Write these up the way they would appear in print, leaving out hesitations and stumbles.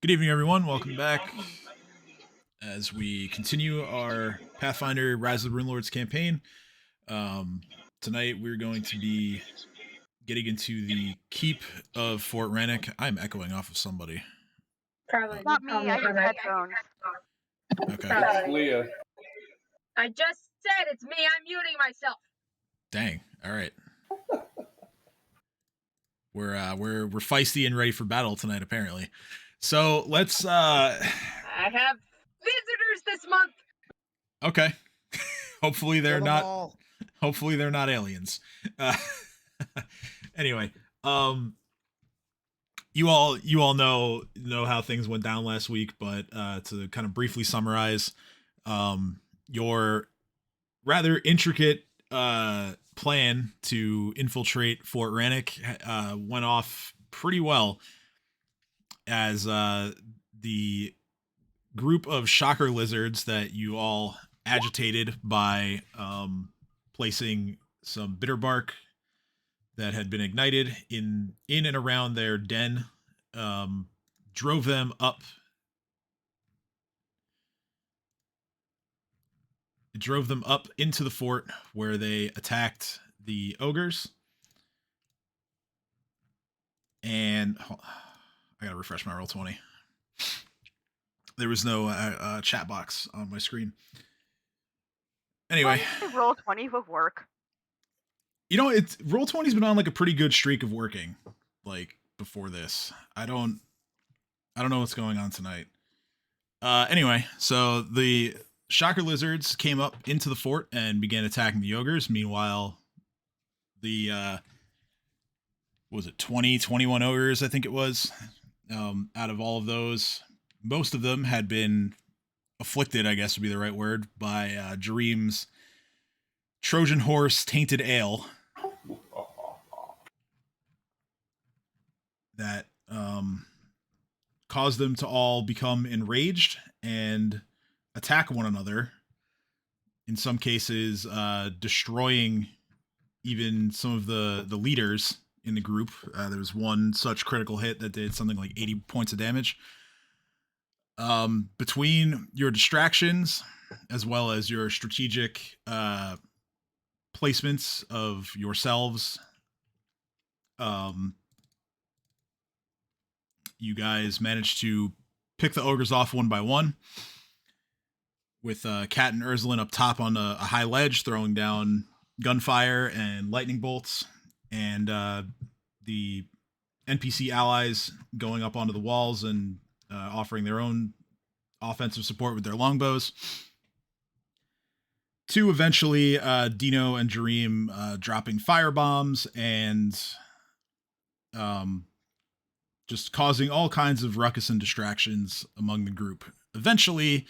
Good evening, everyone. Welcome back as we continue our Pathfinder Rise of the Runelords campaign. Um, Tonight, we're going to be getting into the keep of Fort Rannick. I'm echoing off of somebody. Probably Not me, I use headphones. Okay. Probably. Leah. I just said it's me. I'm muting myself. Dang. All right. We're feisty and ready for battle tonight, apparently. So let's. I have visitors this month. Okay. Hopefully they're Kill 'em not. all. Hopefully they're not aliens. Anyway, you all know how things went down last week, but to kind of briefly summarize, your rather intricate plan to infiltrate Fort Rannick went off pretty well, as the group of shocker lizards that you all agitated by placing some bitter bark that had been ignited in and around their den, drove them up. It drove them up into the fort, where they attacked the ogres. And I gotta refresh my Roll20. There was no chat box on my screen. Anyway, Roll20 would work. you know, it's Roll20's been on like a pretty good streak of working, like before this. I don't know what's going on tonight. Anyway, so the shocker lizards came up into the fort and began attacking the ogres. Meanwhile, the what was it, 21 ogres, I think it was. Out of all of those, most of them had been afflicted, I guess would be the right word, by Jareem's Trojan horse tainted ale. That caused them to all become enraged and attack one another. In some cases, destroying even some of the leaders in the group. There was one such critical hit that did something like 80 points of damage. Between your distractions, as well as your strategic placements of yourselves, you guys managed to pick the ogres off one by one, with Kat and Ursulin up top on a high ledge, throwing down gunfire and lightning bolts, and the NPC allies going up onto the walls and offering their own offensive support with their longbows. To eventually Dino and Jareem dropping fire bombs and just causing all kinds of ruckus and distractions among the group. Eventually,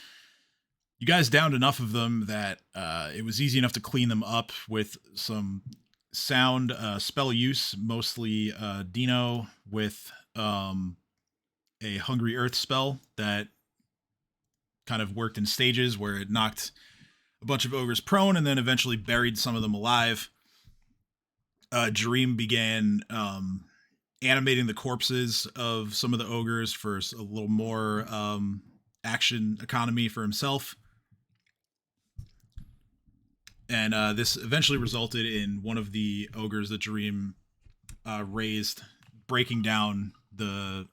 you guys downed enough of them that it was easy enough to clean them up with some sound spell use, mostly Dino with a Hungry Earth spell that kind of worked in stages, where it knocked a bunch of ogres prone and then eventually buried some of them alive. Jareem began animating the corpses of some of the ogres for a little more action economy for himself. And this eventually resulted in one of the ogres that Jareem raised breaking down the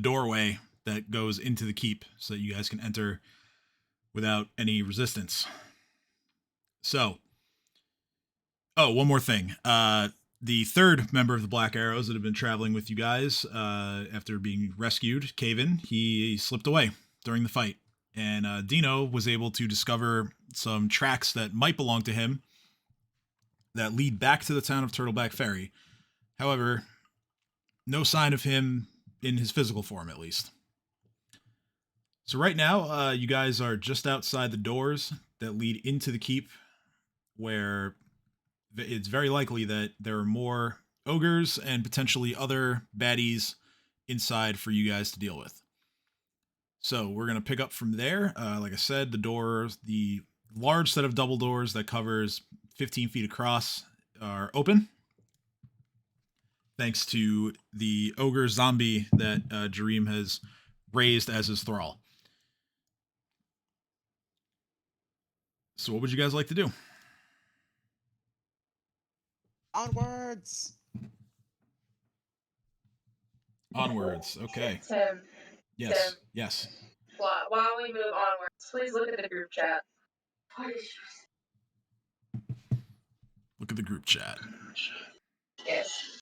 doorway that goes into the keep, so that you guys can enter without any resistance. So, one more thing. The third member of the Black Arrows that have been traveling with you guys after being rescued, Caven, he slipped away during the fight. And Dino was able to discover some tracks that might belong to him that lead back to the town of Turtleback Ferry. However, no sign of him in his physical form, at least. So right now, you guys are just outside the doors that lead into the keep, where it's very likely that there are more ogres and potentially other baddies inside for you guys to deal with. So we're going to pick up from there. Like I said, the large set of double doors that covers 15 feet across are open. thanks to the ogre zombie that Jareem has raised as his thrall. So what would you guys like to do? Onwards. Onwards. Okay. Tim, Yes. Yes. while we move onwards, please look at the group chat. Look at the group chat. Yes.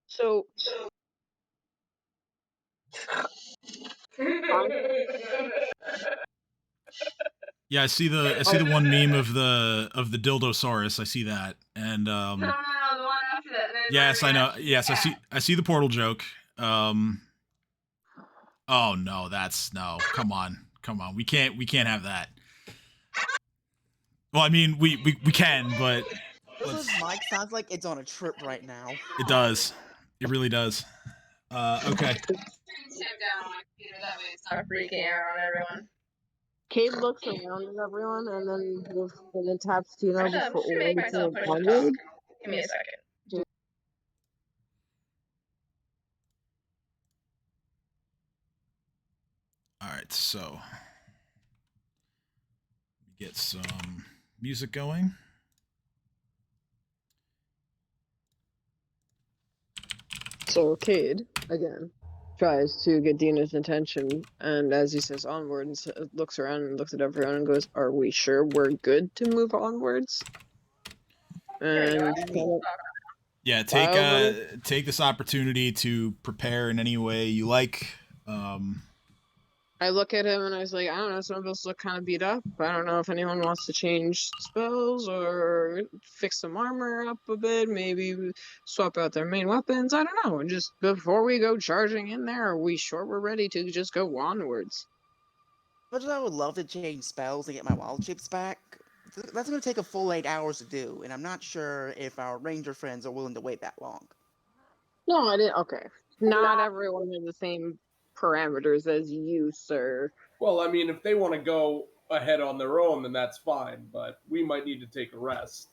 So Yeah, I see the one meme of the dildosaurus. I see that, and No, the one after that. and then yes, my I know. reaction Yes, to that. I see the portal joke. Oh no, that's no. Come on. We can't have that. Well, I mean, we can, but This mic sounds like it's on a trip right now. it does. It really does. Okay. Turn Tim down on my computer, that way it's not freaking out on everyone. Cade looks around at everyone and then taps Tina I'm before just gonna make myself push to talk. Give me a second. All right, so get some music going. So Cade, again, tries to get Dina's attention, and as he says onwards, looks around and looks at everyone and goes, "Are we sure we're good to move onwards?" And Yeah, take this opportunity to prepare in any way you like. I look at him and I was like, I don't know, some of us look kind of beat up. I don't know if anyone wants to change spells or fix some armor up a bit, maybe swap out their main weapons. I don't know. Just before we go charging in there, are we sure we're ready to just go onwards? But I would love to change spells and get my wild chips back. That's going to take a full 8 hours to do, and I'm not sure if our ranger friends are willing to wait that long. No, I didn't. Okay. Not everyone has the same parameters as you, sir. Well, I mean, if they want to go ahead on their own, then that's fine, but we might need to take a rest.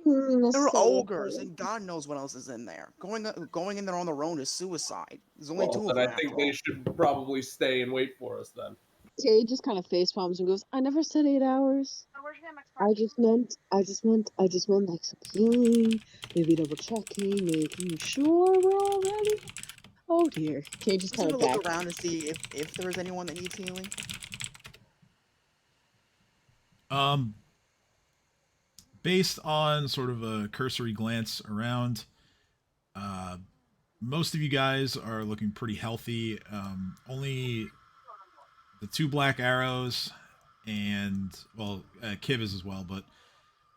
There are ogres, and God knows what else is in there. Going in there on their own is suicide. There's only two of them. I think they should probably stay and wait for us then. Kay just kind of face palms and goes, I never said 8 hours. I just meant like some healing, maybe double checking, making sure we're all ready. Oh dear. Kay just kind of look around and see if there's anyone that needs healing. Based on sort of a cursory glance around, most of you guys are looking pretty healthy. Only the 2 black arrows and, well, Kib is as well, but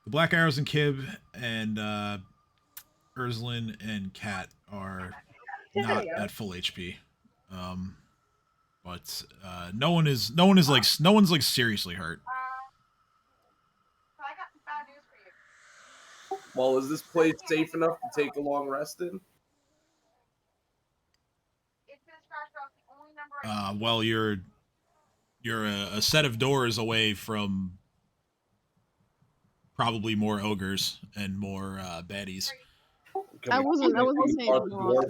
the black arrows and Kib and Urzlin and Kat are not at full HP. But no one's like seriously hurt. Well, is this place safe enough to take a long rest in? Well, you're a set of doors away from probably more ogres and more baddies. I wasn't saying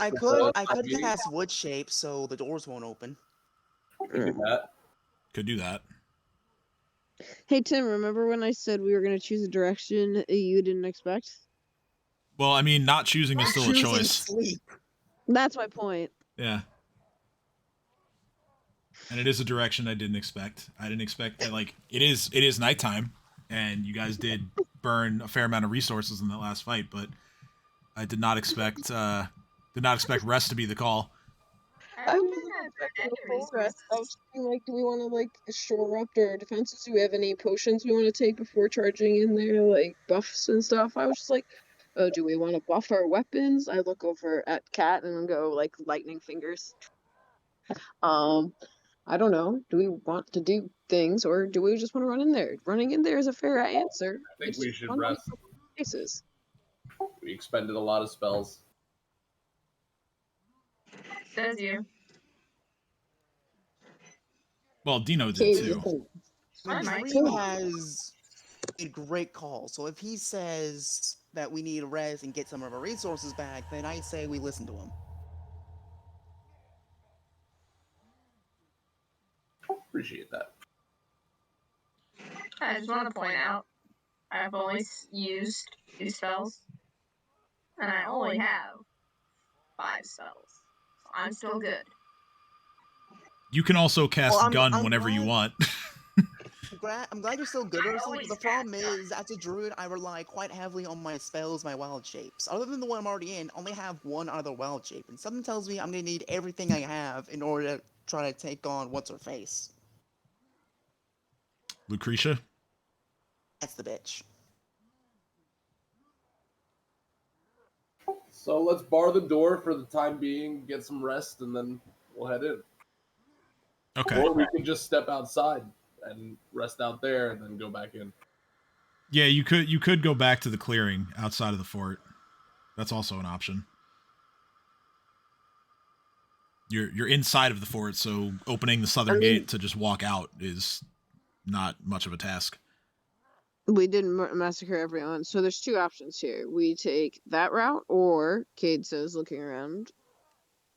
I could cast wood shape so the doors won't open. Could do that. Hey Tim, remember when I said we were gonna choose a direction you didn't expect? Well, I mean, not choosing is still a choice. Sleep. That's my point. Yeah. And it is a direction I didn't expect. I didn't expect that, like, it is nighttime, and you guys did burn a fair amount of resources in that last fight, but I did not expect rest to be the call. I wasn't expecting a full rest. I was thinking, like, do we want to, like, shore up our defenses? Do we have any potions we want to take before charging in there, like, buffs and stuff? I was just like, oh, do we want to buff our weapons? I look over at Kat and go, like, lightning fingers. I don't know. Do we want to do things, or do we just want to run in there? Running in there is a fair answer. I think we should rest. Places. We expended a lot of spells. Says you. Well, Dino did too. Dream has a great call. So if he says that we need to rest and get some of our resources back, then I say we listen to him. Appreciate that. I just want to point out, I've only used 2 spells, and I only have 5 spells. So I'm still good. You can also cast Well, gun I'm whenever you glad- want. I'm glad you're still good, I Ursula, always but the problem cast gun. is, as a druid, I rely quite heavily on my spells, my wild shapes. Other than the one I'm already in, I only have one other wild shape, and something tells me I'm gonna need everything I have in order to try to take on what's-her-face. Lucretia? That's the bitch. So let's bar the door for the time being, get some rest, and then we'll head in. Okay. Or we can just step outside and rest out there and then go back in. Yeah, you could go back to the clearing outside of the fort. That's also an option. You're inside of the fort, so opening the southern gate to just walk out is not much of a task. We didn't massacre everyone, so there's 2 options here. We take that route, or Cade says, looking around,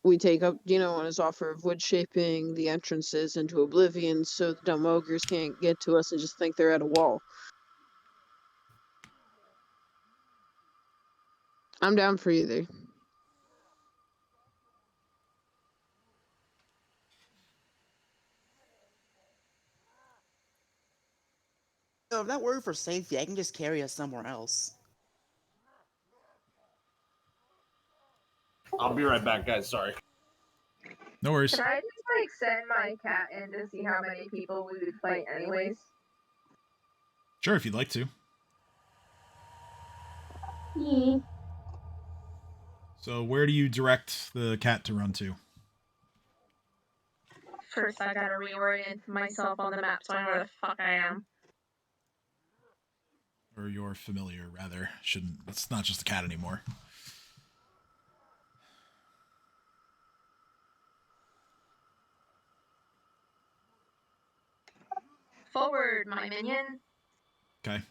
we take up Dino on his offer of wood shaping the entrances into oblivion so the dumb ogres can't get to us and just think they're at a wall. I'm down for either. So if that were for safety, I can just carry us somewhere else. I'll be right back, guys. Sorry. No worries. Can I just send my cat in to see how many people we would fight anyways? Sure, if you'd like to. Yeah. So where do you direct the cat to run to? First, I gotta reorient myself on the map so I know where the fuck I am. Or your familiar, rather. It's not just a cat anymore. Forward, my minion. Okay.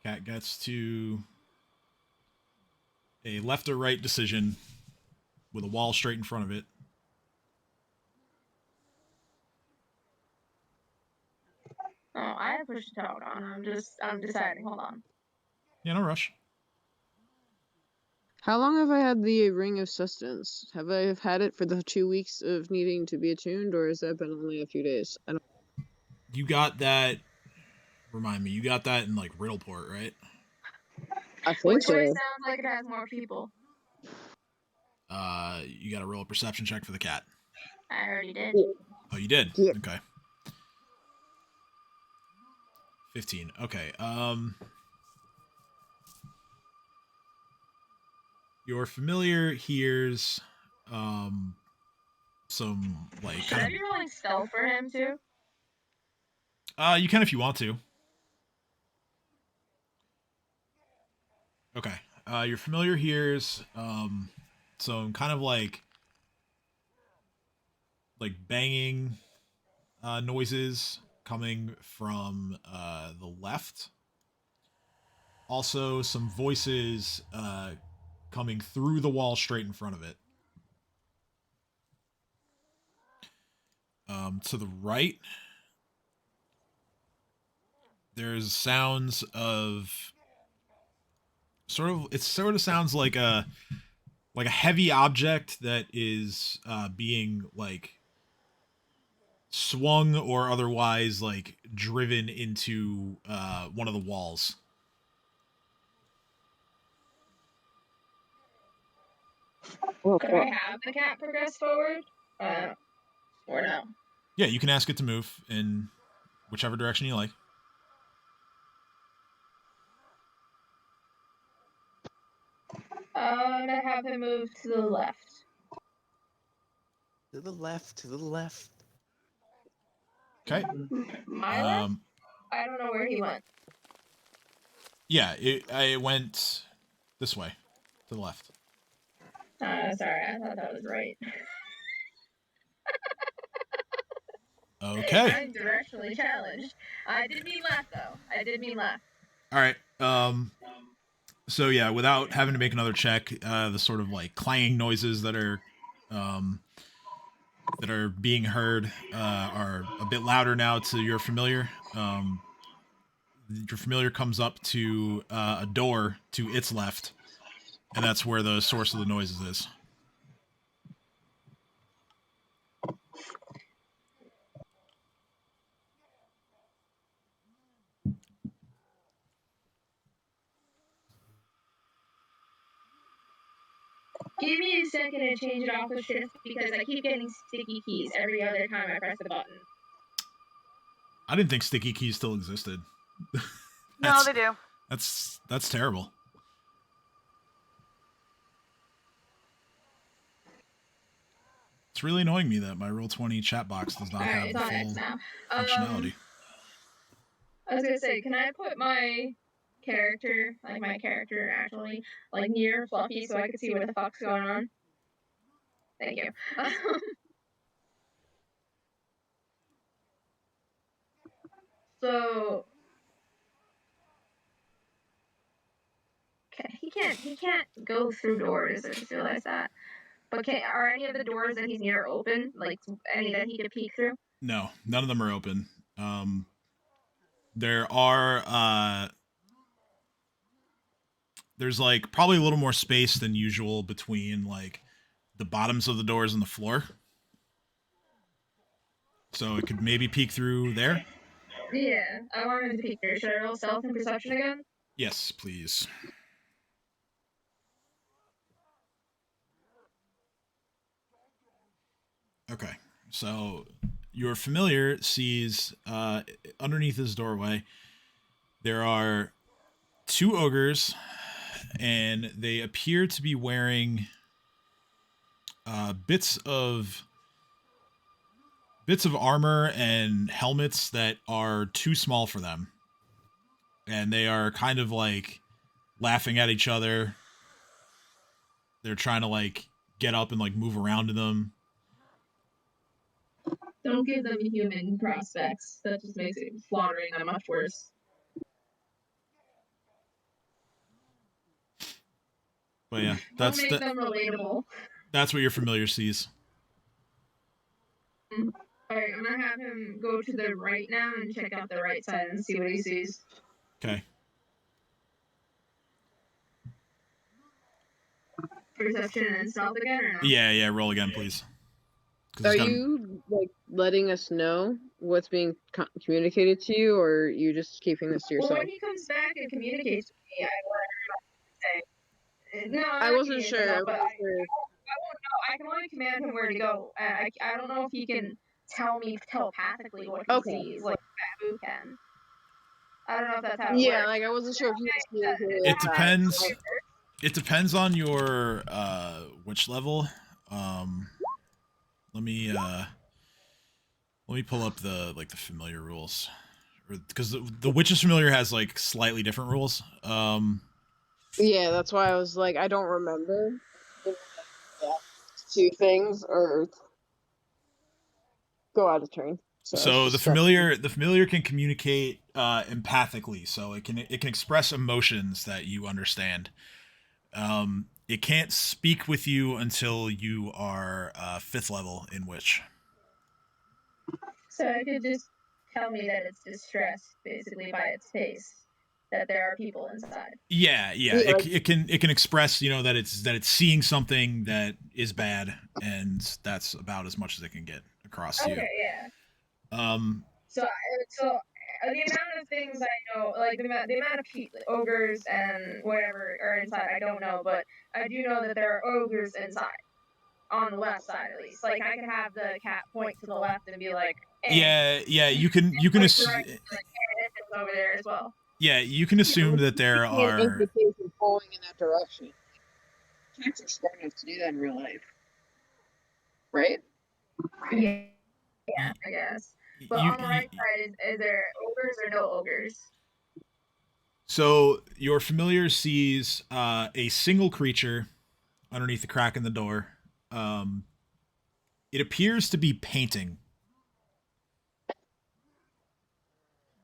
Cat gets to a left or right decision with a wall straight in front of it. Oh, I have push to talk on. I'm deciding. Hold on. Yeah, no rush. How long have I had the Ring of Sustenance? Have I had it for the 2 weeks of needing to be attuned, or has that been only a few days? I don't. You got that. Remind me, you got that in like Riddleport, right? I think Which so. way sounds like it has more people? You got to roll a perception check for the cat. I already did. Oh, you did? Yeah. Okay. 15. Okay. Your familiar hears some like Should I kind be rolling stealth for him too? of you can if you want to. Okay. Your familiar hears some kind of like banging noises coming from the left. Also some voices coming through the wall straight in front of it. To the right, there's sounds of it sort of sounds like a heavy object that is being like swung or otherwise like driven into one of the walls. Could I have the cat progress forward? Or no? Yeah, you can ask it to move in whichever direction you like. I'm gonna have him move to the left. To the left, to the left. Okay. My left? I don't know where he went. Yeah, it went this way, to the left. Sorry, I thought that was right. Okay. I'm directionally challenged. I did mean left, though. I did mean left. All right. So yeah, without having to make another check, the sort of like clanging noises that are being heard are a bit louder now to your familiar. Your familiar comes up to a door to its left, and that's where the source of the noises is. Give me a second to change it off of shift because I keep getting sticky keys every other time I press the button. I didn't think sticky keys still existed. No, they do. That's terrible. It's really annoying me that my Roll20 chat box does not have Alright, the it's on X full now. functionality. I was gonna say, can I put my character, actually, like near Fluffy so I can see what the fuck's going on? Thank you. So, okay, he can't go through doors. I just realized that. But are any of the doors that he's near open? Like any that he could peek through? No, none of them are open. There are there's like probably a little more space than usual between like the bottoms of the doors and the floor. So it could maybe peek through there. Yeah, I wanted to peek through. Should I roll stealth and perception again? Yes, please. Okay, so your familiar sees underneath his doorway there are two ogres, and they appear to be wearing bits of armor and helmets that are too small for them, and they are kind of like laughing at each other. They're trying to like get up and like move around in them. Don't give them human prospects. That just makes it slaughtering them much worse. But yeah, Don't make them relatable. That's what your familiar sees. Alright, I'm gonna have him go to the right now and check out the right side and see what he sees. Okay. Perception and stealth again, or no? Yeah, roll again, please. Are you like letting us know what's being communicated to you, or are you just keeping this to yourself? Well, when he comes back and communicates with me, I let him say. No, I wasn't sure. I won't know. I can only command him where to go. I don't know if he can tell me telepathically what he sees, like Babu can. I don't know if that's how it works. Yeah, like I wasn't sure if you communicated. It depends. It depends on your which level. Let me pull up the familiar rules, because the Witch's Familiar has like slightly different rules. Yeah, that's why I was like, I don't remember. Two things or go out of turn. So the familiar can communicate empathically, so it can express emotions that you understand. It can't speak with you until you are 5th level in Witch. So it could just tell me that it's distressed, basically, by its face, that there are people inside. Yeah. It can express, that it's seeing something that is bad, and that's about as much as it can get across to you. Okay, yeah. So the amount of things I know, like the amount of ogres and whatever are inside, I don't know, but I do know that there are ogres inside. On the left side, at least. Like I can have the cat point to the left and be like, eh. Yeah. You can assume over there as well. Yeah, you can assume that there are implications falling in that direction. Cats are smart enough to do that in real life, right? Yeah, I guess. But on the right side, is there ogres or no ogres? So your familiar sees a single creature underneath the crack in the door. It appears to be painting.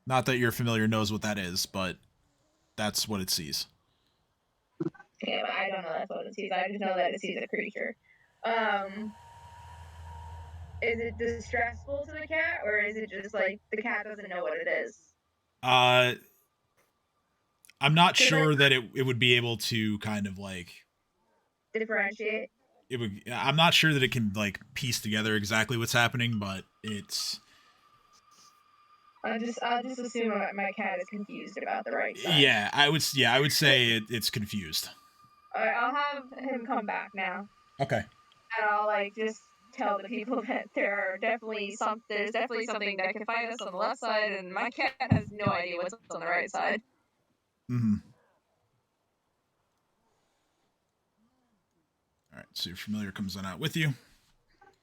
Not that your familiar knows what that is, but that's what it sees. Yeah, but I don't know that's what it sees. I just know that it sees a creature. Is it distressful to the cat, or is it just like the cat doesn't know what it is? I'm not sure that it would be able to kind of like differentiate. It would. I'm not sure that it can like piece together exactly what's happening, but it's. I'll just assume my cat is confused about the right side. Yeah, I would say it's confused. Alright, I'll have him come back now. Okay. And I'll like just tell the people that there's definitely something that can find us on the left side, and my cat has no idea what's on the right side. Mm-hmm. All right, so your familiar comes on out with you.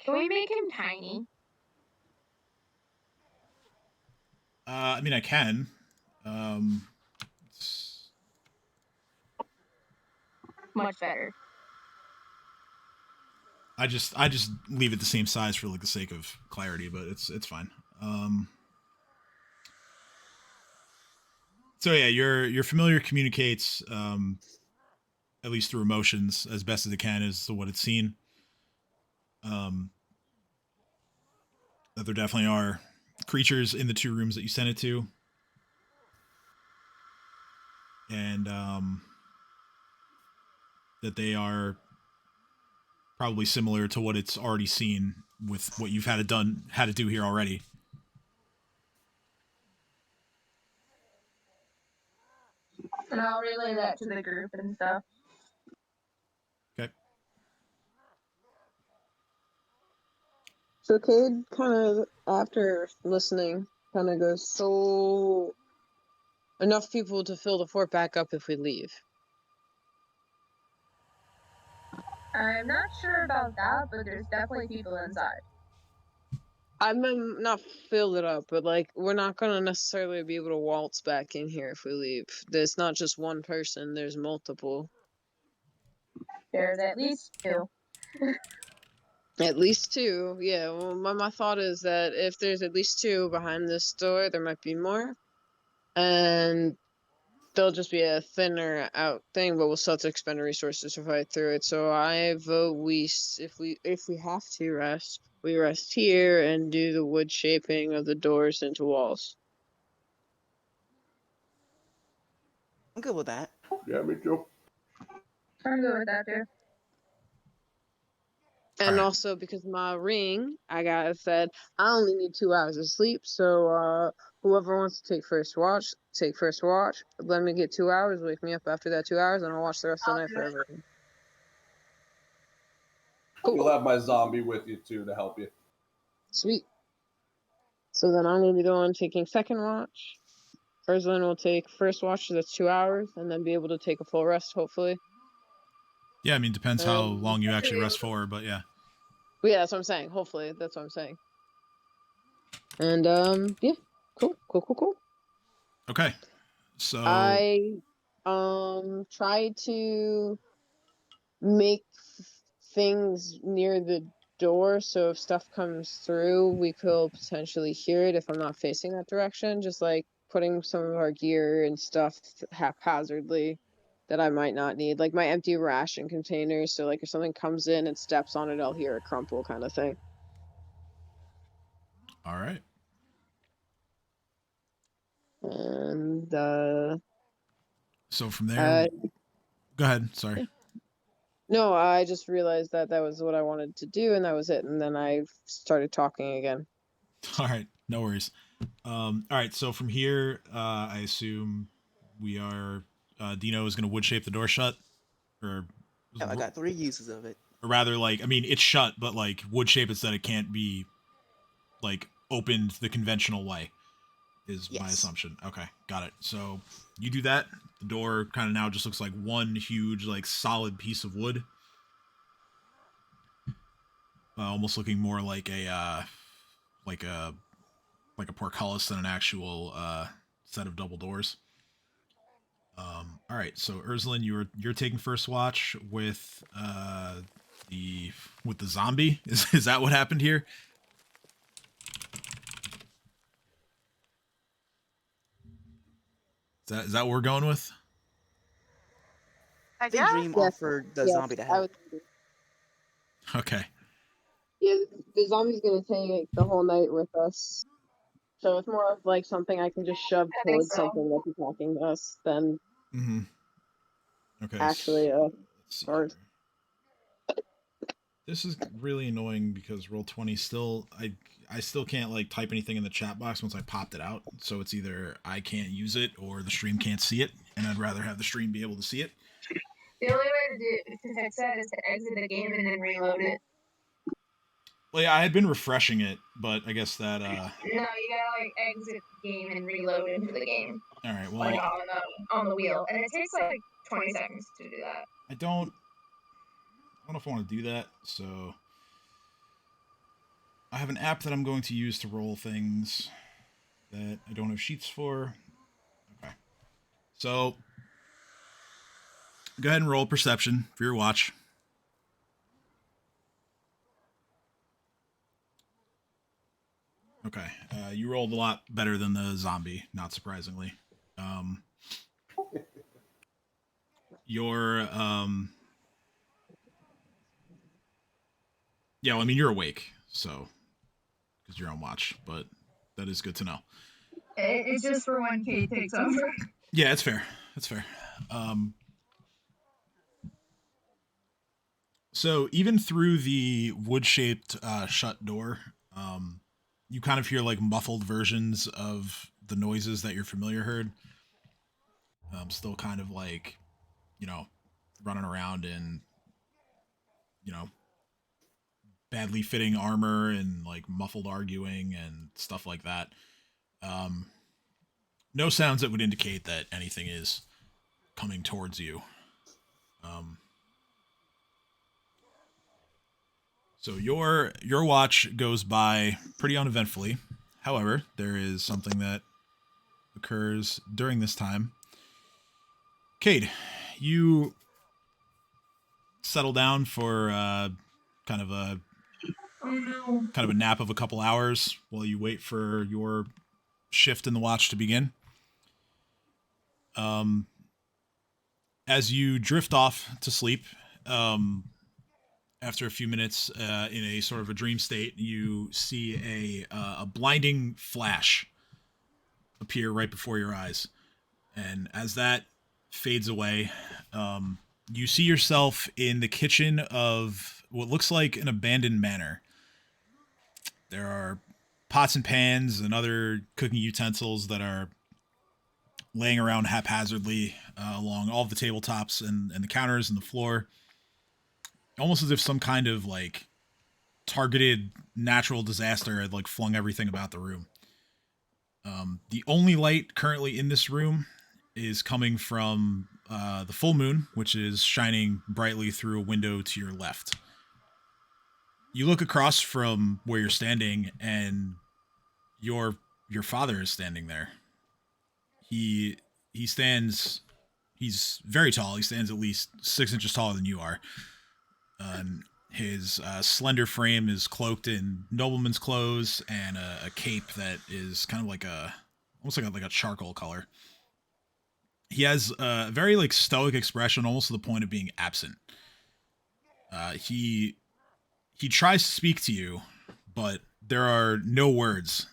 Can we make him tiny? I mean, I can. Much better. I just leave it the same size for like the sake of clarity, but it's fine. So yeah, your familiar communicates at least through emotions as best as it can as to what it's seen. That there definitely are creatures in the 2 rooms that you sent it to, and that they are probably similar to what it's already seen with what you've had to do here already. And I'll relay that to the group and stuff. Okay. So Cade kind of, after listening, kind of goes, so enough people to fill the fort back up if we leave. I'm not sure about that, but there's definitely people inside. I'm not fill it up, but like we're not gonna necessarily be able to waltz back in here if we leave. There's not just one person, there's multiple. There's at least 2. At least 2, yeah. Well, my thought is that if there's at least 2 behind this door, there might be more. And there'll just be a thinner out thing, but we'll still have to expend resources to fight through it. So I vote if we have to rest, we rest here and do the wood shaping of the doors into walls. I'm good with that. Yeah, me too. I'm good with that too. And Alright. also because my ring, I got said I only need 2 hours of sleep, so whoever wants to take first watch, take first watch. Let me get 2 hours, wake me up after that 2 hours, and I'll watch the rest of the night for everyone. Cool. We'll have my zombie with you too to help you. Sweet. So then I'm gonna be the one taking second watch. Ursula will take first watch, so that's 2 hours, and then be able to take a full rest, hopefully. Yeah, I mean, depends how long you actually rest for, but yeah. But yeah, that's what I'm saying. Hopefully, that's what I'm saying. And yeah, cool. Okay, so I tried to make things near the door, so if stuff comes through, we could potentially hear it if I'm not facing that direction. Just like putting some of our gear and stuff haphazardly that I might not need, like my empty ration containers. So like if something comes in and steps on it, I'll hear it crumple, kind of thing. all right. And So from there, go ahead. Sorry. Yeah. No, I just realized that was what I wanted to do, and that was it. And then I started talking again. All right, no worries. All right, so from here, I assume we are. Dino is going to wood shape the door shut, or Yeah, I got 3 uses of it. or rather, like, I mean, it's shut, but like wood shape it so that it can't be like opened the conventional way. Is my assumption. Okay, got it. So you do that. The door kind of now just looks like one huge, like, solid piece of wood. Almost looking more like a portcullis than an actual set of double doors. All right, so Ursula, you're taking first watch with the zombie. Is that what happened here? Is that what we're going with? I I think guess. Dream Yes. offered the Yes, zombie to I help. would. Okay. Yeah, the zombie's gonna take the whole night with us. So it's more of like something I can just shove I think towards so. something that's attacking us than Mm-hmm. Okay. actually Let's see or here. This is really annoying because Roll20 still I still can't like type anything in the chat box once I popped it out. So it's either I can't use it or the stream can't see it, and I'd rather have the stream be able to see it. The only way to fix that is to exit the game and then reload it. Well, yeah, I had been refreshing it, but I guess that No, you gotta like exit the game and reload into the game. all right. Well, Like on the wheel, and it takes like 20 seconds to do that. I don't know if I want to do that. So I have an app that I'm going to use to roll things that I don't have sheets for. Okay. So go ahead and roll perception for your watch. Okay. You rolled a lot better than the zombie, not surprisingly. You're yeah, well, I mean, you're awake, so because you're on watch, but that is good to know. It's just for when Kate takes over. Yeah, it's fair. That's fair. So even through the wood-shaped shut door, you kind of hear like muffled versions of the noises that you're familiar heard. Still kind of like, you know, running around in, you know, badly fitting armor and like muffled arguing and stuff like that. No sounds that would indicate that anything is coming towards you. So your watch goes by pretty uneventfully. However, there is something that occurs during this time. Cade, you settle down for kind of a nap of a couple hours while you wait for your shift in the watch to begin. As you drift off to sleep, after a few minutes in a sort of a dream state, you see a blinding flash appear right before your eyes. And as that fades away, you see yourself in the kitchen of what looks like an abandoned manor. There are pots and pans and other cooking utensils that are laying around haphazardly along all of the tabletops and the counters and the floor. Almost as if some kind of like targeted natural disaster had like flung everything about the room. The only light currently in this room is coming from the full moon, which is shining brightly through a window to your left. You look across from where you're standing, and your father is standing there. He stands. He's very tall. He stands at least 6 inches taller than you are. His slender frame is cloaked in nobleman's clothes and a cape that is kind of like almost like a charcoal color. He has a very like stoic expression, almost to the point of being absent. He tries to speak to you, but there are no words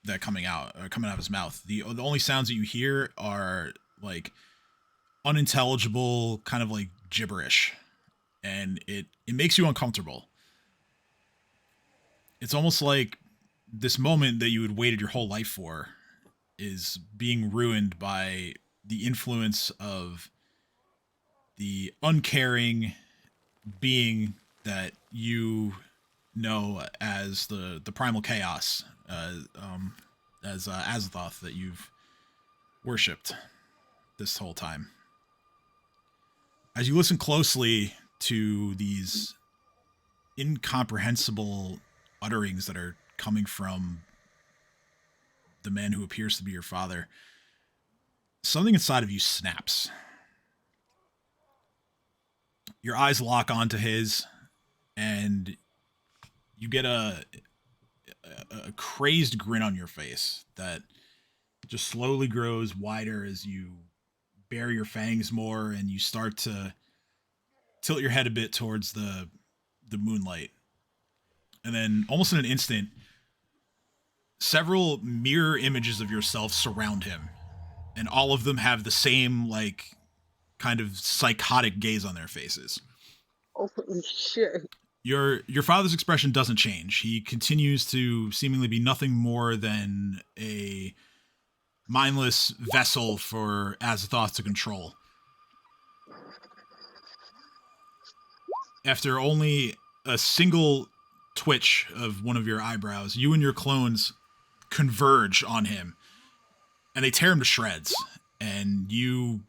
that coming out of his mouth. The only sounds that you hear are like unintelligible, kind of like gibberish, and it makes you uncomfortable. It's almost like this moment that you had waited your whole life for is being ruined by the influence of the uncaring being that you know as the primal chaos, as Azathoth that you've worshipped this whole time. As you listen closely to these incomprehensible utterings that are coming from the man who appears to be your father, something inside of you snaps. Your eyes lock onto his, and you get a crazed grin on your face that just slowly grows wider as you bare your fangs more, and you start to tilt your head a bit towards the moonlight. And then, almost in an instant, several mirror images of yourself surround him, and all of them have the same, like, kind of psychotic gaze on their faces. Oh shit. Your father's expression doesn't change. He continues to seemingly be nothing more than a mindless vessel for Azathoth to control. After only a single twitch of one of your eyebrows, you and your clones converge on him, and they tear him to shreds, and you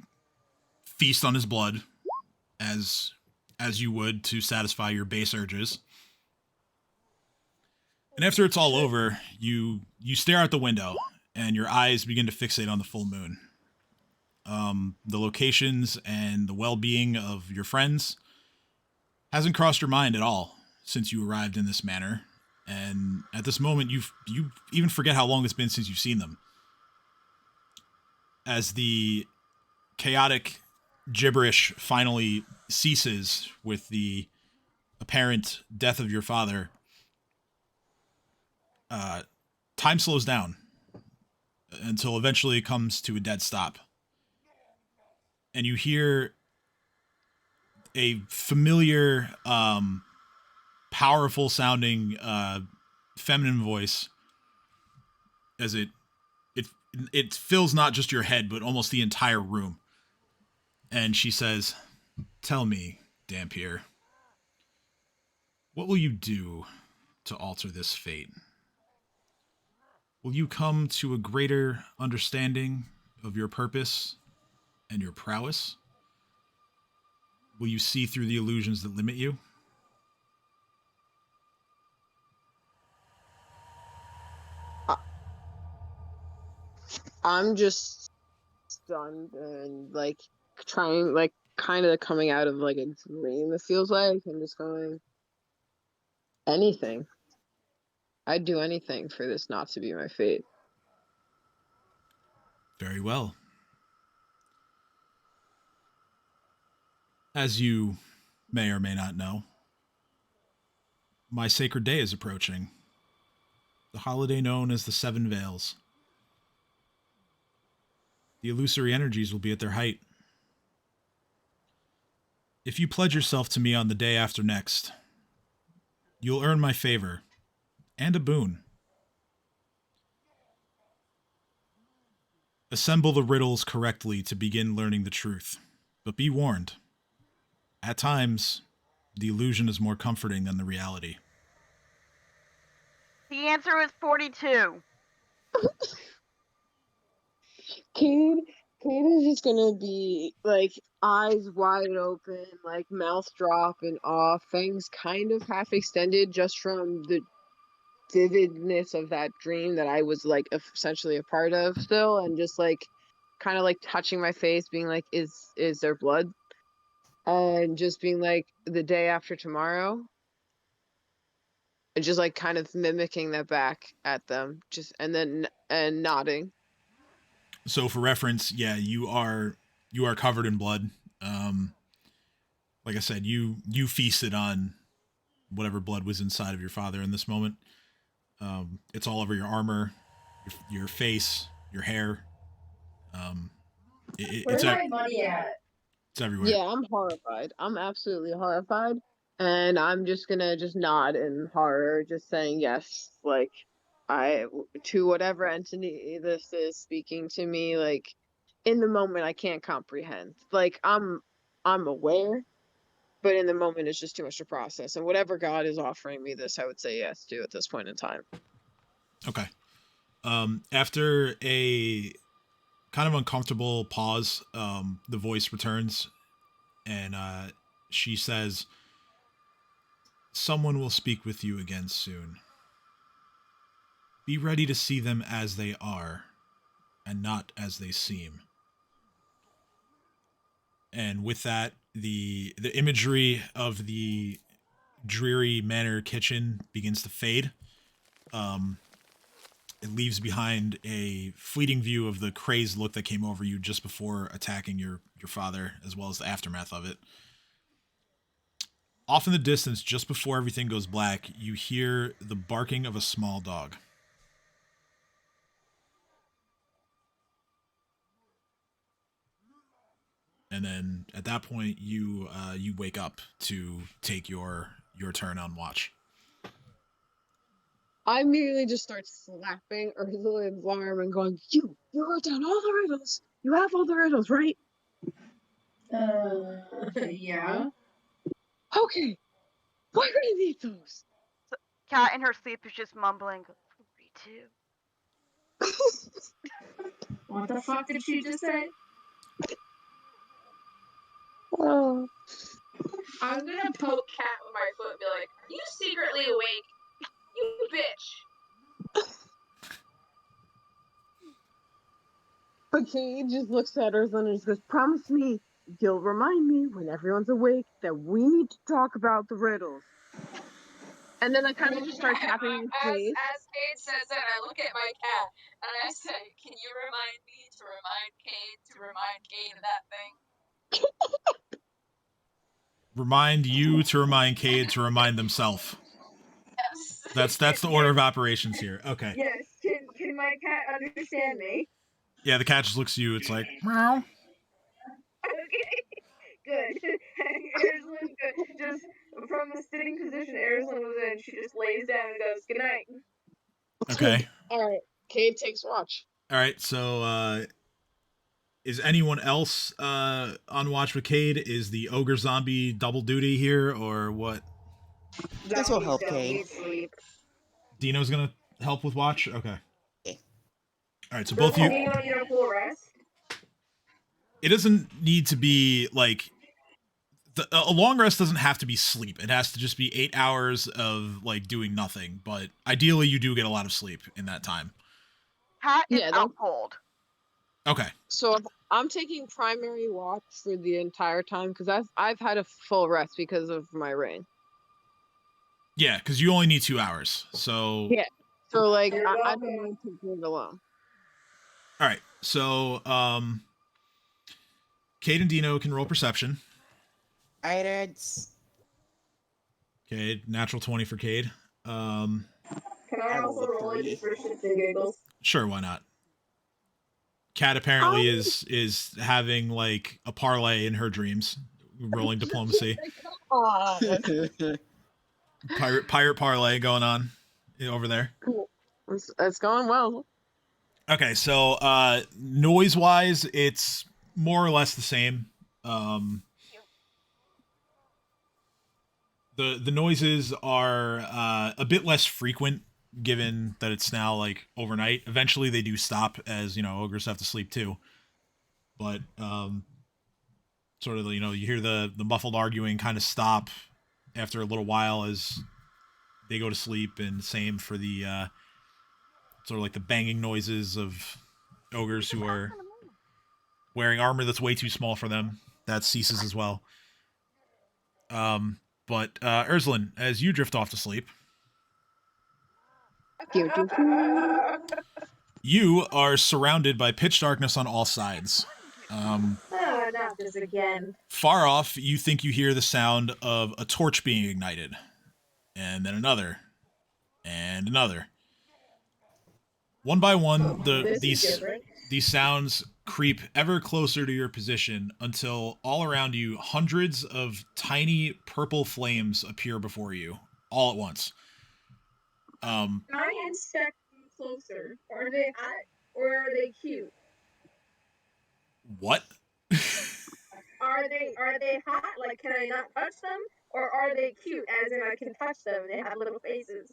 feast on his blood as you would to satisfy your base urges. And after it's all over, you stare out the window, and your eyes begin to fixate on the full moon. The locations and the well-being of your friends hasn't crossed your mind at all since you arrived in this manor. And at this moment, you even forget how long it's been since you've seen them. As the chaotic gibberish finally ceases with the apparent death of your father, time slows down until eventually it comes to a dead stop. And you hear a familiar, powerful sounding feminine voice as it fills not just your head, but almost the entire room. And she says, "Tell me, Dampier, what will you do to alter this fate? Will you come to a greater understanding of your purpose and your prowess? Will you see through the illusions that limit you?" I'm just stunned and like trying, like kind of coming out of like a dream, it feels like, and just going, anything. I'd do anything for this not to be my fate. Very well. As you may or may not know, my sacred day is approaching. The holiday known as the Seven Veils. The illusory energies will be at their height. If you pledge yourself to me on the day after next, you'll earn my favor and a boon. Assemble the riddles correctly to begin learning the truth, but be warned. At times, the illusion is more comforting than the reality. The answer is 42. Cade is just gonna be like eyes wide open, like mouth drop in awe, fangs kind of half extended just from the vividness of that dream that I was like essentially a part of still, and just like kind of like touching my face, being like, is there blood? And just being like, the day after tomorrow. And just like kind of mimicking that back at them, just and nodding. So for reference, yeah, you are covered in blood. Like I said, you feasted on whatever blood was inside of your father in this moment. It's all over your armor, your face, your hair. Where's my money at? It's everywhere. Yeah, I'm horrified. I'm absolutely horrified. And I'm just gonna just nod in horror, just saying yes, like to whatever entity this is speaking to me, like in the moment I can't comprehend. Like I'm aware, but in the moment it's just too much to process. And whatever God is offering me this, I would say yes to at this point in time. Okay. After a kind of uncomfortable pause, the voice returns, and she says, "Someone will speak with you again soon. Be ready to see them as they are, and not as they seem." And with that, the imagery of the dreary manor kitchen begins to fade. it leaves behind a fleeting view of the crazed look that came over you just before attacking your father, as well as the aftermath of it. Off in the distance, just before everything goes black, you hear the barking of a small dog. And then at that point, you wake up to take your turn on watch. I immediately just start slapping Ursula's arm and going, you wrote down all the riddles. You have all the riddles, right? Yeah. Okay. We're gonna need those. Cat in her sleep is just mumbling, 42. What the fuck did she just say? Oh. I'm gonna poke Cat with my foot and be like, you secretly awake, you bitch. But Kate just looks at Ursula and just goes, promise me you'll remind me when everyone's awake that we need to talk about the riddles. And then I kind of just start tapping his face. As Cade says that, I look at my cat and I say, can you remind me to remind Cade of that thing? Remind you to remind Cade to remind themselves. Yes. That's the order of operations here. Okay. Yes. Can my cat understand me? Yeah, the cat just looks at you. It's like, meow. Okay. Good. Erzlin, just from the sitting position Erzlin was in, she just lays down and goes, good night. Okay. All right. Cade takes watch. All right. So, is anyone else on watch with Cade? Is the ogre zombie double duty here, or what? This will help, Don't Cade. need sleep. Dino's gonna help with watch. Okay. Okay. All right. So both you. Dino need a full rest? It doesn't need to be like a long rest doesn't have to be sleep. It has to just be 8 hours of like doing nothing. But ideally, you do get a lot of sleep in that time. Cat is Yeah, out cold. Okay. So I'm taking primary watch for the entire time because I've had a full rest because of my ring. Yeah, because you only need 2 hours. So Yeah. So like You're I welcome. don't mind taking it alone. all right. So Cade and Dino can roll perception. Alright, Okay, natural 20 for Cade. Can I I also rolled a roll it 3. just for shits and giggles? Sure, why not? Cat apparently is having like a parlay in her dreams, rolling diplomacy. Pirate parlay going on over there. Cool. It's going well. Okay, so noise wise, it's more or less the same. The noises are a bit less frequent, given that it's now like overnight. Eventually, they do stop, as you know, ogres have to sleep too. But sort of, you know, you hear the muffled arguing kind of stop after a little while as they go to sleep, and same for the sort of like the banging noises of ogres who are wearing armor that's way too small for them. That ceases as well. But Urslan, as you drift off to sleep, you are surrounded by pitch darkness on all sides. Not this again. Far off, you think you hear the sound of a torch being ignited, and then another, and another. One by one, these sounds creep ever closer to your position until all around you, hundreds of tiny purple flames appear before you, all at once. Can I inspect them closer? Are they hot or are they cute? What? Are they hot? Like, can I not touch them? Or are they cute? As in, I can touch them. They have little faces.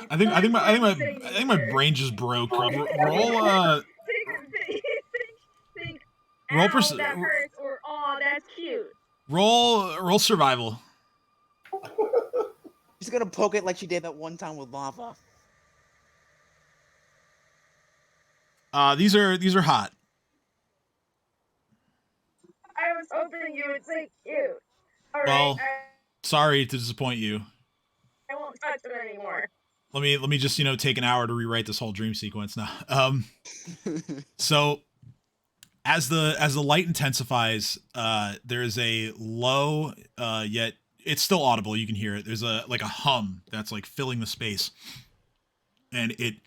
I think my brain just broke. Roll think roll that hurts, or oh, that's cute. roll survival. She's gonna poke it like she did that one time with lava. These are hot. I was hoping you would say cute. All right. Well, sorry to disappoint you. I won't touch him anymore. Let me just, take an hour to rewrite this whole dream sequence now. So as the light intensifies, there is a low, yet it's still audible. You can hear it. There's a hum that's like filling the space, and it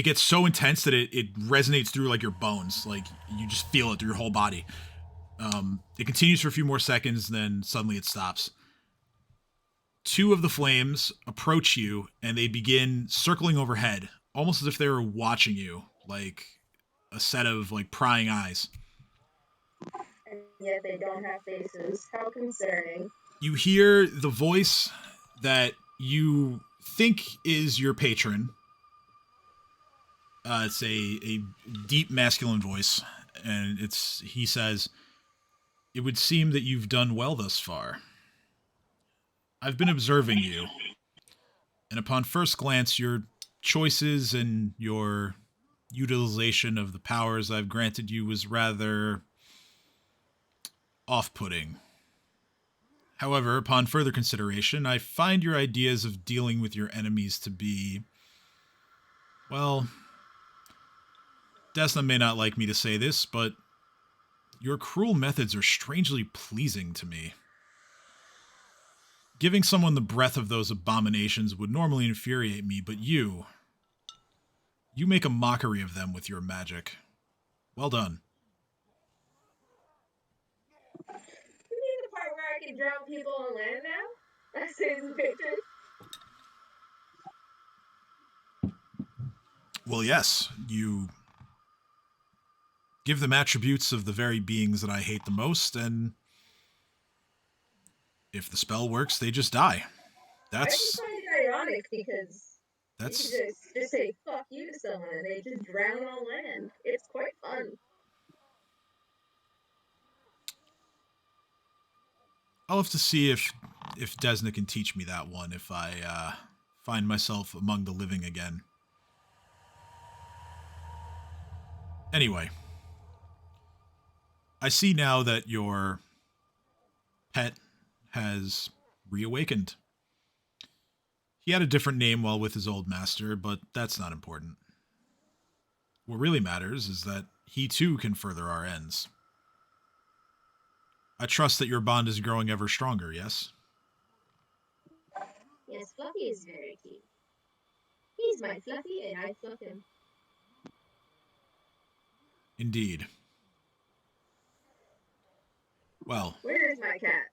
gets so intense that it resonates through like your bones. Like you just feel it through your whole body. It continues for a few more seconds, then suddenly it stops. Two of the flames approach you, and they begin circling overhead, almost as if they were watching you, like a set of like prying eyes. And yet they don't have faces. How concerning. You hear the voice that you think is your patron. It's a deep masculine voice, and he says, "It would seem that you've done well thus far. I've been observing you, and upon first glance, your choices and your utilization of the powers I've granted you was rather off-putting. However, upon further consideration, I find your ideas of dealing with your enemies to be, well, Desna may not like me to say this, but your cruel methods are strangely pleasing to me. Giving someone the breath of those abominations would normally infuriate me, but you make a mockery of them with your magic. Well done." You mean the part where I can drown people on land now? I say the patron. Well, yes, you give them attributes of the very beings that I hate the most, and if the spell works, they just die. I just find it ironic because that's you just say fuck you to someone and they just drown on land. It's quite fun. I'll have to see if Desna can teach me that one if I find myself among the living again. Anyway, I see now that your pet has reawakened. He had a different name while with his old master, but that's not important. What really matters is that he too can further our ends. I trust that your bond is growing ever stronger, yes? Yes, Fluffy is very cute. He's my Fluffy and I fluff him. Indeed. Well. Where is my cat?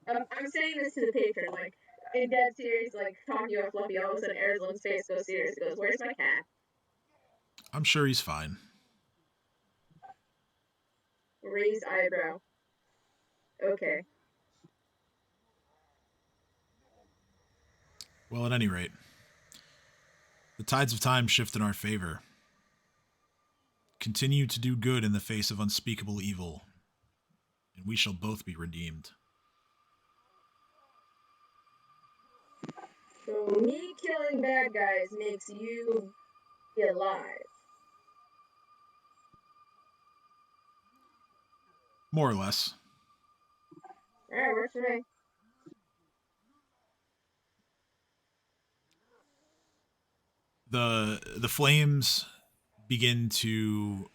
I'm saying this to the patron, like, in dead serious, like, talking about Fluffy, all of a sudden Arizona's face goes serious. He goes, "Where's my cat?" I'm sure he's fine. Raised eyebrow. Okay. Well, at any rate, the tides of time shift in our favor. Continue to do good in the face of unspeakable evil, and we shall both be redeemed. So me killing bad guys makes you be alive. More or less. Alright, works for me. The flames begin to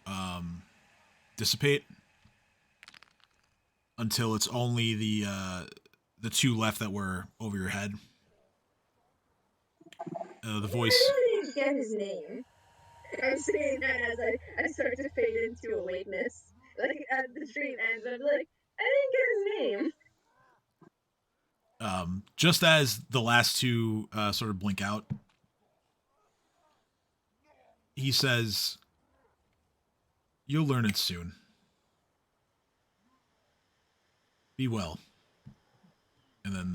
dissipate until it's only the two left that were over your head. The voice. I really didn't get his name. I'm saying that as I start to fade into awakeness. Like, as the stream ends, I'm like, I didn't get his name. Just as the last two sort of blink out, he says, "You'll learn it soon. Be well." And then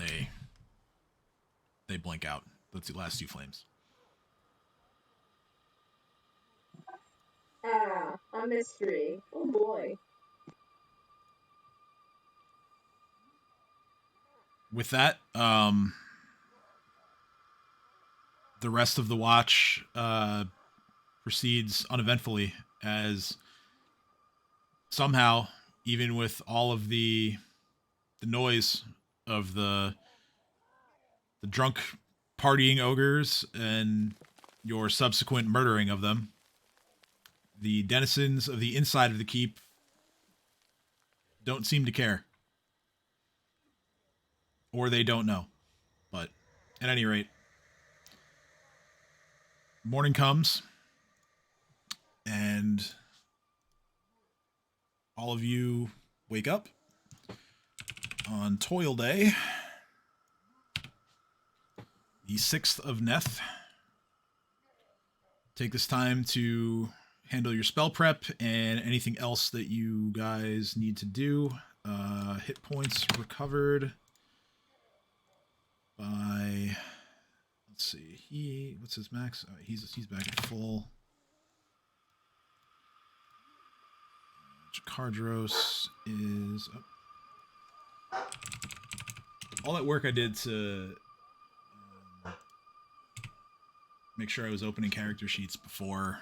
they blink out. That's the last two flames. Ah, a mystery. Oh boy. With that, the rest of the watch proceeds uneventfully as somehow, even with all of the noise of the the drunk partying ogres and your subsequent murdering of them. The denizens of the inside of the keep don't seem to care. Or they don't know. But at any rate, morning comes, and all of you wake up on Toil Day, the 6th of Neth. Take this time to handle your spell prep and anything else that you guys need to do. Hit points recovered by, let's see, what's his max? He's back at full. Cardros is up. All that work I did to make sure I was opening character sheets before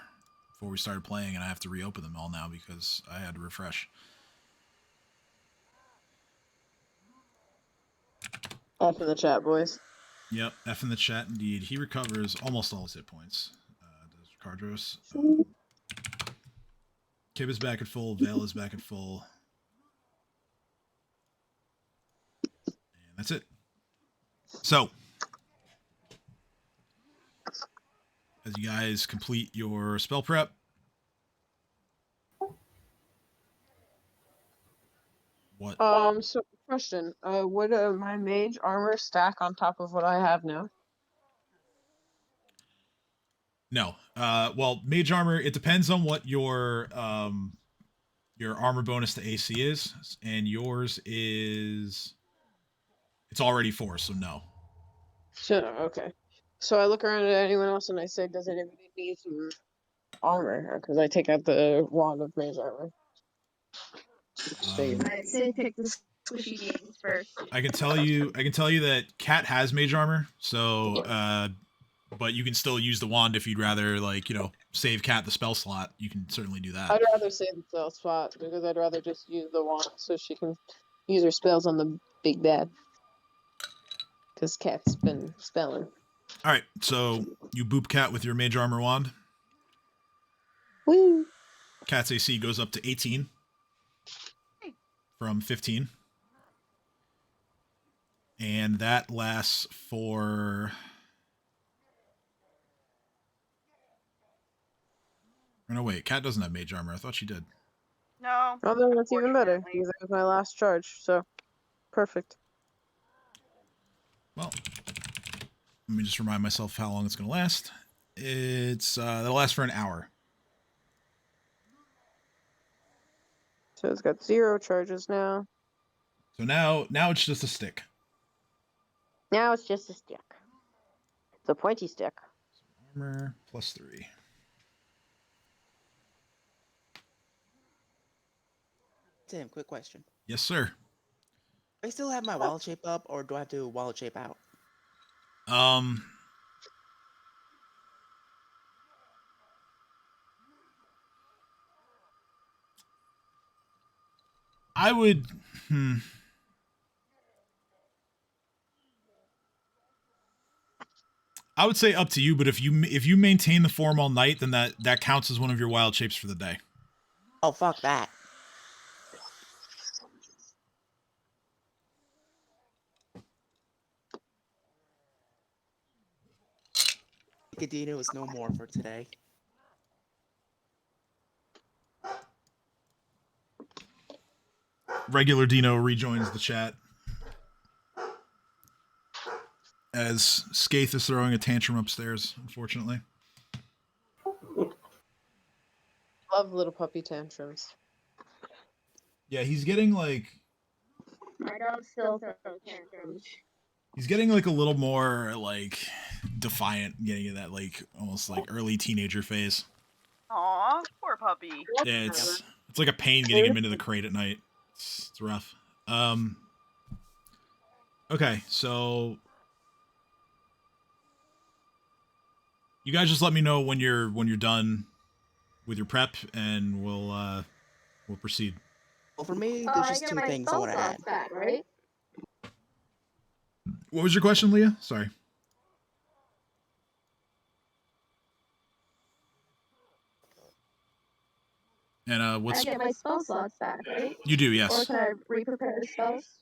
we started playing, and I have to reopen them all now because I had to refresh. F in the chat, boys. Yep, F in the chat indeed. He recovers almost all his hit points. Does Cardros. Kib is back at full. Vale is back at full. And that's it. So, as you guys complete your spell prep, what? So question, would my mage armor stack on top of what I have now? No. Well, mage armor, it depends on what your armor bonus to AC is, and yours is, it's already 4, so no. So, okay. So I look around at anyone else and I say, does anybody need some armor? Because I take out the wand of mage armor. I'd say pick the squishy games first. I can tell you that Cat has mage armor, so but you can still use the wand if you'd rather, like, save Cat the spell slot. You can certainly do that. I'd rather save the spell spot because I'd rather just use the wand so she can use her spells on the big bad. Because Cat's been spelling. All right, so you boop Cat with your mage armor wand. Woo! Cat's AC goes up to 18 from 15. And that lasts for... Oh, no, wait. Cat doesn't have mage armor. I thought she did. No. Oh, then that's even better. Unfortunately. Because that was my last charge, so perfect. Well, let me just remind myself how long it's going to last. That'll last for an hour. So it's got 0 charges now. So now it's just a stick. Now it's just a stick. It's a pointy stick. Armor plus 3. Tim, quick question. Yes, sir. Do I still have my wild shape up, or do I have to wild shape out? I would... I would say up to you, but if you maintain the form all night, then that counts as one of your wild shapes for the day. Oh, fuck that. Cadena is no more for today. Regular Dino rejoins the chat as Skaith is throwing a tantrum upstairs, unfortunately. Love little puppy tantrums. Yeah, he's getting like... My dog still throws tantrums. He's getting like a little more like defiant, getting in that like almost like early teenager phase. Aw, poor puppy. Yeah, it's like a pain getting him into the crate at night. It's rough. Okay, so you guys just let me know when you're done with your prep, and we'll proceed. Well, for me, there's just two things I want to add. Back, right? What was your question, Leah? Sorry. And what's I get my spell slots back, right? you do? Or Yes. can I re-prepare spells?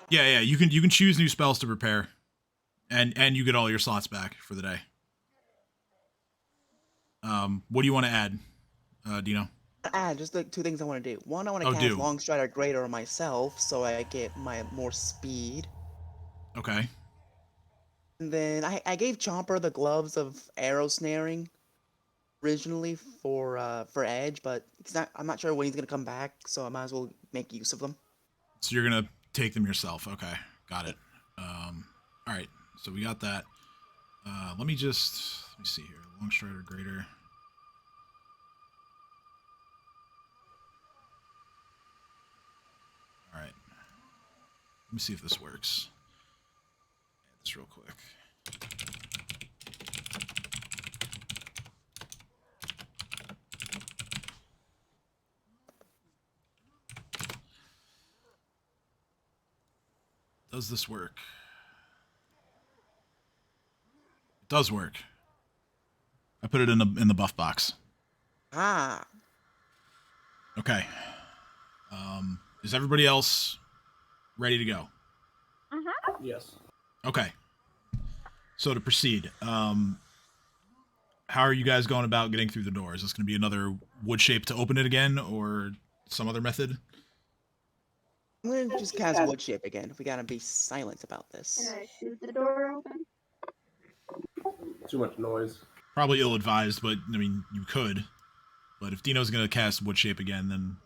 Yeah. You can choose new spells to prepare, and you get all your slots back for the day. What do you want to add, Dino? Just the two things I want to do. One, I want to Oh, cast do. Longstrider Greater on myself, so I get my more speed. Okay. And then I gave Chomper the gloves of arrow snaring originally for Edge, but I'm not sure when he's gonna come back, so I might as well make use of them. So you're gonna take them yourself. Okay, got it. All right. So we got that. Let me see here. Longstrider Greater. All right. Let me see if this works. Add this real quick. Does this work? It does work. I put it in the buff box. Ah, Okay. Is everybody else ready to go? Yes. Okay. So to proceed, how are you guys going about getting through the door? Is this going to be another wood shape to open it again, or some other method? I'm gonna just cast Wood Shape again. We gotta be silent about this. Can I shoot the door open? Too much noise. Probably ill-advised, but I mean, you could. But if Dino's going to cast wood shape again, then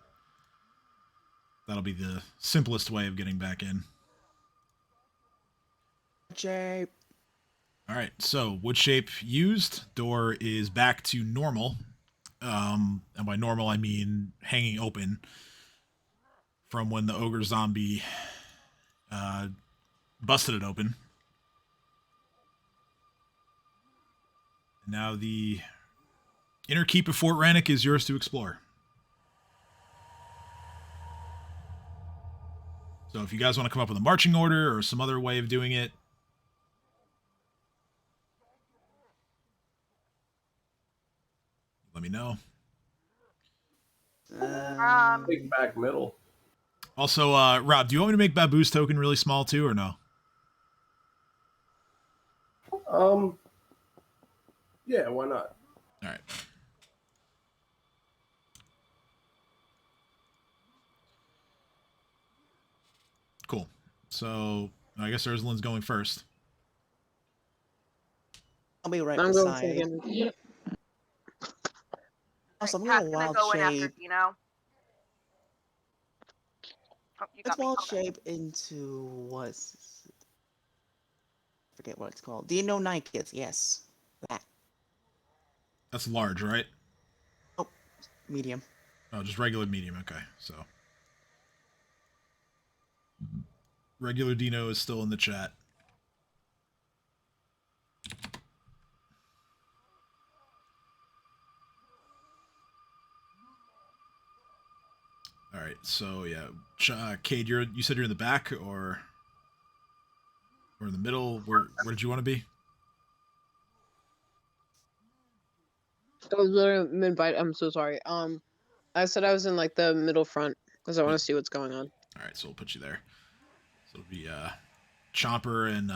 that'll be the simplest way of getting back in. Shape. All right, so wood shape used. Door is back to normal. And by normal, I mean hanging open from when the ogre zombie busted it open. Now the inner keep of Fort Rannick is yours to explore. So if you guys want to come up with a marching order or some other way of doing it, let me know. Big back middle. Also, Rob, do you want me to make Babu's token really small too, or no? Yeah, why not? All right. Cool. So I guess Ursulin's going first. I'll be right I'm going beside. second. Yep. Also, I'm Pat's gonna gonna wild go in after shape. Dino. Oh, you Let's got me. wild Okay. shape into what's forget what it's called. Dino Nikes, yes. That. That's large, right? Oh, medium. Oh, just regular medium. Okay, so regular Dino is still in the chat. All right, so yeah, Cade, you said you're in the back or in the middle. Where did you want to be? I was literally mid-bite. I'm so sorry. I said I was in like the middle front because I want to see what's going on. All right, so we'll put you there. So it'll be Chomper and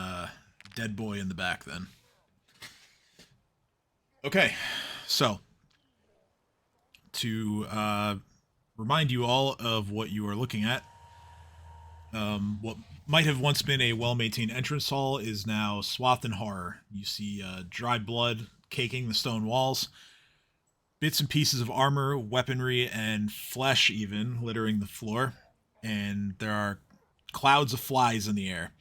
Dead Boy in the back then. Okay, so to remind you all of what you are looking at, what might have once been a well-maintained entrance hall is now swathed in horror. You see dried blood caking the stone walls, bits and pieces of armor, weaponry, and flesh even littering the floor, and there are clouds of flies in the air.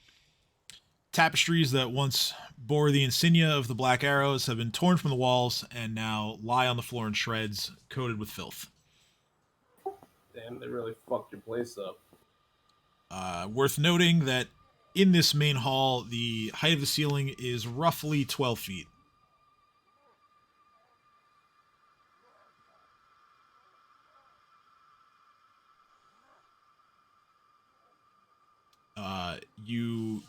Tapestries that once bore the insignia of the Black Arrows have been torn from the walls and now lie on the floor in shreds, coated with filth. Damn, they really fucked your place up. Worth noting that in this main hall, the height of the ceiling is roughly 12 feet. you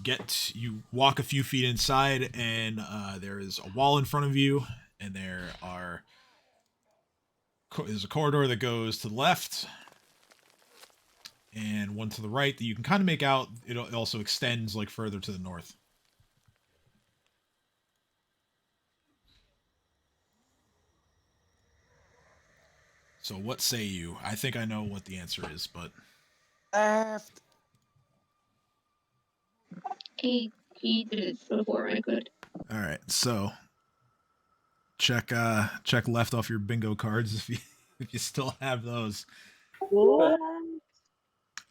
walk a few feet inside, and there is a wall in front of you, and there's a corridor that goes to the left and one to the right that you can kind of make out. It also extends like further to the north. So what say you? I think I know what the answer is, but Left. He did it before I could. all right. So check left off your bingo cards if you still have those. All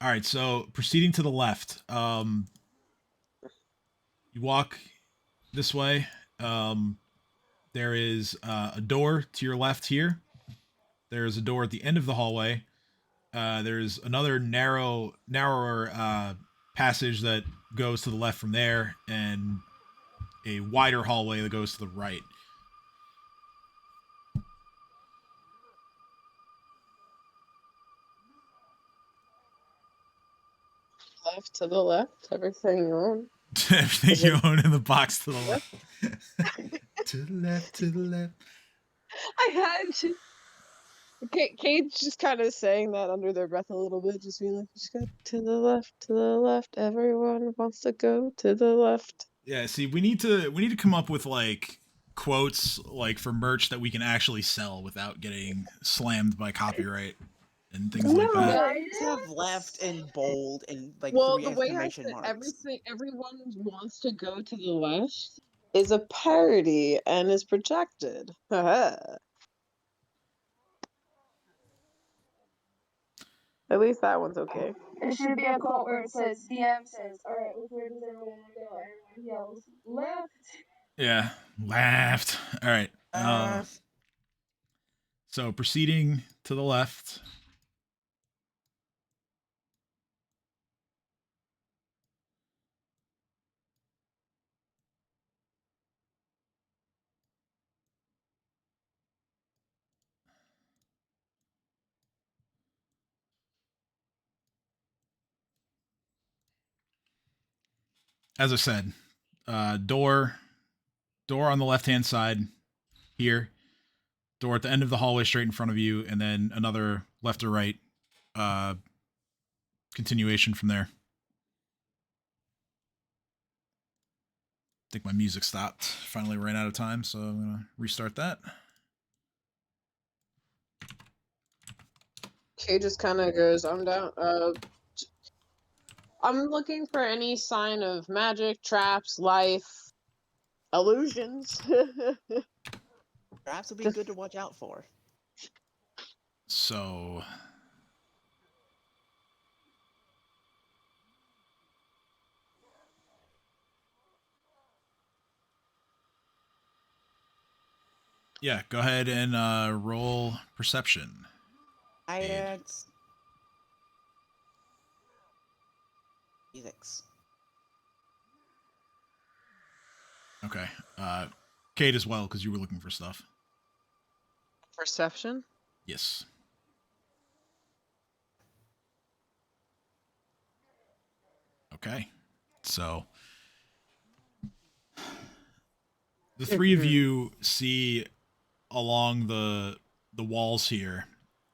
right. So proceeding to the left, you walk this way. There is a door to your left here. There's a door at the end of the hallway. There's another narrower passage that goes to the left from there, and a wider hallway that goes to the right. Left to the left, everything you own. Everything you own in the box to the left. To the left, to the left. I had to. Kate's just kind of saying that under their breath a little bit, just being like, just go to the left, everyone wants to go to the left. Yeah, see, we need to come up with like quotes like for merch that we can actually sell without getting slammed by copyright and things like that. I just have left in bold and like Well, 3 the way I exclamation said marks. everyone wants to go to the left is a parody and is projected. At least that one's okay. It should be a quote where it says, DM says, alright, which way does everyone want to go? Everyone yells, left! Yeah, left. All right. Left. So proceeding to the left. As I said, door on the left-hand side here, door at the end of the hallway straight in front of you, and then another left or right continuation from there. I think my music stopped. Finally ran out of time, so I'm going to restart that. Kate just kind of goes, I'm down. I'm looking for any sign of magic, traps, life, illusions. Traps would be good to watch out for. So yeah, go ahead and roll perception. Itex. 6. Okay. Kate as well, because you were looking for stuff. Perception? Yes. Okay. So the three of you see along the walls here,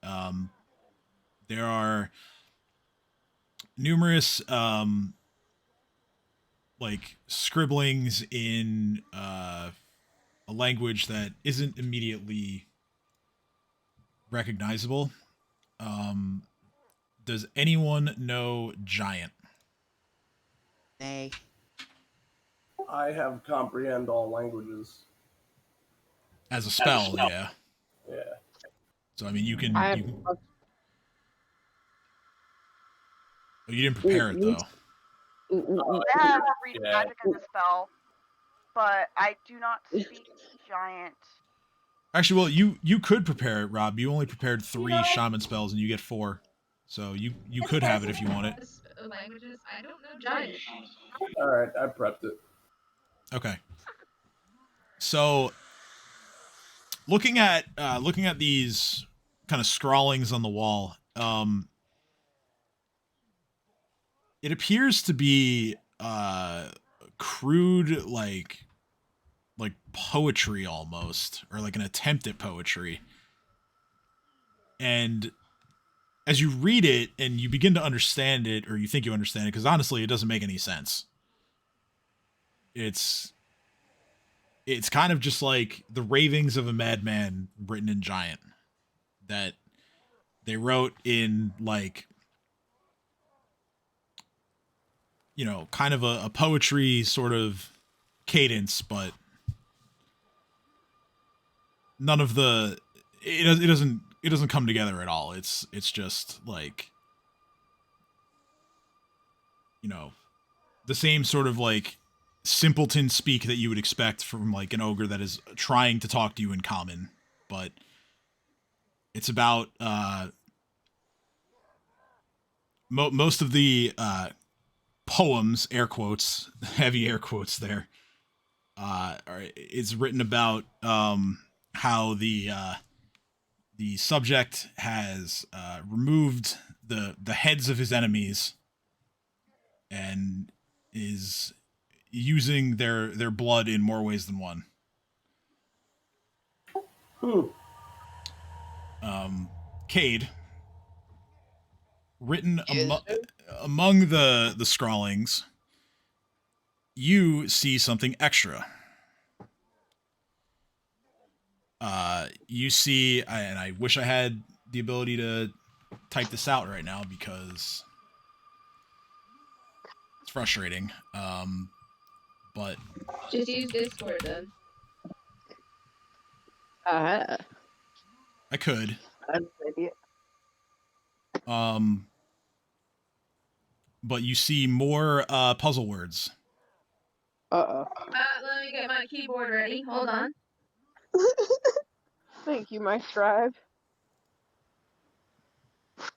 there are numerous like scribblings in a language that isn't immediately recognizable. Does anyone know Giant? Nay. I have comprehend all languages. As a spell, yeah. Yeah. So I mean, you can. I You didn't prepare it though. I have read Yeah. magic as a spell, but I do not speak giant. Actually, well, you could prepare it, Rob. You only prepared 3 shaman spells, and you get 4. So you could have it if you want it. Languages, I don't know giant. All right, I prepped it. Okay. So looking at these kind of scrawlings on the wall, it appears to be crude like poetry almost, or like an attempt at poetry. And as you read it and you begin to understand it, or you think you understand it, because honestly it doesn't make any sense. It's kind of just like the ravings of a madman written in giant that they wrote in like, you know, kind of a poetry sort of cadence, but none of the it doesn't come together at all. It's just like, you know, the same sort of like simpleton speak that you would expect from like an ogre that is trying to talk to you in common, but it's about most of the poems, air quotes, heavy air quotes there, is written about how the subject has removed the heads of his enemies and is using their blood in more ways than one. Cade, written among the scrawlings, you see something extra. You see, and I wish I had the ability to type this out right now because it's frustrating. But Just use Discord then. Uh, I could. I'm an idiot. But you see more puzzle words. Uh-oh. Let me get my keyboard ready. Hold on. Thank you, my scribe. Ready.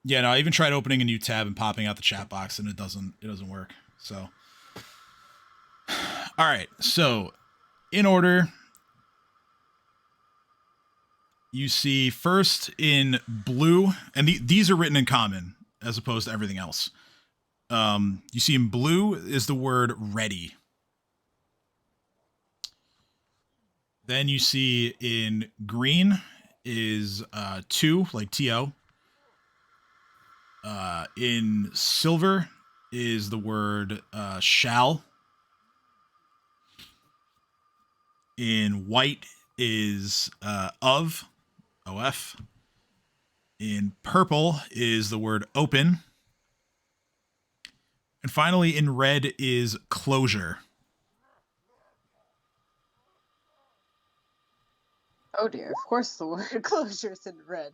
Yeah, no, I even tried opening a new tab and popping out the chat box, and it doesn't work. So, all right. So, in order, you see first in blue, and these are written in common as opposed to everything else. You see in blue is the word ready. Then you see in green is to, like to. In silver is the word shall. In white is of, of. In purple is the word open. And finally, in red is closure. Oh dear, of course the word closure is in red.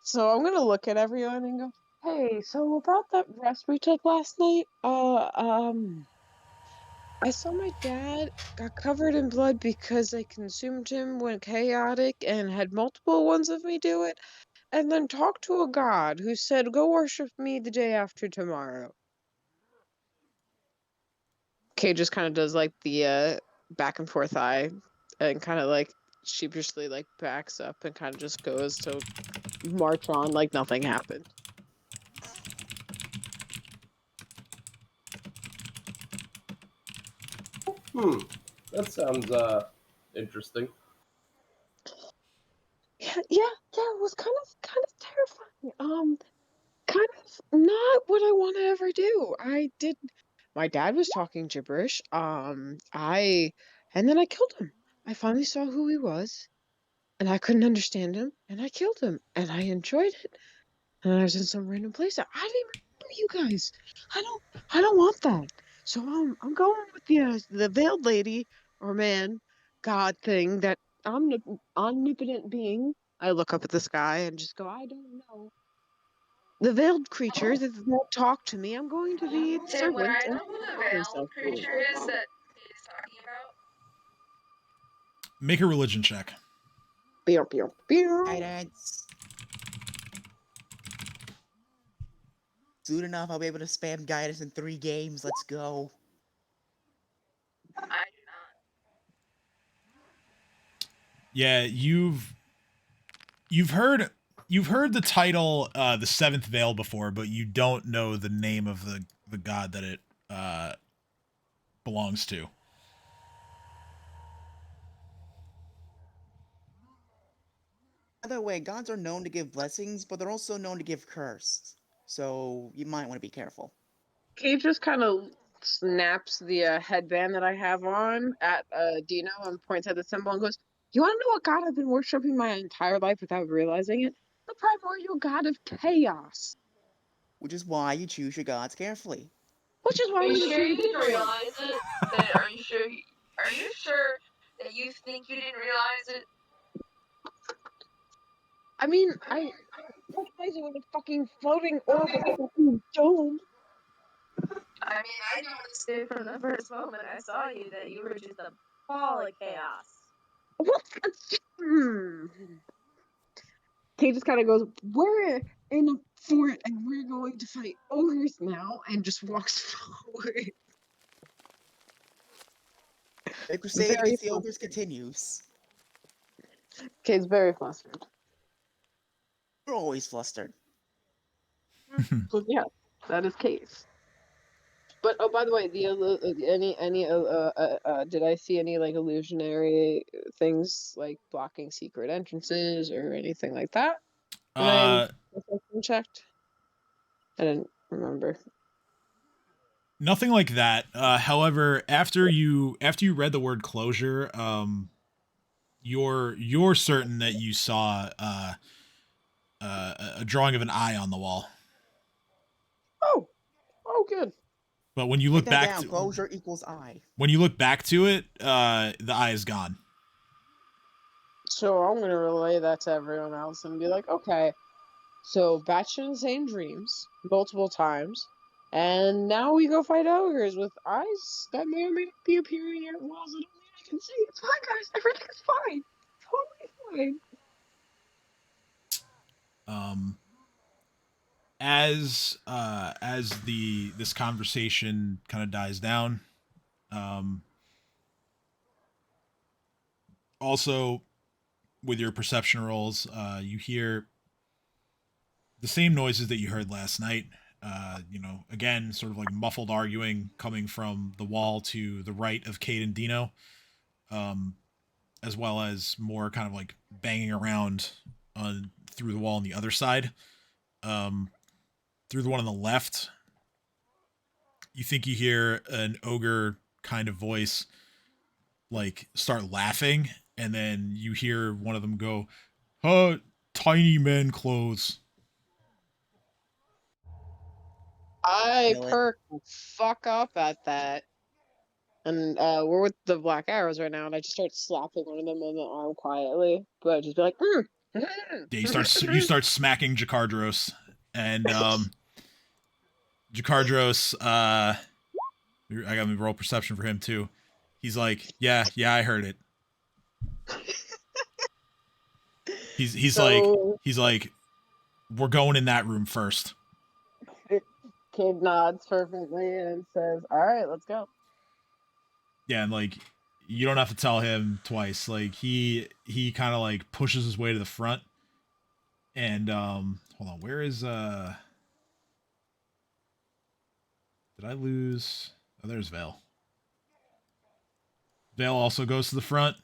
So I'm gonna look at everyone and go, hey, so about that rest we took last night, I saw my dad got covered in blood because I consumed him when chaotic and had multiple ones of me do it, and then talked to a god who said, go worship me the day after tomorrow. Kay just kind of does like the back and forth eye and kind of like sheepishly like backs up and kind of just goes to march on like nothing happened. That sounds interesting. Yeah, it was kind of terrifying. Kind of not what I want to ever do. My dad was talking gibberish. And then I killed him. I finally saw who he was, and I couldn't understand him, and I killed him, and I enjoyed it. And I was in some random place. I didn't remember you guys. I don't want that. So I'm going with the veiled lady or man, God thing, that omnipotent being. I look up at the sky and just go, I don't know. The veiled creature that won't talk to me. I'm going to the Tim, would servant I and know who the call veiled myself creature is that he's talking about? Make a religion check. Beow, beow, beow. Guidance. Soon enough, I'll be able to spam guidance in 3 games. Let's go. I do not. Yeah, you've heard you've heard the title the Seventh Veil before, but you don't know the name of the god that it belongs to. By the way, gods are known to give blessings, but they're also known to give curse. So you might want to be careful. Kate just kind of snaps the headband that I have on at Dino and points at the symbol and goes, "You want to know what god I've been worshipping my entire life without realizing it? The primordial god of chaos. Which is why you choose your gods carefully. Which is why Are we you sure you choose didn't realize it? Are you sure? Are you sure that you think you didn't realize it? I mean, I recognize it with a fucking floating orb with a fucking dome. I mean, I noticed it from the first moment I saw you that you were just a ball of chaos. What? Kate just kind of goes, "We're in a fort and we're going to fight ogres now," and just walks forward. The crusade Very against the ogres continues. Kate's very flustered. You're always flustered. So yeah, that is Kate. But oh, by the way, did I see any like illusionary things like blocking secret entrances or anything like that? When I checked, I didn't remember. Nothing like that. However, after you read the word closure, you're certain that you saw a drawing of an eye on the wall. Oh, good. But when you Write look that back down. to Closure equals eye. when you look back to it, the eye is gone. So I'm gonna relay that to everyone else and be like, okay, so batshit insane dreams multiple times, and now we go fight ogres with eyes that may or may not be appearing at walls that only I can see. It's fine, guys. Everything's fine. Totally fine. As this conversation kind of dies down, also with your perception rolls, you hear the same noises that you heard last night. Again, sort of like muffled arguing coming from the wall to the right of Kate and Dino, as well as more kind of like banging around through the wall on the other side. Through the one on the left, you think you hear an ogre kind of voice like start laughing, and then you hear one of them go, tiny man clothes. I Kill it. perk the fuck up at that. And we're with the black arrows right now, and I just start slapping one of them on the arm quietly, but just be like, Yeah, you start smacking Jakardros, and Jakardros, I got me roll perception for him too. He's like, yeah, I heard it. He's like, we're going in that room first. Kid nods perfectly and says, "All right, let's go." Yeah, and like, you don't have to tell him twice. Like, he kind of like pushes his way to the front, and hold on, where is did I lose? Oh, there's Vale. Vale also goes to the front.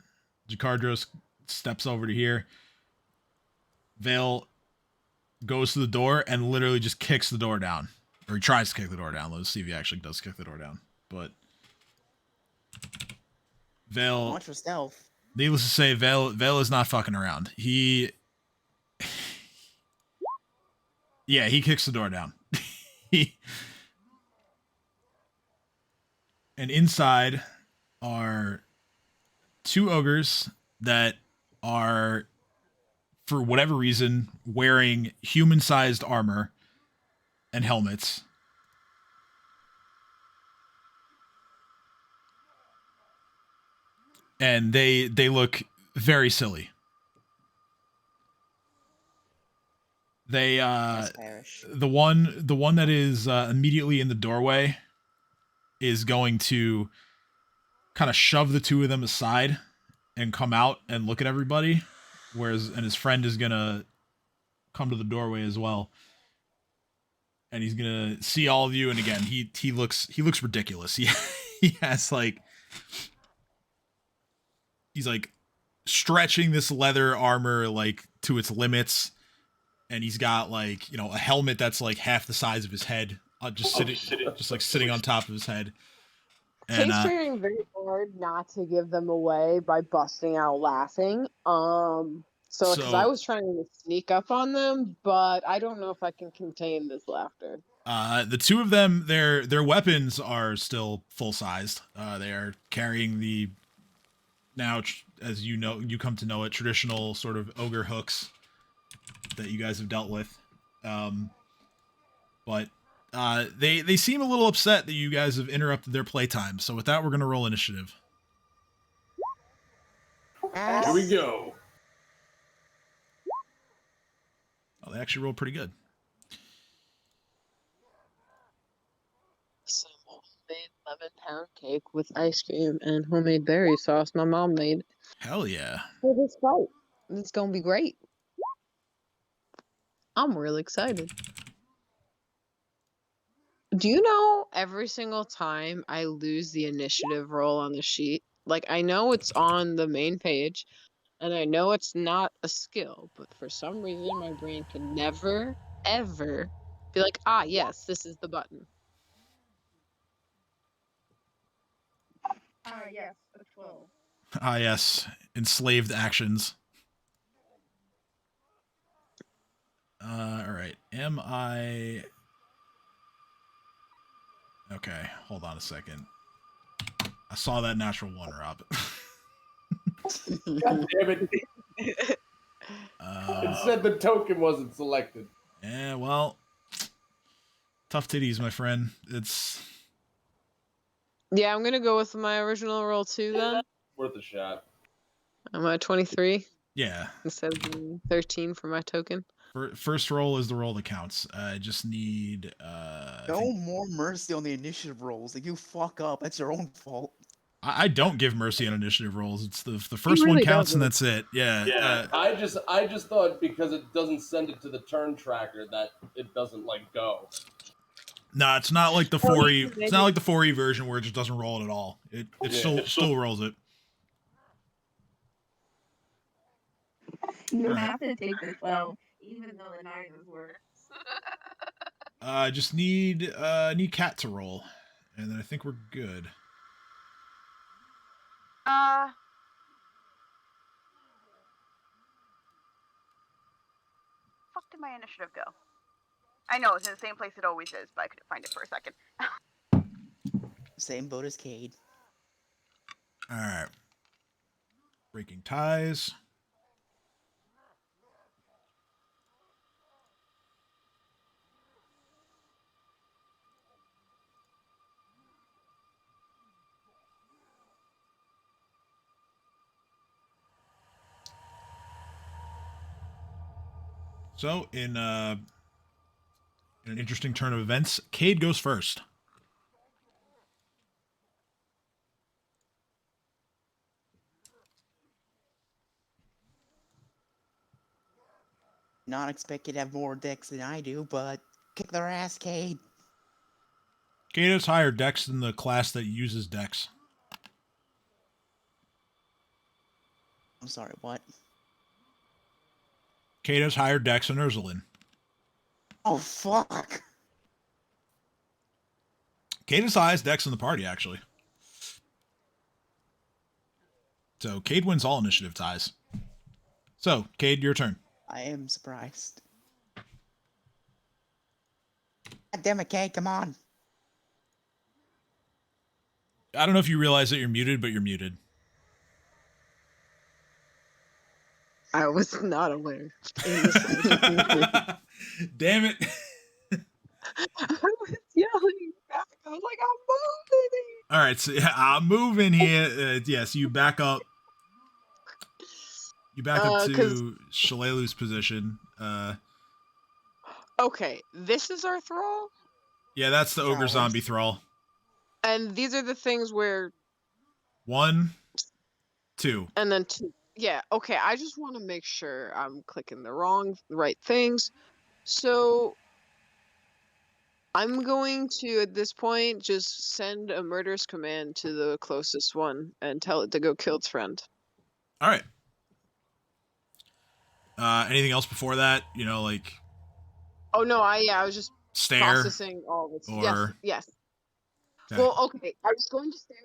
Jakardros steps over to here. Vale goes to the door and literally just kicks the door down. Or he tries to kick the door down. Let's see if he actually does kick the door down. But Vale, Watch for stealth. needless to say, Vale is not fucking around. He kicks the door down. And inside are two ogres that are, for whatever reason, wearing human-sized armor and helmets. And they look very silly. They the one that is immediately in the doorway is going to kind of shove the two of them aside and come out and look at everybody, and his friend is gonna come to the doorway as well. And he's gonna see all of you, and again, he looks ridiculous. He has like he's like stretching this leather armor like to its limits, and he's got like, you know, a helmet that's like half the size of his head, just sitting on top of his head. And Kate's trying very hard not to give them away by busting out laughing. So because I was trying to sneak up on them, but I don't know if I can contain this laughter. the two of them, their weapons are still full sized. They are carrying the now, as you know, you come to know it, traditional sort of ogre hooks that you guys have dealt with. But they seem a little upset that you guys have interrupted their playtime. So with that, we're gonna roll initiative. Here we go. Oh, they actually rolled pretty good. Some homemade 11-pound cake with ice cream and homemade berry sauce my mom made. Hell yeah. For this fight. It's gonna be great. I'm really excited. Do you know every single time I lose the initiative roll on the sheet? Like, I know it's on the main page, and I know it's not a skill, but for some reason my brain can never, ever be like, ah, yes, this is the button. Yes, a 12. Ah, yes. Enslaved actions. All right. Am I... Okay, hold on a second. I saw that natural one, Rob. God damn it. It said the token wasn't selected. Yeah, well, tough titties, my friend. It's... Yeah, I'm gonna go with my original roll too then. Worth a shot. I'm at 23 Yeah. instead of 13 for my token. First roll is the roll that counts. I just need... No more mercy on the initiative rolls. If you fuck up, that's your own fault. I don't give mercy on initiative rolls. It's the first really one counts and doesn't. that's it. Yeah. Yeah, I just thought because it doesn't send it to the turn tracker that it doesn't like go. Nah, it's not like the 4E. It's not like the 4E version where it just doesn't roll it at all. It still rolls it. You have to take the 12, even though the 9 is worse. I just need Cat to roll, and then I think we're good. Fuck did my initiative go? I know it's in the same place it always is, but I couldn't find it for a second. Same boat as Cade. All right. Breaking ties. So, in an interesting turn of events, Cade goes first. Not expect you to have more decks than I do, but kick their ass, Cade. Cade has higher dex than the class that uses dex. I'm sorry, what? Cade has higher dex than Ursulin. Oh, fuck. Cade has the highest dex in the party, actually. So, Cade wins all initiative ties. So, Cade, your turn. I am surprised. God damn it, Cade, come on. I don't know if you realize that you're muted, but you're muted. I was not aware. Damn it. I was yelling back. I was like, I'm moving. All right, so yeah, I'm moving here. So you back up. You back up to Shalalu's position. Okay, this is our thrall? Yeah, that's the ogre zombie thrall. And these are the things where... 1, 2. And then 2. Yeah, okay, I just want to make sure I'm clicking the right things. So I'm going to, at this point, just send a murderous command to the closest one and tell it to go kill its friend. All right. Anything else before that? Like Oh no, I was just stare processing all of it. Yes, or yes. okay. Well, okay, I was going to stare.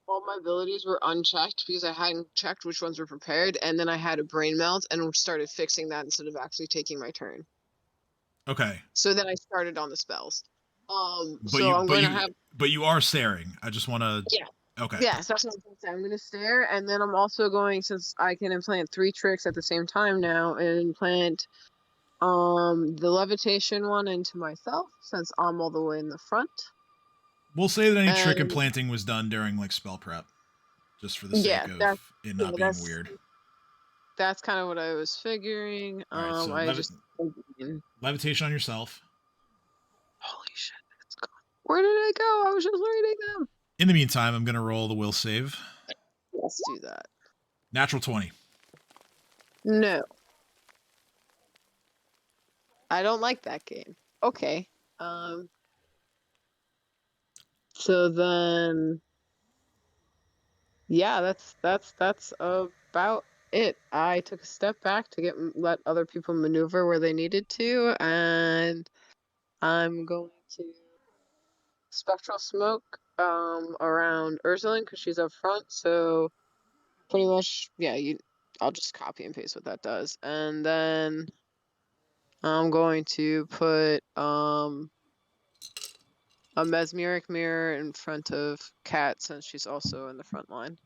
All my abilities were unchecked because I hadn't checked which ones were prepared, and then I had a brain melt and started fixing that instead of actually taking my turn. Okay. So then I started on the spells. But So you I'm but going to you have but you are staring. I just want to. yeah. Okay. Yeah, so that's what I'm going to say. I'm going to stare, and then I'm also going, since I can implant 3 tricks at the same time now, and implant the levitation one into myself, since I'm all the way in the front. We'll say that any trick And implanting was done during like spell prep, just for the yeah, sake of it not being weird. that's kind of what I was figuring. All right. So I just levitation on yourself. holy shit, it's gone. Where did it go? I was just reading them. In the meantime, I'm gonna roll the will save. Let's do that. Natural 20. No. I don't like that game. Okay. So then yeah, that's about it. I took a step back to let other people maneuver where they needed to, and I'm going to spectral smoke around Ursulin because she's up front. So pretty much, yeah, I'll just copy and paste what that does, and then I'm going to put a mesmeric mirror in front of Kat since she's also in the front line.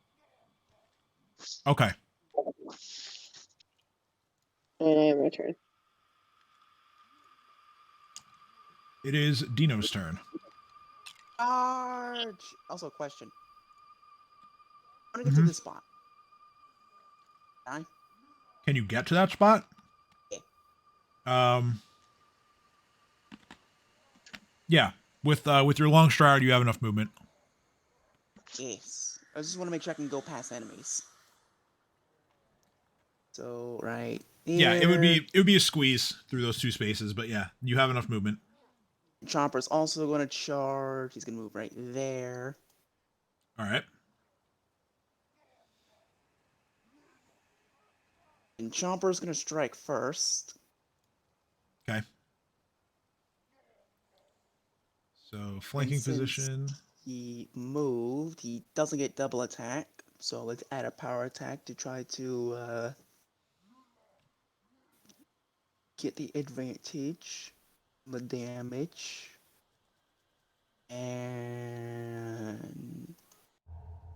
Okay. And my turn. It is Dino's turn. Charge! Also, a question. I want to get to this spot. Can I? Can you get to that spot? Yeah. Yeah. With your long stride, you have enough movement. Yes. I just want to make sure I can go past enemies. So, right here. Yeah, it would be a squeeze through those 2 spaces, but yeah, you have enough movement. Chomper's also going to charge. He's going to move right there. All right. And Chomper's going to strike first. Okay. So, flanking position. He moved. He doesn't get double attack. So let's add a power attack to try to get the advantage. The damage. And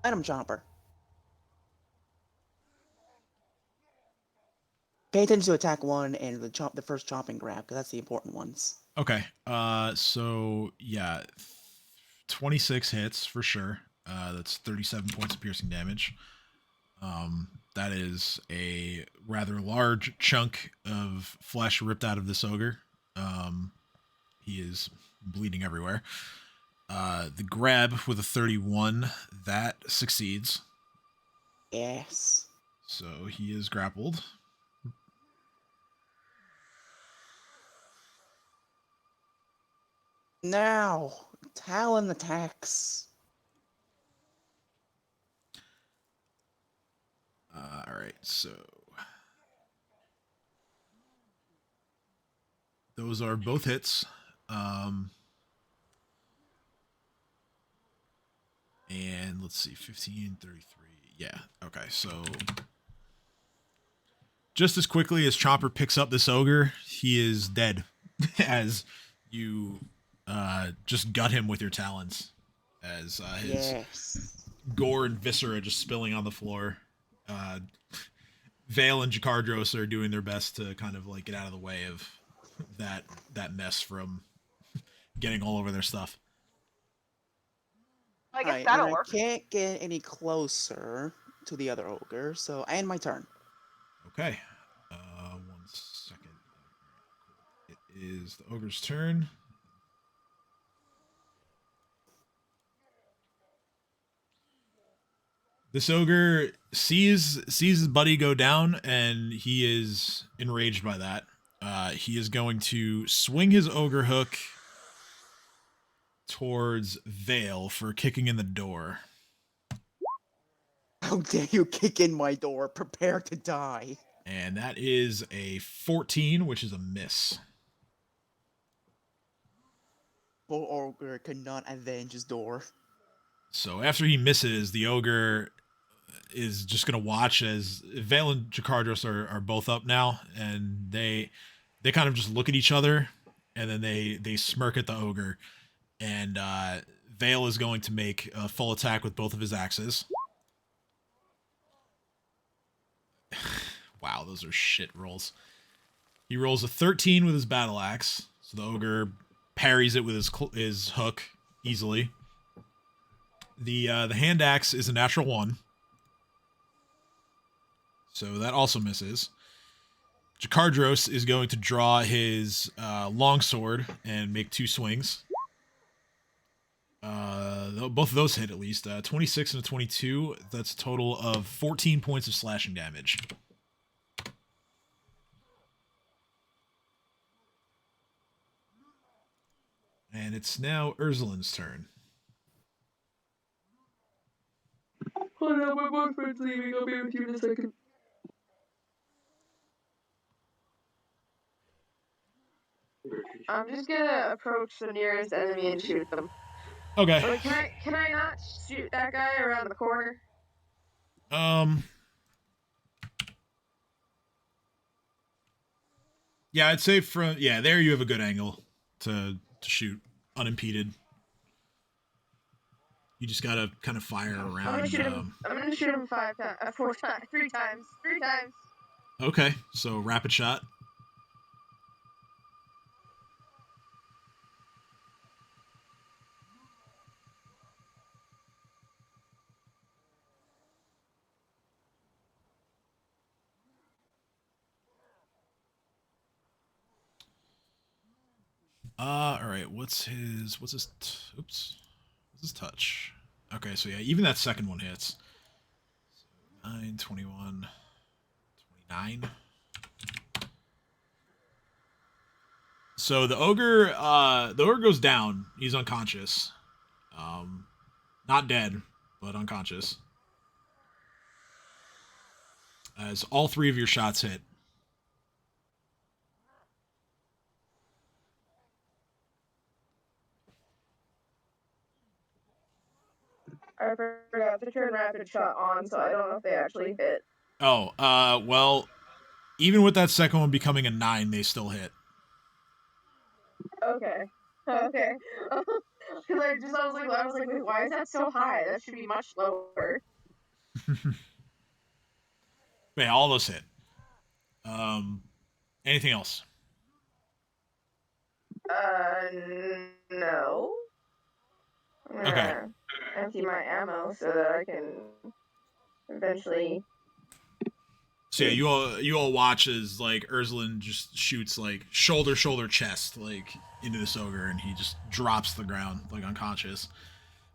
Item Chomper. Pay attention to attack 1 and the first chomp and grab, because that's the important ones. Okay. So yeah, 26 hits for sure. That's 37 points of piercing damage. That is a rather large chunk of flesh ripped out of this ogre. He is bleeding everywhere. The grab with a 31, that succeeds. Yes. So he is grappled. Now, Talon attacks. All right, so those are both hits. And let's see, 15, 33. Yeah, okay, so just as quickly as Chopper picks up this ogre, he is dead as you just gut him with your talons as his gore and viscera just spilling on the floor. Vale and Jakardros are doing their best to kind of like get out of the way of that mess from getting all over their stuff. I guess that'll work. I can't get any closer to the other ogre, so I end my turn. Okay. 1 second. It is the ogre's turn. This ogre sees his buddy go down, and he is enraged by that. He is going to swing his ogre hook towards Vale for kicking in the door. How dare you kick in my door? Prepare to die. And that is a 14, which is a miss. Bull ogre cannot avenge his door. So after he misses, the ogre is just going to watch as Vale and Jakardros are both up now, and they kind of just look at each other, and then they smirk at the ogre, and Vale is going to make a full attack with both of his axes. Wow, those are shit rolls. He rolls a 13 with his battle axe, so the ogre parries it with his hook easily. The hand axe is a natural 1, so that also misses. Jakardros is going to draw his longsword and make 2 swings. Both of those hit at least. 26 and a 22. That's a total of 14 points of slashing damage. And it's now Ursulin's turn. Hold on, my boyfriend's leaving. I'll be with you in a second. I'm just gonna approach the nearest enemy and shoot them. Okay. But can I not shoot that guy around the corner? Yeah, I'd say there you have a good angle to shoot unimpeded. You just gotta kind of fire around. I'm gonna shoot him 5 times, 4 times, 3 times, 3 times. Okay, so rapid shot. All right. What's his touch? Okay, so yeah, even that second one hits. So 9, 21, 29. So the ogre goes down. He's unconscious. Not dead, but unconscious. As all 3 of your shots hit. I forgot to turn rapid shot on, so I don't know if they actually hit. Oh, well, even with that second one becoming a 9, they still hit. Okay. Okay. Because I was like, wait, why is that so high? That should be much lower. But yeah, all those hit. Anything else? No. I'm gonna Okay. empty my ammo so that I can eventually. So yeah, you all watch as like Ursulin just shoots like shoulder, chest, like into this ogre, and he just drops to the ground like unconscious.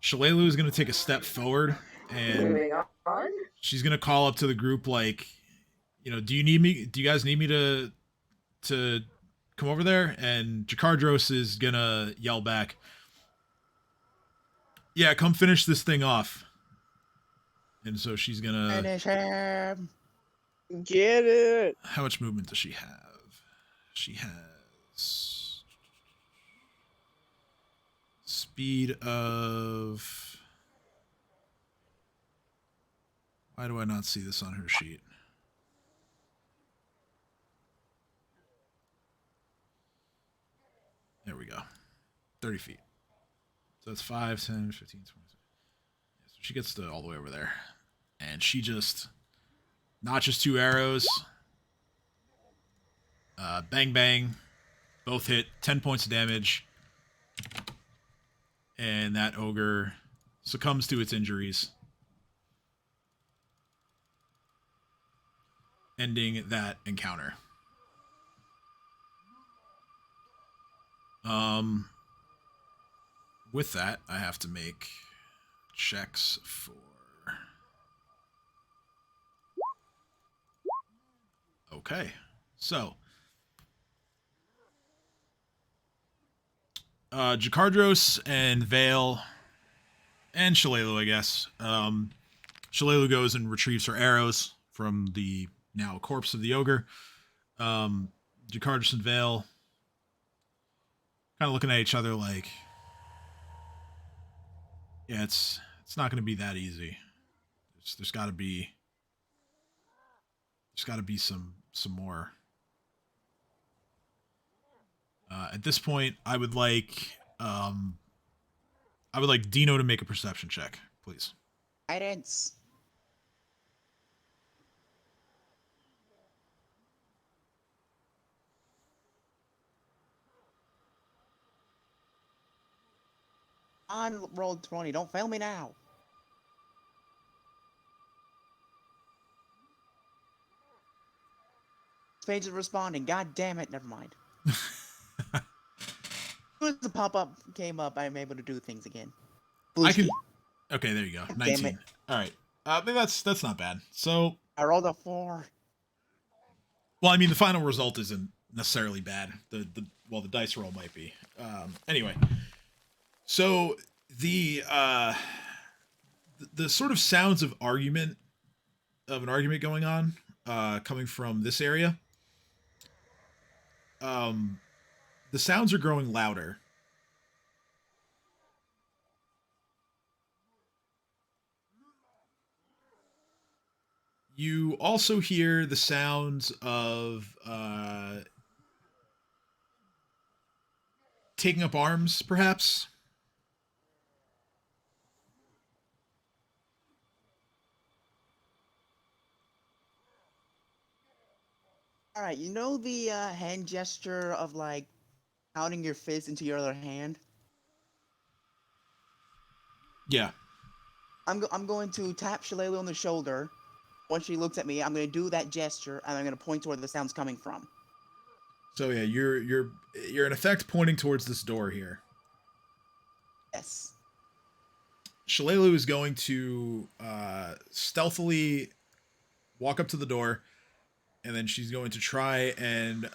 Shalelu is gonna take a step forward, and Moving on. she's gonna call up to the group like, do you guys need me to come over there? And Jakardros is gonna yell back, yeah, come finish this thing off. And so she's gonna Finish him. Get it. How much movement does she have? She has speed of... Why do I not see this on her sheet? There we go. 30 feet. So that's 5, 10, 15, 20. Yeah, so she gets to all the way over there. And she just notches 2 arrows. Bang, bang. Both hit 10 points of damage. And that ogre succumbs to its injuries. Ending that encounter. With that, I have to make checks for Okay. So, Jakardros and Vale and Shalelu, I guess. Shalelu goes and retrieves her arrows from the now corpse of the ogre. Jakardros and Vale kind of looking at each other like, yeah, it's not going to be that easy. There's got to be some more. At this point, I would like Dino to make a perception check, please. Guidance. On roll 20. Don't fail me now. This page is responding. God damn it. Never mind. As soon as the pop-up came up, I'm able to do things again. I can. Okay, there you go. God 19. damn it. All right. I mean, that's not bad. So I rolled a 4. well, I mean, the final result isn't necessarily bad. The dice roll might be. Anyway, so the sort of sounds of an argument going on, coming from this area. The sounds are growing louder. You also hear the sounds of taking up arms, perhaps. Alright, you know the hand gesture of like counting your fist into your other hand? Yeah. I'm going to tap Shalelu on the shoulder. Once she looks at me, I'm going to do that gesture, and I'm going to point to where the sound's coming from. So yeah, you're in effect pointing towards this door here. Yes. Shalelu is going to stealthily walk up to the door, and then she's going to try and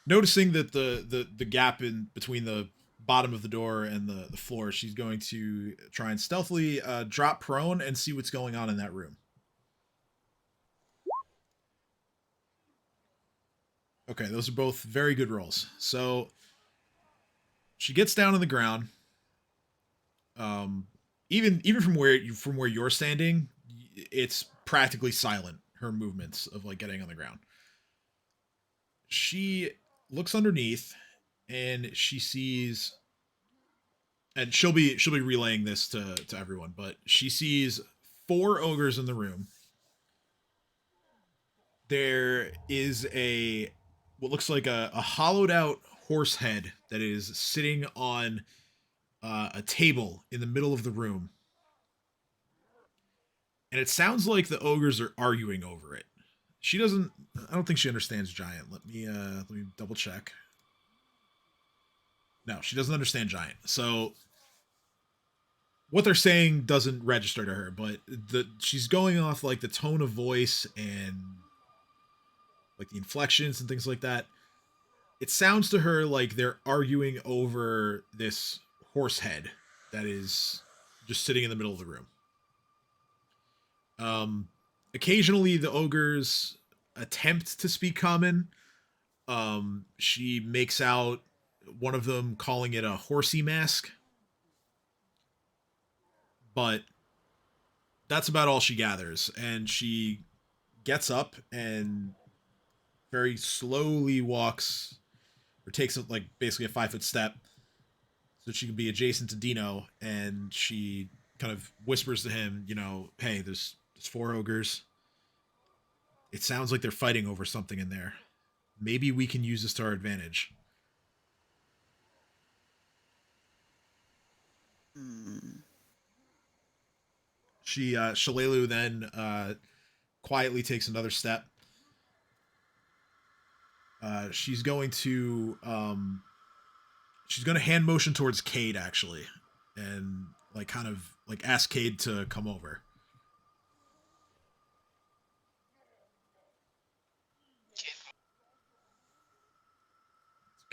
noticing that the gap in between the bottom of the door and the floor, she's going to try and stealthily drop prone and see what's going on in that room. Okay, those are both very good rolls. So she gets down on the ground. Even from where you're standing, it's practically silent. Her movements of like getting on the ground. She looks underneath, and she sees, and she'll be relaying this to everyone, but she sees 4 ogres in the room. There is what looks like a hollowed out horse head that is sitting on a table in the middle of the room. And it sounds like the ogres are arguing over it. I don't think she understands giant. Let me double check. No, she doesn't understand giant. So what they're saying doesn't register to her, but she's going off like the tone of voice and like the inflections and things like that. It sounds to her like they're arguing over this horse head that is just sitting in the middle of the room. Occasionally the ogres attempt to speak common. She makes out one of them calling it a horsey mask, but that's about all she gathers. And she gets up and very slowly walks, or takes like basically a 5-foot step so she can be adjacent to Dino, and she kind of whispers to him, hey, there's 4 ogres. It sounds like they're fighting over something in there. Maybe we can use this to our advantage. Shalelu then quietly takes another step. She's going to hand motion towards Cade, actually, and like kind of like ask Cade to come over.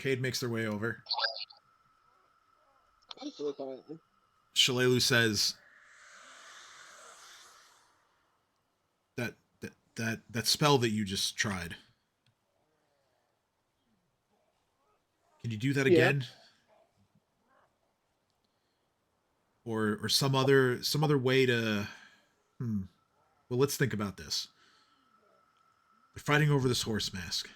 Cade makes their way over. Absolutely quietly. Shalelu says that spell that you just tried. Can you do that Yeah. again? Or some other way to Well, let's think about this. They're fighting over this horse mask.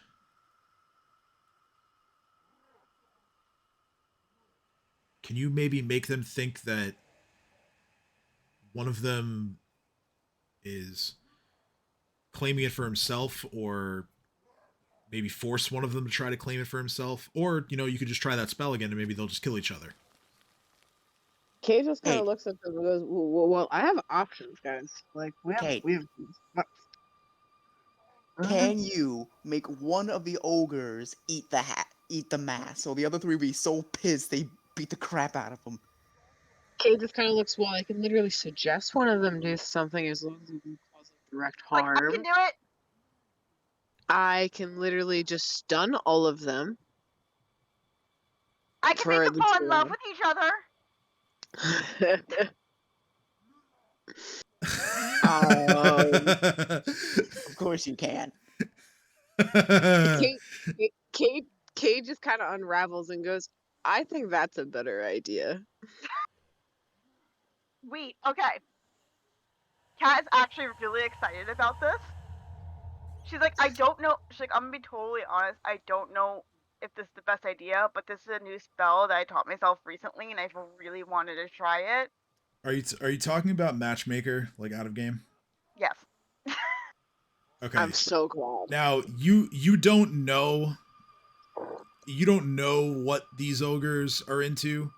Can you maybe make them think that one of them is claiming it for himself, or maybe force one of them to try to claim it for himself? Or, you could just try that spell again and maybe they'll just kill each other. Kate just kind Hey. of looks at them and goes, well, I have options, guys. Like, we Kate. have Can you make one of the ogres eat the mask, so the other three be so pissed they beat the crap out of them? Kate just kind of looks, well, I can literally suggest one of them do something as long as it doesn't cause them direct Like, harm. I can do it. I can literally just stun all of them. I can make them fall in love with each other. Of course you can. Kate just kind of unravels and goes, I think that's a better idea. Wait, okay. Kat is actually really excited about this. She's like, I don't know. She's like, I'm gonna be totally honest. I don't know if this is the best idea, but this is a new spell that I taught myself recently, and I really wanted to try it. Are you talking about Matchmaker, like out of game? Yes. Okay. I'm so glad. Now you don't know what these ogres are into,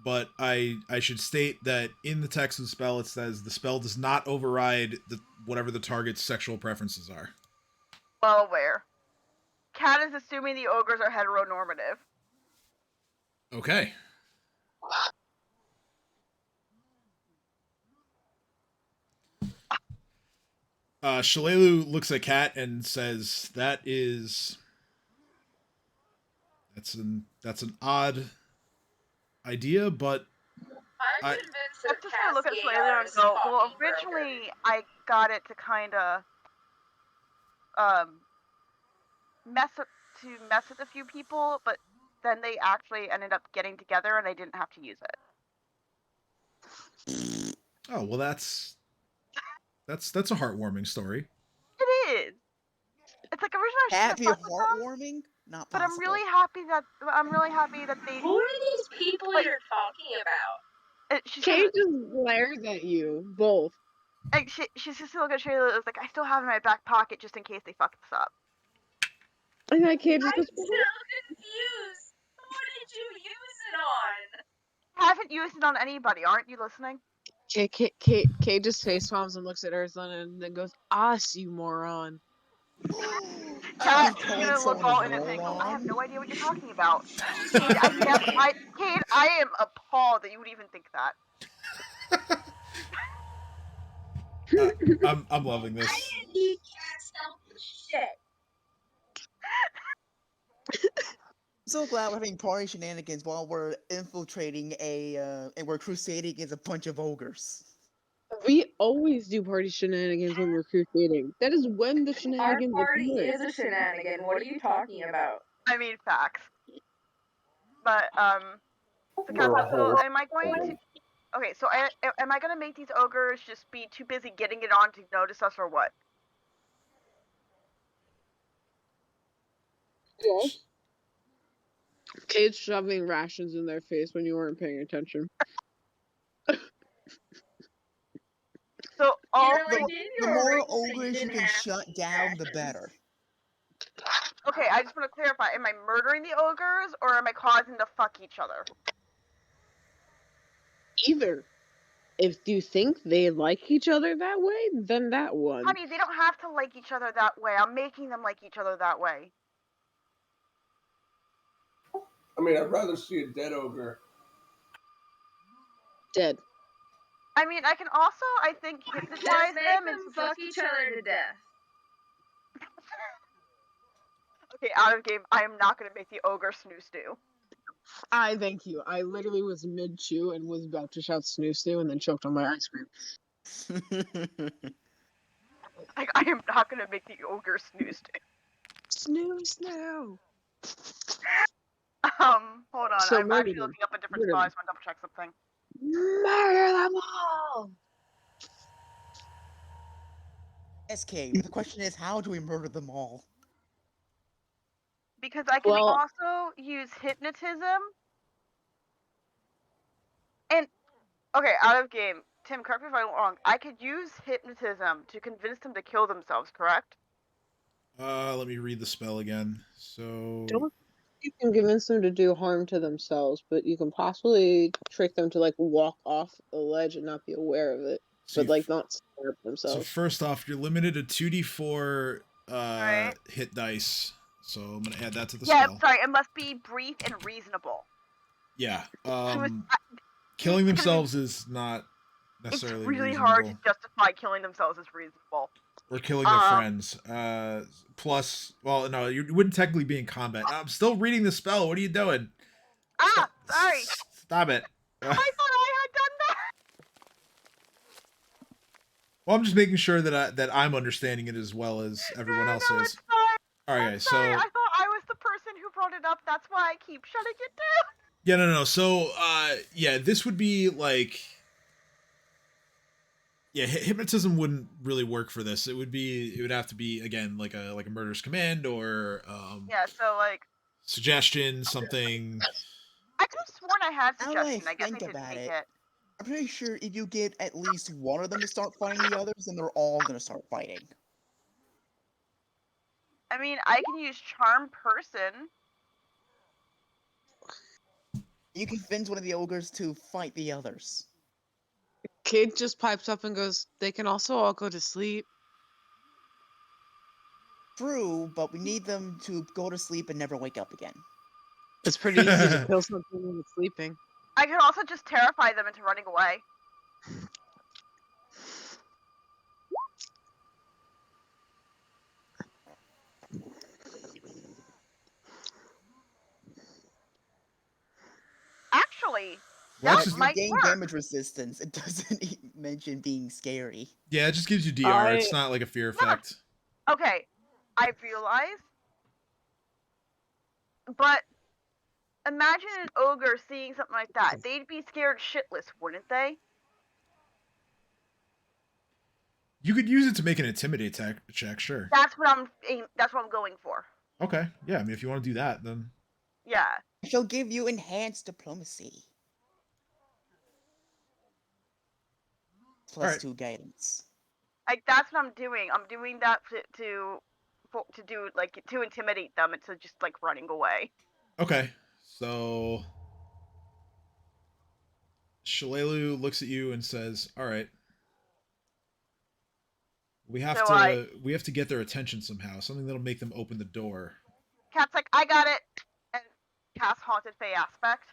but I should state that in the text of the spell it says the spell does not override whatever the target's sexual preferences are. Well aware. Kat is assuming the ogres are heteronormative. Okay. Shalelu looks at Kat and says, that's an odd idea, but I'm convinced I'm that just gonna look at Cascade Slayer and is go, well, talking originally I got it to kind of mess with a few people, but then they actually ended up getting together and I didn't have to use it. oh well, that's a heartwarming story. It is. It's like originally I Happy shouldn't have fucked with them, heartwarming? Not but possible. I'm really happy that they. Who are these people Like, you're talking about? Kate just glares at you, both. Like, she's just looking at Shayla. It was like, I still have it in my back pocket just in case they fuck this up. And that Kate just I'm goes, still confused. What did you use it on? I haven't used it on anybody. Aren't you listening? Kate just face palms and looks at Ursula and then goes, "Us, you moron." Kat Calling gonna look someone all a innocent and go, I have moron? no idea what you're talking about. Cade, I am appalled that you would even think that. I'm loving this. I didn't need Cat's help with shit. I'm so glad we're having party shenanigans while we're infiltrating and we're crusading against a bunch of ogres. We always do party shenanigans when we're crusading. That is when the Our shenanigans party occur. is a shenanigan. What are you talking about? I mean, facts. But, so am I going to... Okay, so am I gonna make these ogres just be too busy getting it on to notice us or what? Yes. Kate's shoving rations in their face when you weren't paying attention. So all The more ogres you can shut down, the better. Okay, I just want to clarify: am I murdering the ogres or am I causing them to fuck each other? Either. If you think they like each other that way, then that one. Honey, they don't have to like each other that way. I'm making them like each other that way. I mean, I'd rather see a dead ogre. Dead. I mean, I can also, I think, hypnotize them and fuck each other to death. Okay, out of game. I am not gonna make the ogre snoo stew. I thank you. I literally was mid chew and was about to shout snoo stew and then choked on my ice cream. Like, I am not gonna make the ogre snoo stew. Snoo. Hold on. So I'm murder actually them. looking up a different Murder spell. I them. just want to double check something. Murder them all! SK, the question is, how do we murder them all? Because I can Well- also use hypnotism. And, okay, out of game. Tim, correct me if I'm wrong. I could use hypnotism to convince them to kill themselves, correct? Let me read the spell again. So Don't you can convince them to do harm to themselves, but you can possibly trick them to like walk off the ledge and not be aware of it, but like not stab So themselves. first off, you're limited to 2d4 Right. hit dice. So I'm gonna add that to the Yeah, spell. sorry. It must be brief and reasonable. Yeah. it's Killing gonna be- themselves is not It's necessarily really reasonable. hard to justify killing themselves as reasonable. Or killing their friends. Plus, well, no, you wouldn't technically be in combat. I'm still reading the spell. What are you doing? Sorry. Stop it. I thought I had done that. Well, I'm just making sure that I'm understanding it as well as everyone else No, is. it's fine. All right, I'm so sorry. I thought I was the person who brought it up. That's why I keep shutting it down. yeah, no. So, yeah, this would be like, yeah, hypnotism wouldn't really work for this. It would have to be again like a murderous command or Yeah. So like, suggestion, something. I could have sworn I had Now that I suggestion. I guess I think didn't about make it, it. I'm pretty sure if you get at least one of them to start fighting the others, then they're all gonna start fighting. I mean, I can use charm person. You can convince one of the ogres to fight the others. Kid just pipes up and goes, "They can also all go to sleep." True, but we need them to go to sleep and never wake up again. It's pretty easy to kill something when it's sleeping. I could also just terrify them into running away. Actually, Well, that that's You might gain work. damage resistance. It doesn't mention being scary. Yeah, it just gives you DR. It's not like a fear effect. Okay, I realize. But imagine an ogre seeing something like that. They'd be scared shitless, wouldn't they? You could use it to make an intimidate check, sure. That's what I'm going for. Okay, yeah. I mean, if you want to do that, then Yeah. I shall give you enhanced diplomacy. Plus Alright. 2 guidance. Like that's what I'm doing. I'm doing that to do like to intimidate them into just like running away. okay. So Shalelu looks at you and says, "All right, we have to get their attention somehow. Something that'll make them open the door." Cat's like, I got it, and cast Haunted Fey Aspect.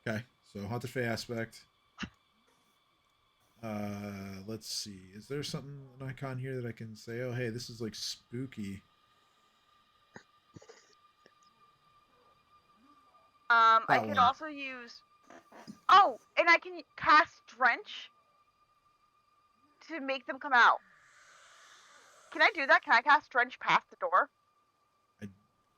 Okay, so Haunted Fey aspect. Let's see. Is there something an icon here that I can say? Oh, hey, this is like spooky. I That could one. also use. Oh, and I can cast Drench to make them come out. Can I do that? Can I cast Drench past the door?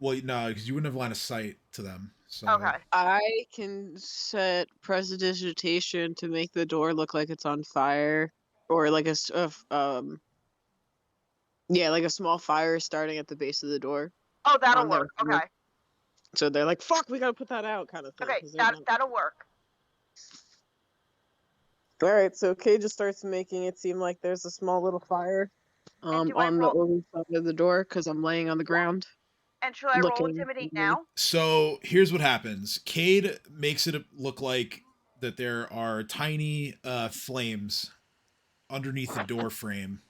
Well, no, because you wouldn't have line of sight to them. So Okay. I can set prestidigitation to make the door look like it's on fire, or like like a small fire starting at the base of the door. Oh, that'll On their work. floor. Okay. So they're like, "Fuck, we gotta put that out," kind of thing. Okay, 'cause they're not- that'll work. All right, so Kay just starts making it seem like there's a small little fire And do I on the roll- open side of the door because I'm laying on the ground. And should I roll Looking- Intimidate now? So here's what happens. Cade makes it look like that there are tiny flames underneath the door frame.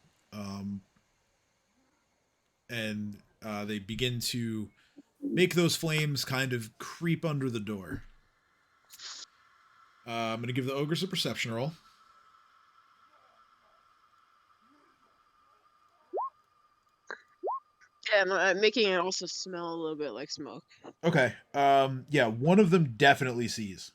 And they begin to make those flames kind of creep under the door. I'm going to give the ogres a perception roll. Yeah, and making it also smell a little bit like smoke. Okay. Yeah, one of them definitely sees.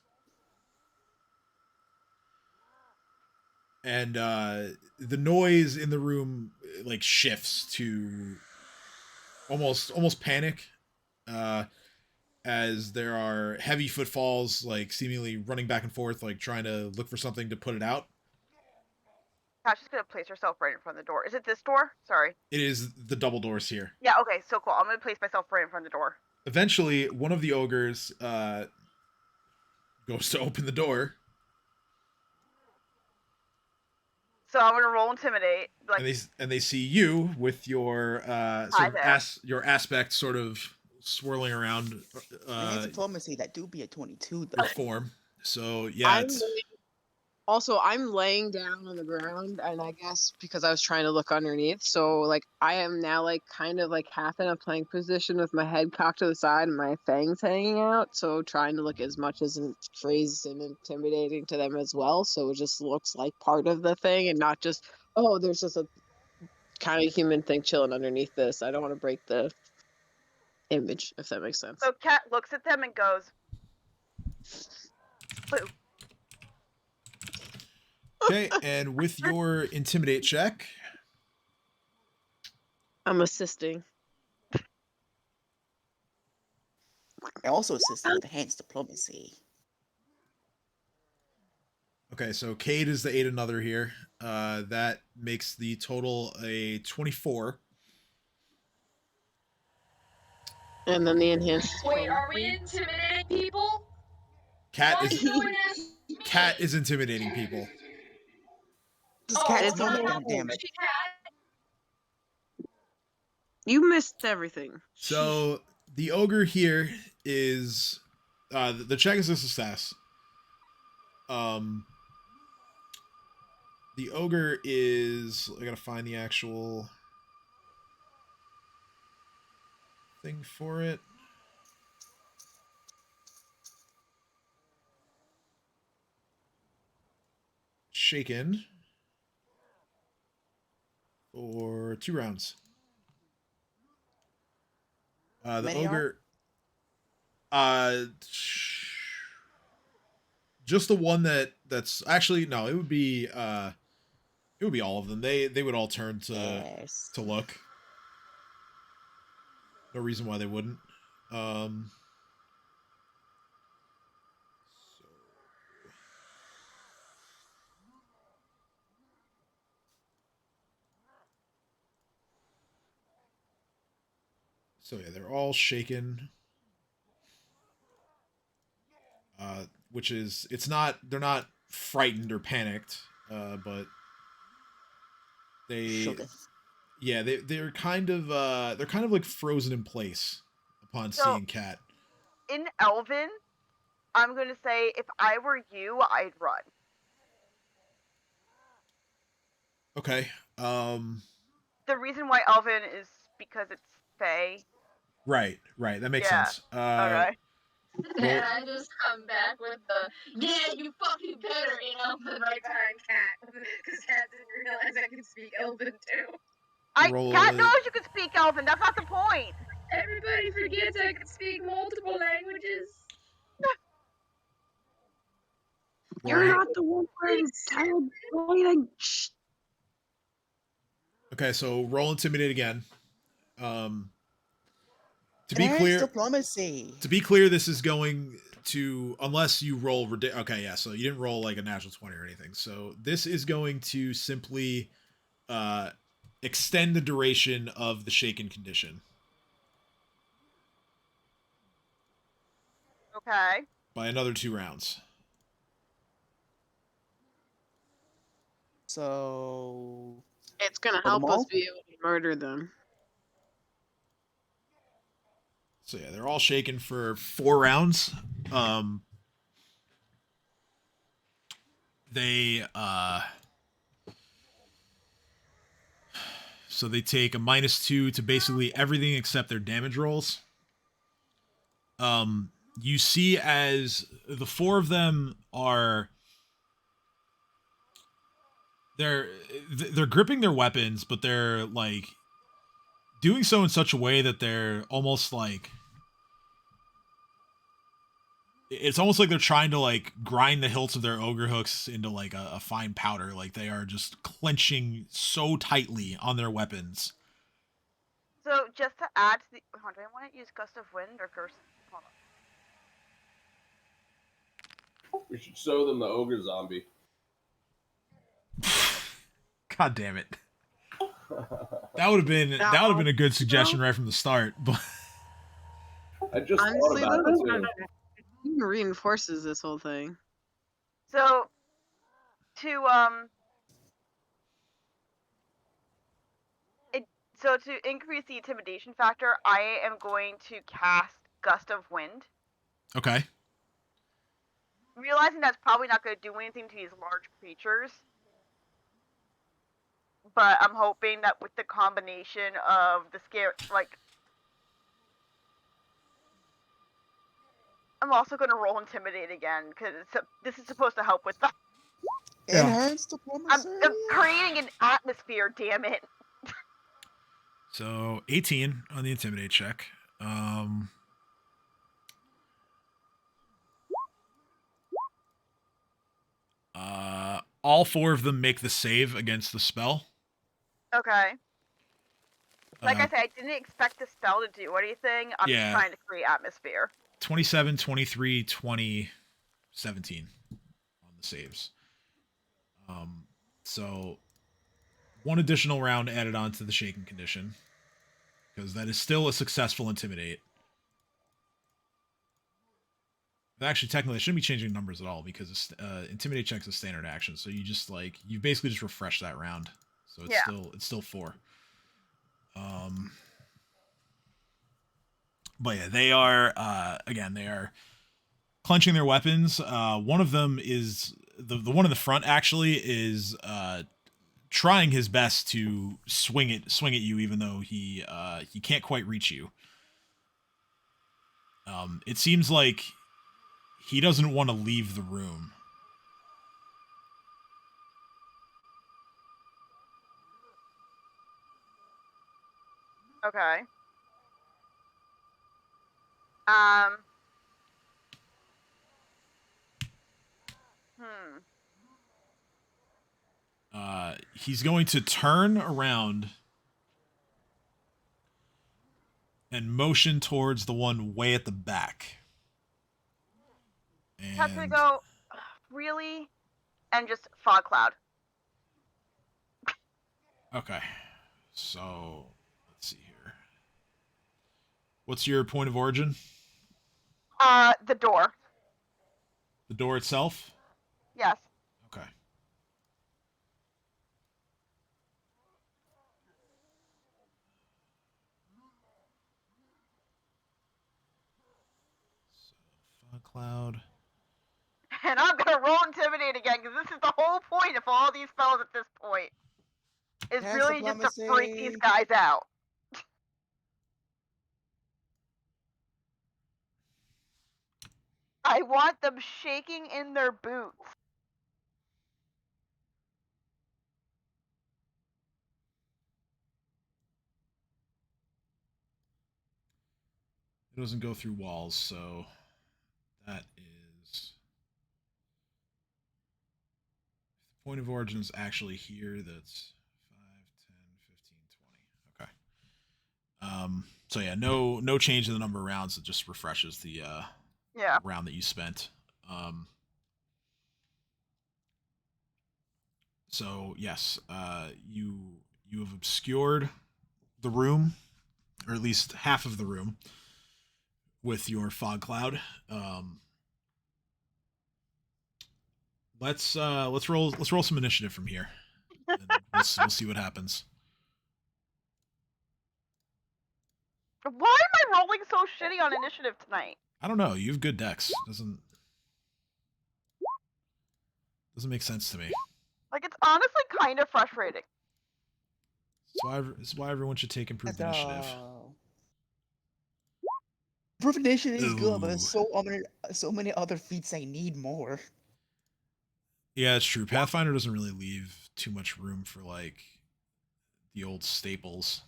And the noise in the room like shifts to almost panic. As there are heavy footfalls, like seemingly running back and forth, like trying to look for something to put it out. Tasha's just gonna place herself right in front of the door. Is it this door? Sorry. It is the double doors here. Yeah, okay, so cool. I'm gonna place myself right in front of the door. Eventually, one of the ogres goes to open the door. So I'm gonna roll intimidate. Like, And they see you with your sort of your aspect sort of swirling around Enhanced diplomacy, that do be a 22 though. your form. So yeah, I'm laying down on the ground, and I guess because I was trying to look underneath, so like I am now like kind of like half in a plank position with my head cocked to the side and my fangs hanging out, so trying to look as much as crazy and intimidating to them as well, so it just looks like part of the thing and not just, oh, there's just a kind of human thing chilling underneath this. I don't want to break the image, if that makes sense. so Kat looks at them and goes, "Boo." okay. And with your intimidate check, I'm assisting. I also assisted with enhanced diplomacy. okay, so Cade is the aid another here. That makes the total a 24. And then the enhanced. Wait, are we intimidating people? Cat Why is no one asked me? Cat is intimidating people. This Oh, cat's no, moment, goddammit. she cat. You missed everything. So the ogre here is the check is a success. The ogre is, I gotta find the actual thing for it. Shaken for 2 rounds. The Many ogre, just the one that's actually no, it would be all of them. They would all turn to Yes. to look. No reason why they wouldn't. So yeah, they're all shaken. Which is, they're not frightened or panicked, but they, Shooketh. yeah, they're kind of like frozen in place upon seeing Cat. In Elven, I'm gonna say if I were you, I'd run. Okay. The reason why Elven is because it's Fae. Right. That makes sense. Okay. And I just come back with the, yeah, you fucking better in Elven right behind Cat. Because Cat didn't realize I could speak Elven too. Cat knows you can speak Elven, that's not the point. Everybody forgets I can speak multiple languages. You're not the one writing. Okay, so roll intimidate again. To be Enhanced clear, diplomacy. this is going to, unless you roll okay, yeah, so you didn't roll like a natural 20 or anything. So this is going to simply extend the duration of the shaken condition. Okay. By another 2 rounds. So It's gonna For them help us all? be able to murder them. So yeah, they're all shaken for 4 rounds. They so they take a -2 to basically everything except their damage rolls. You see as the 4 of them are they're gripping their weapons, but they're like doing so in such a way that they're almost like, it's almost like they're trying to like grind the hilts of their ogre hooks into like a fine powder. Like they are just clenching so tightly on their weapons. So just to add to the, hold on, do I want to use Gust of Wind or Curse? Hold on. We should show them the ogre zombie. God damn it. That would have been a good suggestion right from the start, but I just Honestly, thought about though, it too. reinforces this whole thing. So to increase the intimidation factor, I am going to cast Gust of Wind. okay. Realizing that's probably not going to do anything to these large creatures. But I'm hoping that with the combination of the scare, like, I'm also going to roll Intimidate again, because this is supposed to help with that. Yeah. Enhanced diplomacy. I'm creating an atmosphere, damn it. So 18 on the Intimidate check. All 4 of them make the save against the spell. Okay. Like I Uh, said, I didn't expect the spell to do anything. I'm Yeah. just trying to create atmosphere. 27, 23, 20, 17 on the saves. So 1 additional round added on to the shaken condition, because that is still a successful Intimidate. Actually, technically, I shouldn't be changing numbers at all, because Intimidate checks a standard action, so you basically just refresh that round. So it's still 4. But yeah, they are they are clenching their weapons. One of them is the one in the front actually is trying his best to swing at you, even though he can't quite reach you. It seems like he doesn't want to leave the room. Okay. He's going to turn around and motion towards the one way at the back. Have to And go, really? And just Fog Cloud. okay. So, let's see here. What's your point of origin? The door. The door itself? Yes. Okay. So, fog cloud. And I'm gonna roll Intimidate again, because this is the whole point of all these spells at this point. Is Yes, really just to freak these guys out. I want them shaking in their boots. It doesn't go through walls, so that is... If the point of origin is actually here, that's 5, 10, 15, 20. Okay. So yeah, no change in the number of rounds. It just refreshes the round that you spent. So yes, you have obscured the room, or at least half of the room, with your fog cloud. Let's roll some initiative from here. And we'll see what happens. Why am I rolling so shitty on initiative tonight? I don't know. You have good decks. Doesn't make sense to me. Like, it's honestly kind of frustrating. It's why everyone should take improved initiative. Improved initiative is good, but Ooh. there's so many other feats I need more. Yeah, it's true. Pathfinder doesn't really leave too much room for like the old staples.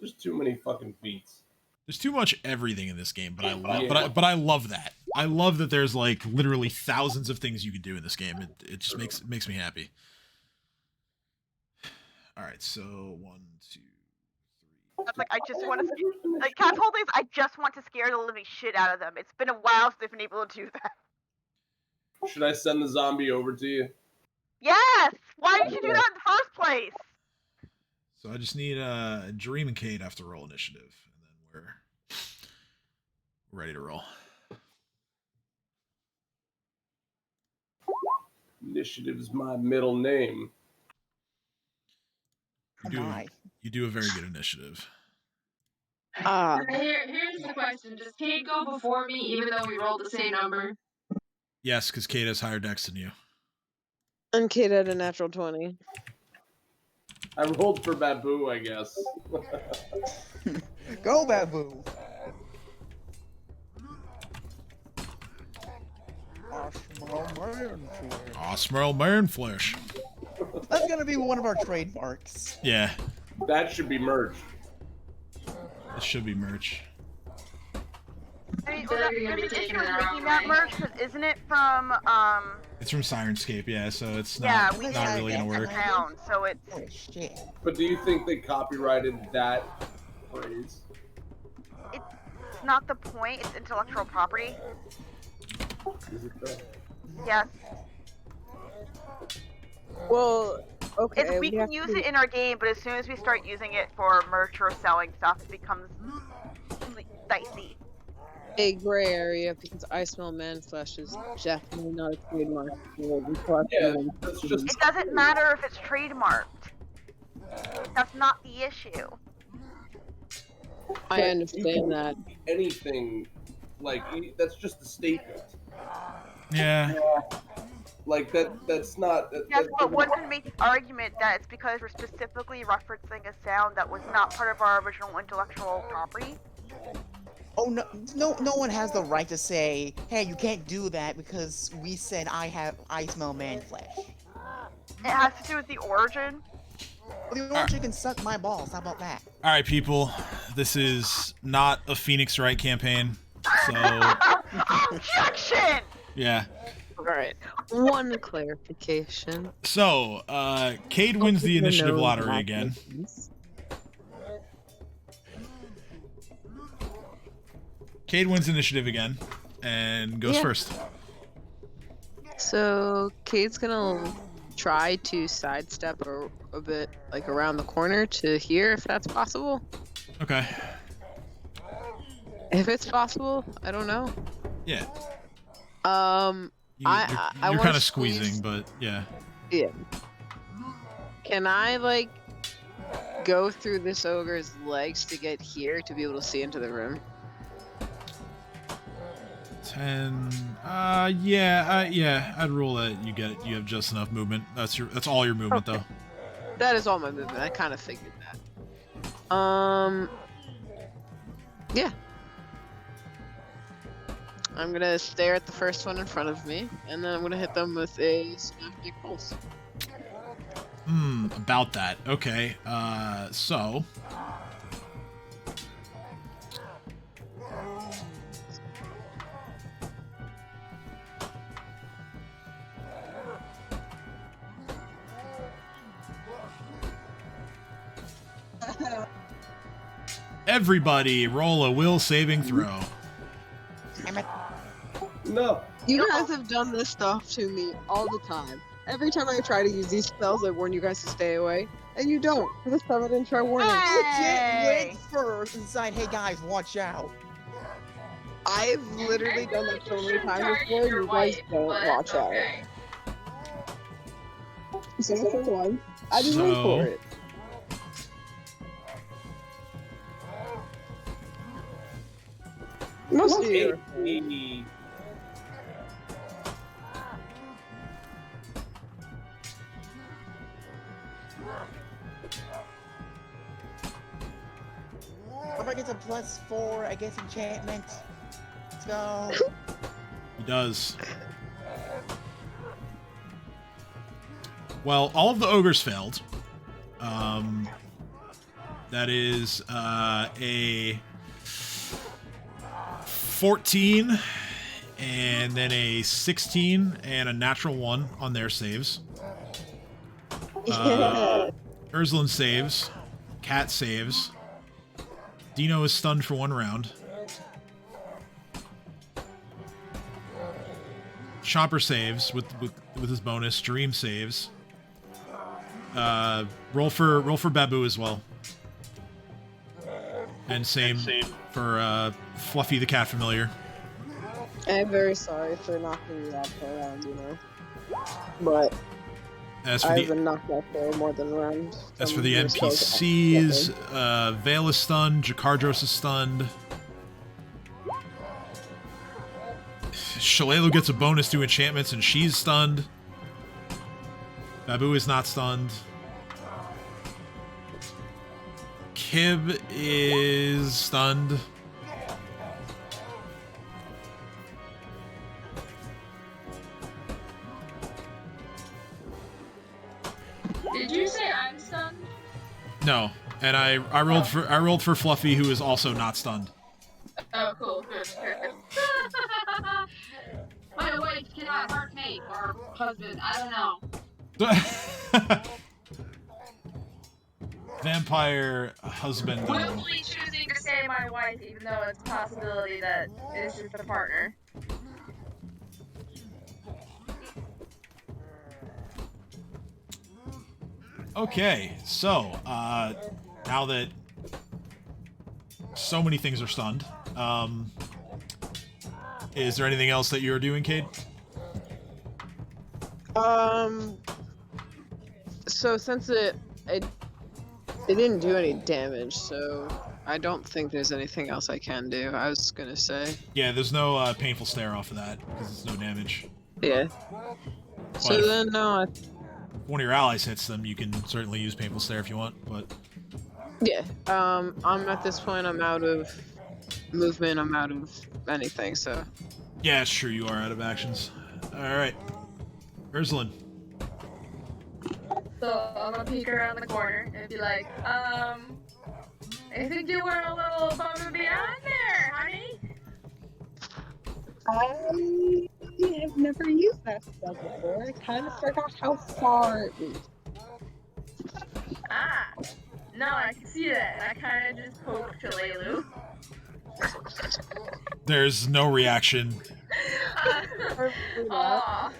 There's too many fucking feats. There's too much everything in this game, but I love, Yeah. but I love that. I love that there's like literally thousands of things you could do in this game. It just makes me happy. All right, so 1, 2, 3. That's like I just want to like Cat's whole thing is I just want to scare the living shit out of them. It's been a while since they've been able to do that. Should I send the zombie over to you? Yes! Why did you do that in the first place? So I just need Dream and Kate have to roll initiative, and then we're ready to roll. Initiative is my middle name. You do a very good initiative. Here's the question: does Kate go before me, even though we rolled the same number? Yes, because Kate has higher dex than you. And Kate had a natural 20. I rolled for Babu, I guess. Go, Babu! Osmerl Manflesh. That's gonna be one of our trademarks. Yeah, That should be merch. it should be merch. I mean, So well, you're gonna be maybe taking you're that off, making that right? merch, because isn't it from It's from Sirenscape, yeah, so it's yeah, not, we not did really gonna work. town, so it's Oh shit. But do you think they copyrighted that phrase? it's not the point, it's intellectual property. Is it though? Yes. Well, okay. It's, we can have use to- it in our game, but as soon as we start using it for merch or selling stuff, it becomes really dicey. a gray area because I smell man flesh is definitely not a trademark. Yeah, that's just It doesn't matter if it's trademarked. That's not the issue. I understand that. anything. Like that's just a statement. Yeah. Like that's not. Yes, but one can make the argument that it's because we're specifically referencing a sound that was not part of our original intellectual property. Oh no one has the right to say, hey, you can't do that because we said I smell man flesh. It has to do with the origin. Well, the origin can suck my balls. How about that? All right, people. This is not a Phoenix Wright campaign, so Objection! yeah. Alright. One clarification. So, Cade wins the initiative lottery again. Cade wins initiative again and goes first. So Kate's gonna try to sidestep a bit like around the corner to here if that's possible. Okay. If it's possible, I don't know. Yeah. I You're wanna kind of squeeze- squeezing, but yeah. Yeah. Can I like go through this ogre's legs to get here to be able to see into the room? 10. Yeah. I'd rule that you have just enough movement. That's all your movement though. That is all my movement. I kind of figured that. Yeah. I'm gonna stare at the first one in front of me, and then I'm gonna hit them with a synaptic pulse. About that. Okay. So. Everybody, roll a will saving throw. No. You guys have done this stuff to me all the time. Every time I try to use these spells, I warn you guys to stay away, and you don't. This time I didn't try warning. Hey! Legit went first and said, hey guys, watch out. I've literally done that so many times Target before, your you guys wife, don't but watch out. okay. So for one, I just went So- for it. Most of you. Hey, Robert gets a +4, I guess, enchantment. Let's go. He does. Well, all of the ogres failed. That is a 14 and then a 16 and a natural 1 on their saves. Urslan saves. Cat saves. Dino is stunned for 1 round. Chomper saves with his bonus. Dream saves. Roll for Babu as well. And same for Fluffy the cat familiar. I'm very sorry for knocking you out for a round, you know. But I've been knocked out for more than a round. As for the NPCs, Vale is stunned, Jakardros is stunned. Shalelu gets a bonus to enchantments and she's stunned. Babu is not stunned. Kib is stunned. Did you say I'm stunned? No, and I rolled for Fluffy, who is also not stunned. Oh, cool. Good. My wife cannot heart mate or husband. I don't know. Vampire husband. Willfully choosing to say my wife, even though it's a possibility that it's just a partner. Okay, so now that so many things are stunned, is there anything else that you're doing, Cade? So since it didn't do any damage, so I don't think there's anything else I can do. I was gonna say. Yeah, there's no painful stare off of that because it's no damage. Yeah. So But then no. if one of your allies hits them, you can certainly use painful stare if you want. But Yeah. I'm at this point. I'm out of movement. I'm out of anything. So. yeah, it's true. You are out of actions. All right, Urslan. So I'm gonna peek around the corner and be like, I think you were a little above and beyond there, honey. I have never used that spell before. I kind of forgot how far it reached. Ah, no, I can see that. I kind of just poked Shalelu. There's no reaction. Aw.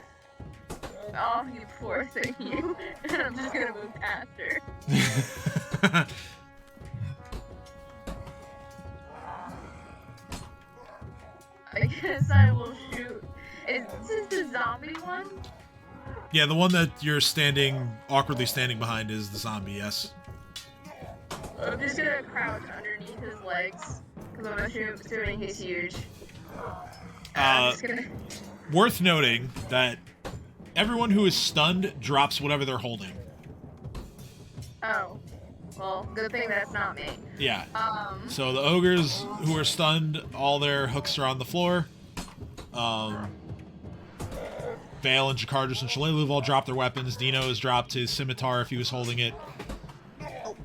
Oh, you poor thing, you. I'm just gonna move past her. I guess I will shoot. Is this the zombie one? Yeah, the one that you're awkwardly standing behind is the zombie, yes. I'm just gonna crouch underneath his legs, because I'm assuming he's huge. I'm just gonna... Worth noting that everyone who is stunned drops whatever they're holding. Oh. Well, good thing that's not me. Yeah. So the ogres who are stunned, all their hooks are on the floor. Vale and Jakardros and Shalelu have all dropped their weapons. Dino has dropped his scimitar if he was holding it. Oh,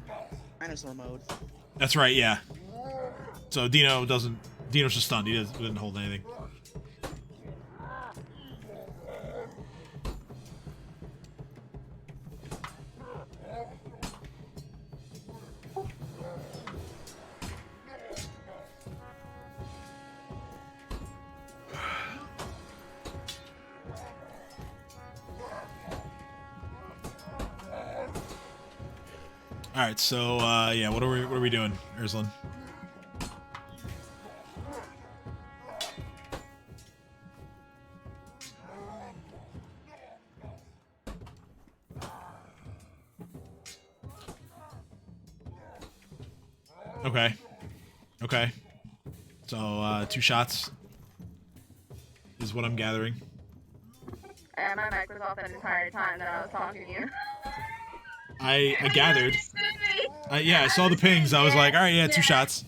dinosaur mode. That's right, yeah. So Dino's just stunned. He didn't hold anything. All right, so yeah, what are we doing, Urslan? Okay. So 2 shots is what I'm gathering. And my mic was off that entire time that I was talking to you. I gathered. Yeah, I saw the pings. I was like, all right, yeah, 2 shots.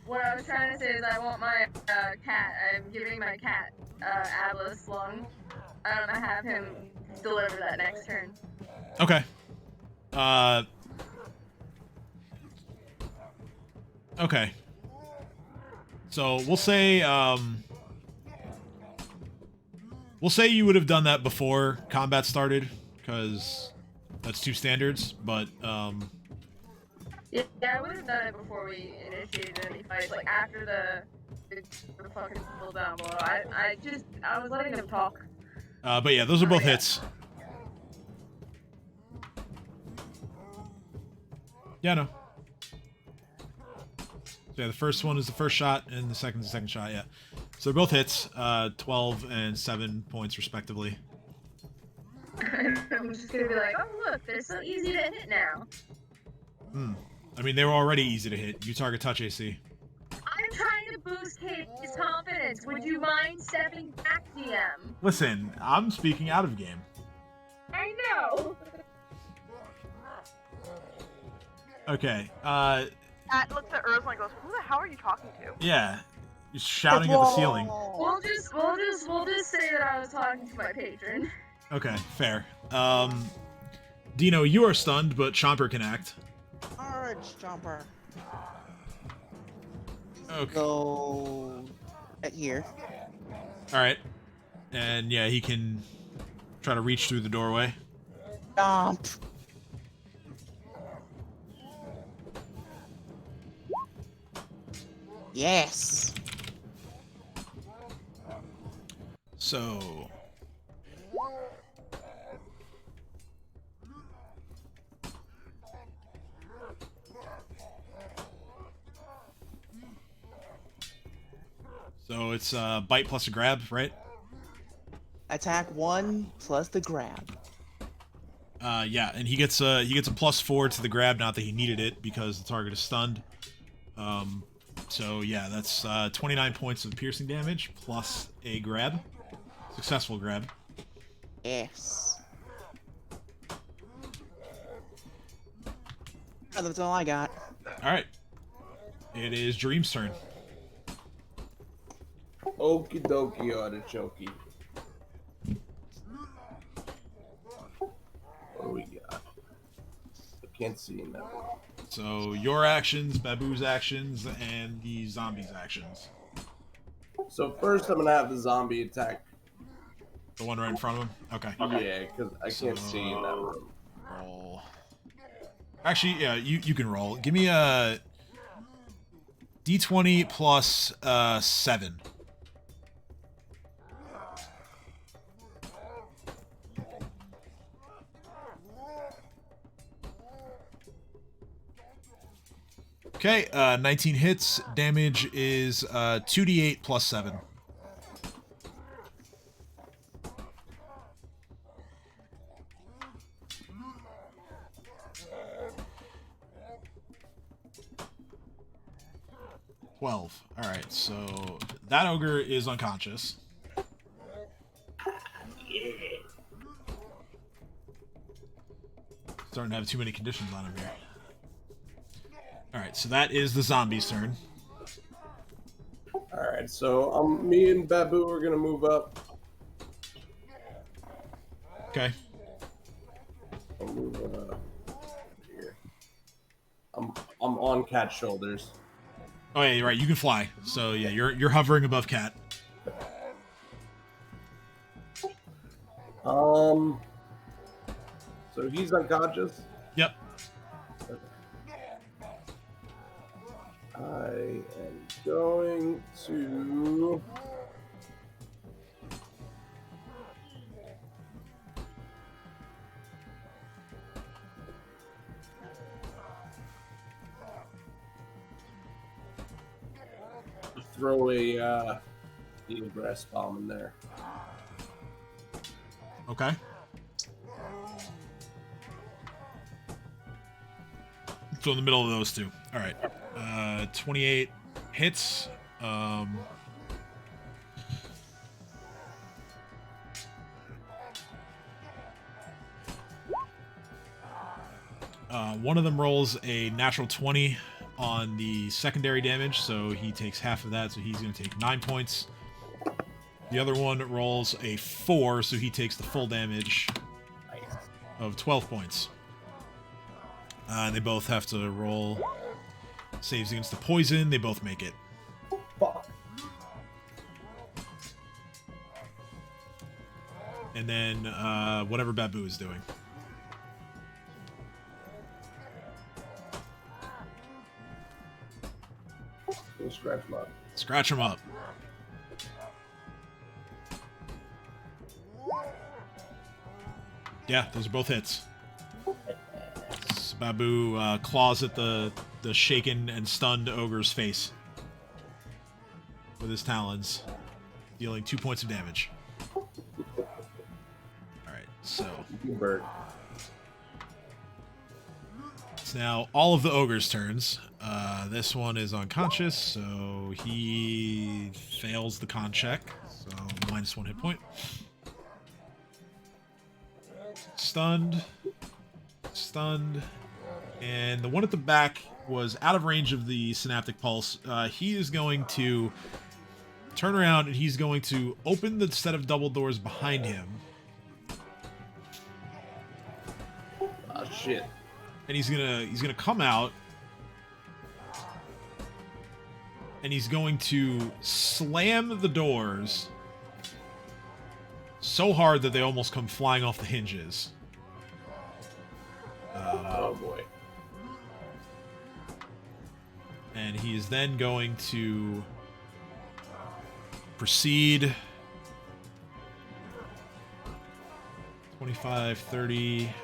What I was trying to say is I want my cat. I'm giving my cat Atlas lung. I'm gonna have him deliver that next turn. Okay. Okay. So we'll say you would have done that before combat started, because that's 2 standards, but Yeah, I would have done it before we initiated any fights, like after the fucking people down below. I was letting them talk. but yeah, those are both yeah. hits. Yeah, no. So yeah, the first one is the first shot, and the second is the second shot, yeah. So they're both hits, 12 and 7 points respectively. I'm just gonna be like, oh look, they're so easy to hit now. I mean, they were already easy to hit. You target touch AC. I'm trying to boost his confidence. Would you mind stepping back, DM? Listen, I'm speaking out of game. I know. Cat Okay, looks at Ursula and goes, "Who the hell are you talking to?" yeah. You're shouting at the ceiling. We'll just say that I was talking to my patron. Okay, fair. Dino, you are stunned, but Chomper can act. Charge, Chomper. Okay. Go at here. Alright. And yeah, he can try to reach through the doorway. Jump. Yes. So... So it's bite plus a grab, right? Attack 1 plus the grab. Yeah, and he gets a +4 to the grab, not that he needed it because the target is stunned. So yeah, that's 29 points of piercing damage plus a grab. Successful grab. Yes. Oh, that's all I got. Alright. It is Dream's turn. Okie dokie, artichokey. What do we got? I can't see in that one. So your actions, Babu's actions, and the zombie's actions. So first I'm gonna have the zombie attack. The one right in front of him? Okay. Yeah, because I can't see in that room. Roll. Actually, yeah, you can roll. Give me a D20 plus 7. Okay, 19 hits. Damage is 2d8 plus 7. All right, so that ogre is unconscious. Starting to have too many conditions on him here. All right, so that is the zombie's turn. All right, so me and Babu are gonna move up. Okay. I'll move here. I'm on Cat's shoulders. Oh yeah, you're right. You can fly. So yeah, you're hovering above Cat. So he's unconscious. Yep. I am going to throw a grass bomb in there. Okay. So in the middle of those two. All right. 28 hits. One of them rolls a natural 20 on the secondary damage, so he takes half of that, so he's going to take 9 points. The other one rolls a 4, so he takes the full damage. Nice. of 12 points. They both have to roll saves against the poison. They both make it. Fuck. And then whatever Babu is doing. We'll scratch him up. Scratch him up. Yeah, those are both hits. Babu claws at the shaken and stunned ogre's face with his talons, dealing 2 points of damage. Alright, so Bird. it's now all of the ogre's turns. This one is unconscious, so he fails the con check, so -1 hit point. Stunned. And the one at the back was out of range of the synaptic pulse. He is going to turn around and he's going to open the set of double doors behind him. Ah, shit. And he's gonna come out. And he's going to slam the doors so hard that they almost come flying off the hinges. Oh boy. And he is then going to proceed 25, 30,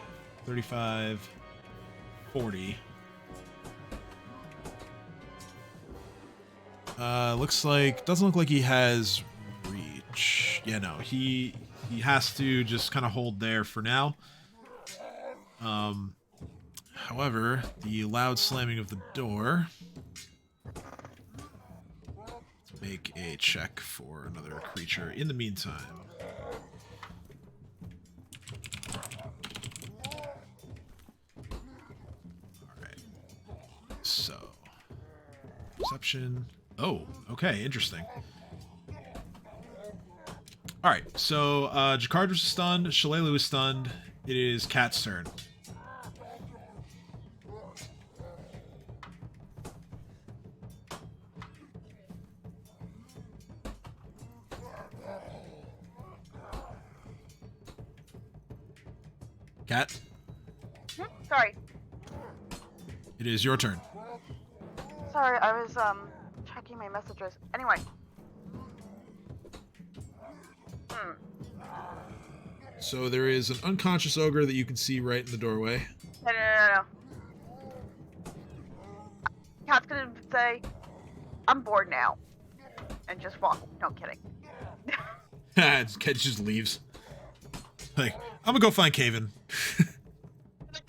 35, 40. Doesn't look like he has reach. Yeah, no, he has to just kind of hold there for now. However, the loud slamming of the door. Let's make a check for another creature in the meantime. Alright. So. Perception. Oh, okay, interesting. Alright, so Jakardra is stunned, Shalelu is stunned. It is Cat's turn. Cat, Sorry. it is your turn. Sorry, I was checking my messages. Anyway. So there is an unconscious ogre that you can see right in the doorway. No. Cat's gonna say, I'm bored now. And just walk. No, kidding. Cat just leaves. Like, I'm gonna go find Caven.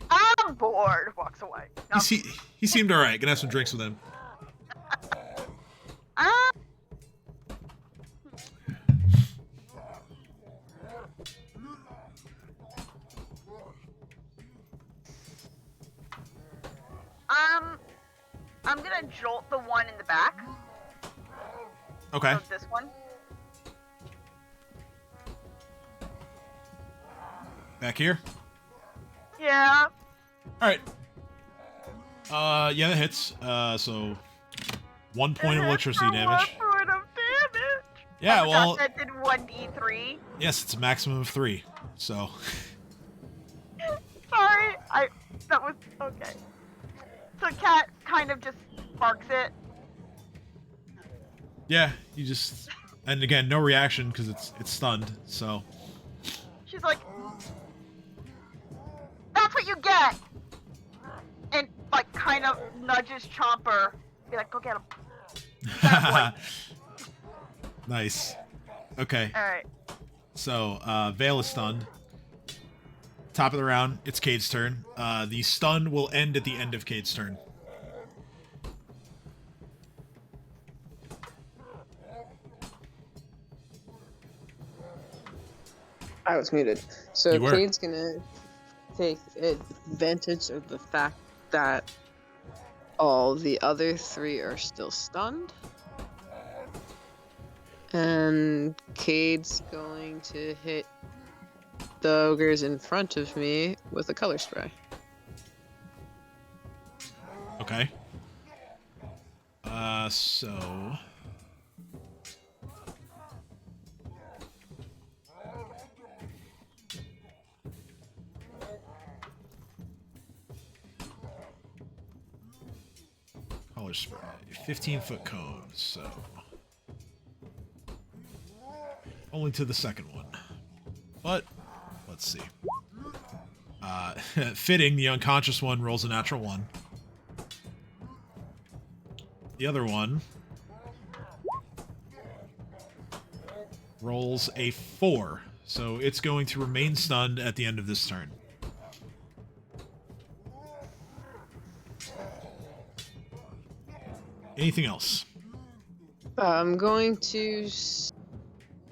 I'm bored. Walks away. No. He seemed alright. Gonna have some drinks with him. I'm gonna jolt the one in the back. Okay. Of this one. Back here. Yeah. Alright. Yeah, that hits. So 1 point of electricity damage. 1 point of damage. Yeah, I well. forgot that did 1d3. Yes, it's a maximum of 3. So. Sorry, that was okay. So Cat kind of just barks it. Yeah, you just. And again, no reaction because it's stunned. So. She's like, "That's what you get," and like kind of nudges Chomper. Be like, "Go get him." That Nice. Okay. All right. So, Vale is stunned. Top of the round, it's Cade's turn. The stun will end at the end of Cade's turn. I was muted. So You were. Cade's gonna take advantage of the fact that all the other 3 are still stunned. And Cade's going to hit the ogres in front of me with a color spray. Okay. So... Color spray. 15-foot cone, so... Only to the second one. But, let's see. Fitting, the unconscious one rolls a natural 1. The other one rolls a 4, so it's going to remain stunned at the end of this turn. Anything else? I'm going to...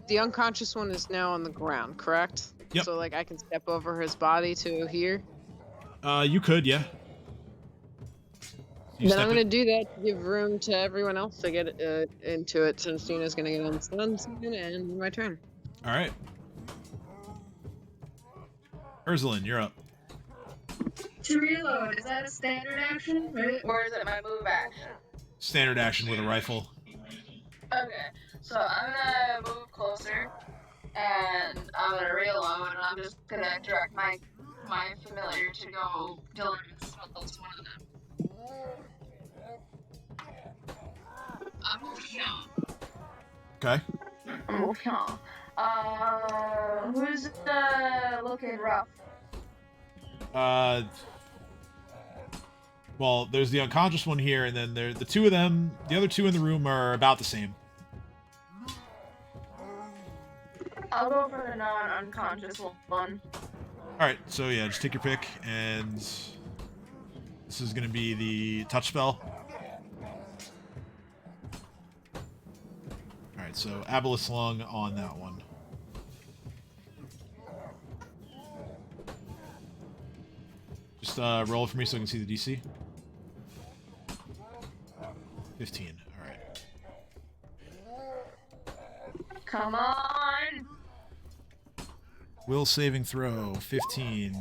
The unconscious one is now on the ground, correct? Yep. So, like, I can step over his body to here? You could, yeah. Then I'm going to do that to give room to everyone else to get into it, since Dina's going to get unstunned soon, and my turn. Alright. Ursulin, you're up. To reload, is that a standard action? Or is it my move action? Standard action with a rifle. Okay, so I'm gonna move closer, and I'm gonna reload, and I'm just gonna direct my familiar to go deliver the spells to one of them. I'm moving on. Okay. I'm moving on. Who's looking rough? Well, there's the unconscious one here, and then the two of them, the other two in the room are about the same. I'll go for the non-unconscious one. Alright, so yeah, just take your pick, and this is going to be the touch spell. Alright, so Aboleth Lung on that one. Just roll it for me so I can see the DC. 15, alright. Come on! Will saving throw, 15.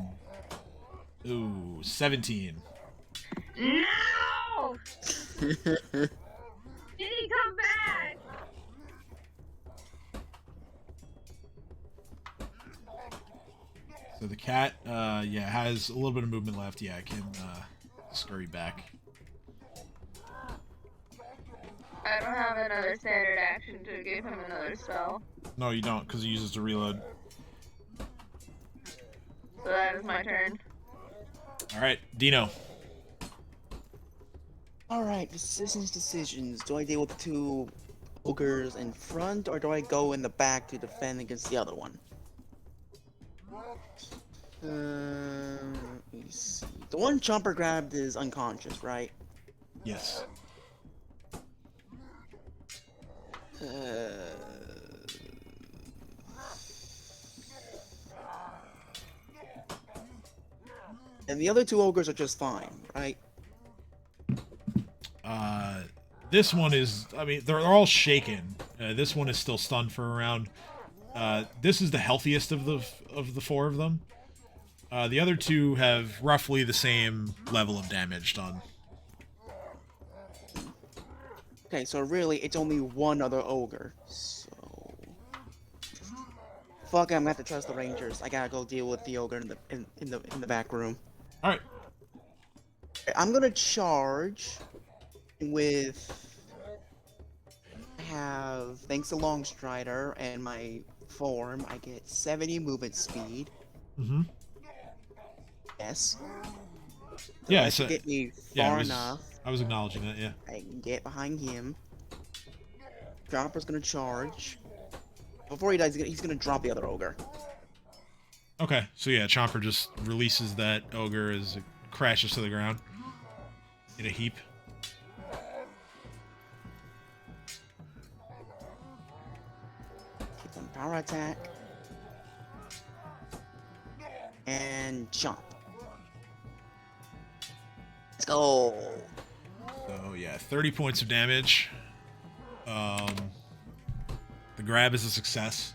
Ooh, 17. No! Did he come back? So the cat, yeah, has a little bit of movement left. Yeah, I can scurry back. I don't have another standard action to give him another spell. No, you don't, because he uses to reload. So that is my turn. Alright, Dino. Alright, decisions. Do I deal with the 2 ogres in front, or do I go in the back to defend against the other one? Let me see. The one Chomper grabbed is unconscious, right? Yes. And the other 2 ogres are just fine, right? This one is, I mean, they're all shaken. This one is still stunned for a round. This is the healthiest of the 4 of them. The other 2 have roughly the same level of damage done. Okay, so really, it's only one other ogre. So... Fuck it, I'm gonna have to trust the rangers. I gotta go deal with the ogre in the back room. Alright. I'm gonna charge with... I have, thanks to Longstrider and my form, I get 70 movement speed. Mm-hmm. Yes. So Yeah, that should get me far enough. I was acknowledging that, yeah. I can get behind him. Dropper's gonna charge. Before he dies, he's gonna drop the other ogre. Okay, so yeah, Chomper just releases that ogre as it crashes to the ground in a heap. Give him power attack. And jump. Let's go. So yeah, 30 points of damage. The grab is a success.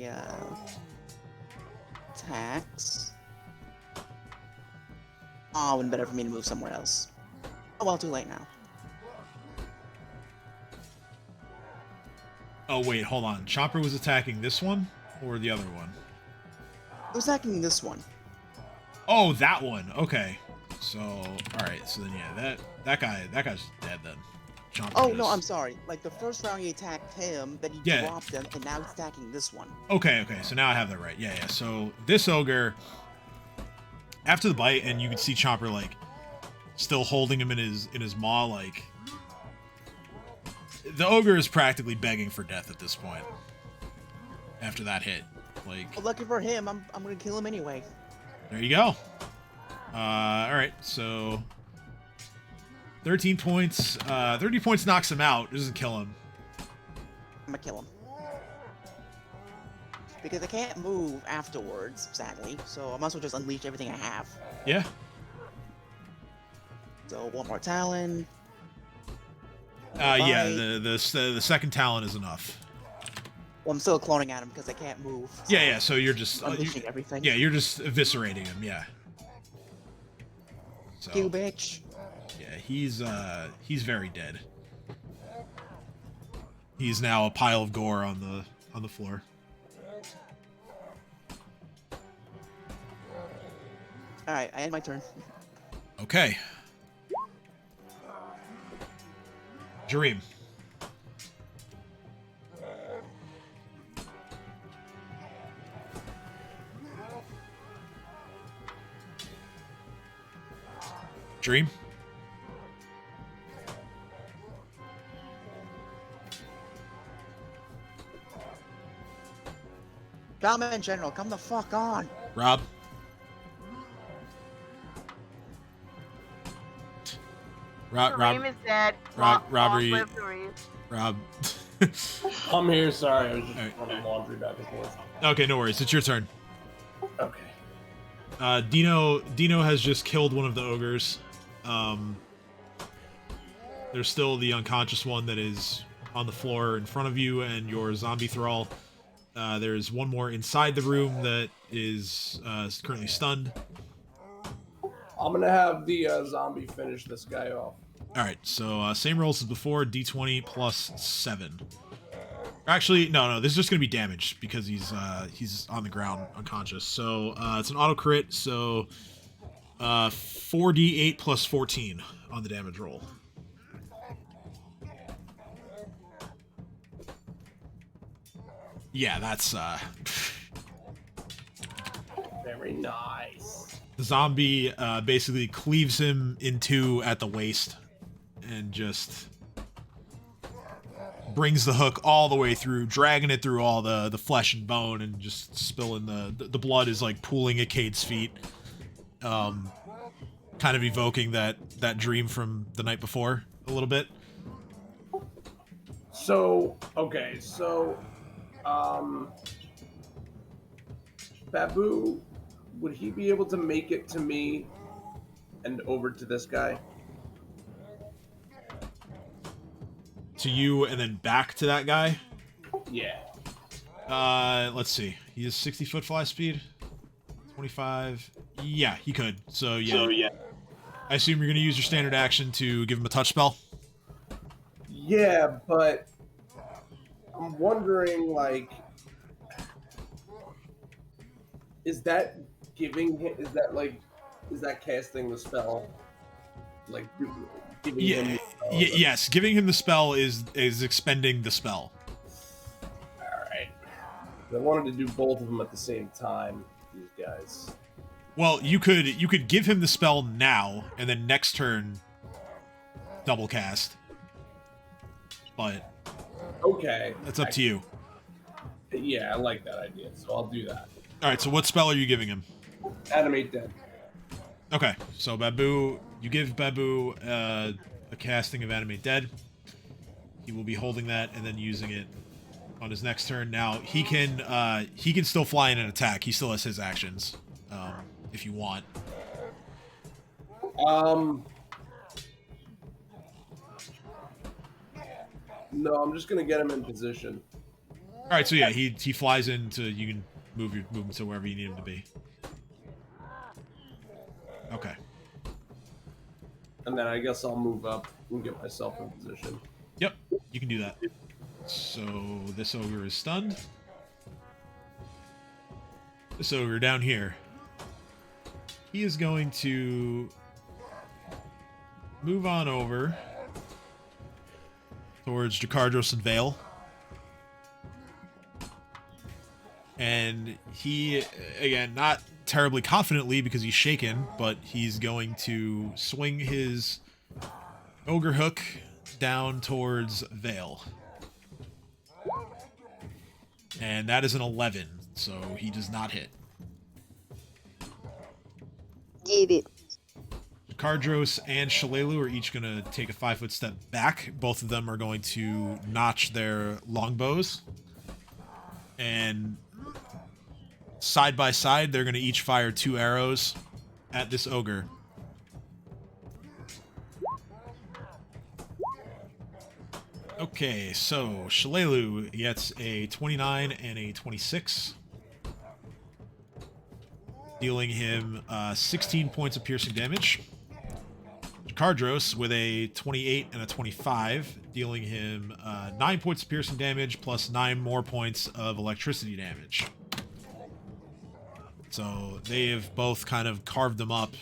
my attacks. Oh, and better for me to move somewhere else. Oh well, too late now. Oh wait, hold on. Chopper was attacking this one or the other one? I was attacking this one. Oh, that one. Okay. So, all right. So then, yeah, that guy's dead then. Chomper Oh is. no, I'm sorry. Like the first round he attacked him, then he Yeah. dropped him, and now he's attacking this one. Okay. So now I have that right. Yeah. So this ogre, after the bite, and you can see Chomper like still holding him in his maw, like the ogre is practically begging for death at this point. After that hit, like. Well, lucky for him, I'm gonna kill him anyway. There you go. All right, so 13 points. 30 points knocks him out. Doesn't kill him. I'm gonna kill him. Because I can't move afterwards, sadly, so I might as well just unleash everything I have. Yeah. So one more Talon. Yeah. The second Talon is enough. Well, I'm still cloning at him because I can't move. So Yeah. So you're just unleashing everything. Yeah, you're just eviscerating him. Yeah. So, You bitch. yeah, he's very dead. He's now a pile of gore on the floor. All right, I end my turn. Okay. Dream. Dream. Shaman General, come the fuck on. Rob. Rob. Kareem is dead. Robbery. Long live Kareem. Rob. I'm here. Sorry, I was just Alright. running laundry back and forth. Okay, no worries. It's your turn. Okay. Dino has just killed one of the ogres. There's still the unconscious one that is on the floor in front of you and your zombie thrall. There's one more inside the room that is currently stunned. I'm gonna have the zombie finish this guy off. All right, so same rolls as before, d20 plus 7. Actually, no, this is just gonna be damage because he's on the ground unconscious. So it's an auto crit, so 4d8 plus 14 on the damage roll. Yeah, that's Very nice. the zombie basically cleaves him in two at the waist and just brings the hook all the way through, dragging it through all the flesh and bone and just spilling the blood is like pooling at Cade's feet. Kind of evoking that dream from the night before a little bit. So, okay, Babu, would he be able to make it to me and over to this guy? To you and then back to that guy? Yeah. Let's see. He has 60 foot fly speed. 25. Yeah, he could. So yeah. I assume you're going to use your standard action to give him a touch spell? Yeah, but I'm wondering, like, is that giving him, is that casting the spell? Like, giving him the spell? Yes, giving him the spell is expending the spell. Alright. I wanted to do both of them at the same time, these guys. Well, you could give him the spell now, and then next turn, double cast. But Okay. that's up to you. Yeah, I like that idea, so I'll do that. All right. So what spell are you giving him? Animate Dead. Okay. So Babu, you give Babu a casting of Animate Dead. He will be holding that and then using it on his next turn. Now he can still fly in and attack. He still has his actions, if you want. No, I'm just gonna get him in position. All right, so yeah, he flies into. You can move him to wherever you need him to be. Okay. And then I guess I'll move up and get myself in position. Yep, you can do that. So this ogre is stunned. This ogre down here. He is going to move on over towards Jakardros and Vale. And he, again, not terribly confidently because he's shaken, but he's going to swing his ogre hook down towards Vale. And that is an 11, so he does not hit. Get it. Cardros and Shalelu are each going to take a 5-foot step back. Both of them are going to notch their longbows. And side by side, they're going to each fire 2 arrows at this ogre. Okay, so Shalelu gets a 29 and a 26. Dealing him 16 points of piercing damage. Cardros with a 28 and a 25, dealing him 9 points of piercing damage plus 9 more points of electricity damage. So they have both kind of carved them up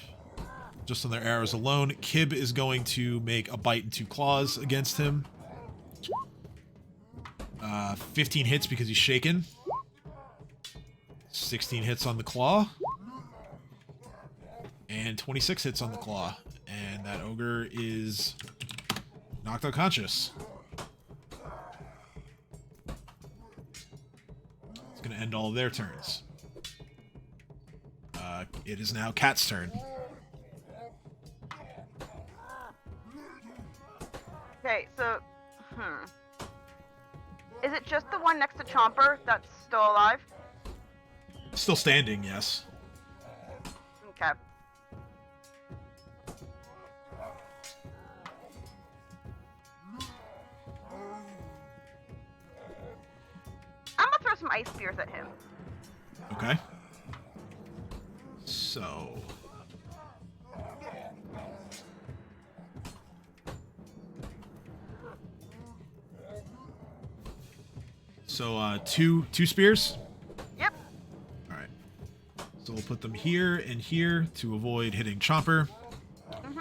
just on their arrows alone. Kib is going to make a bite and 2 claws against him. 15 hits because he's shaken. 16 hits on the claw. And 26 hits on the claw. And that ogre is knocked unconscious. It's going to end all of their turns. It is now Cat's turn. Okay, so, is it just the one next to Chomper that's still alive? Still standing, yes. Okay. I'm gonna throw some ice spears at him. Okay. So... So, two spears? Yep. Alright. So we'll put them here and here to avoid hitting Chomper. Mm-hmm.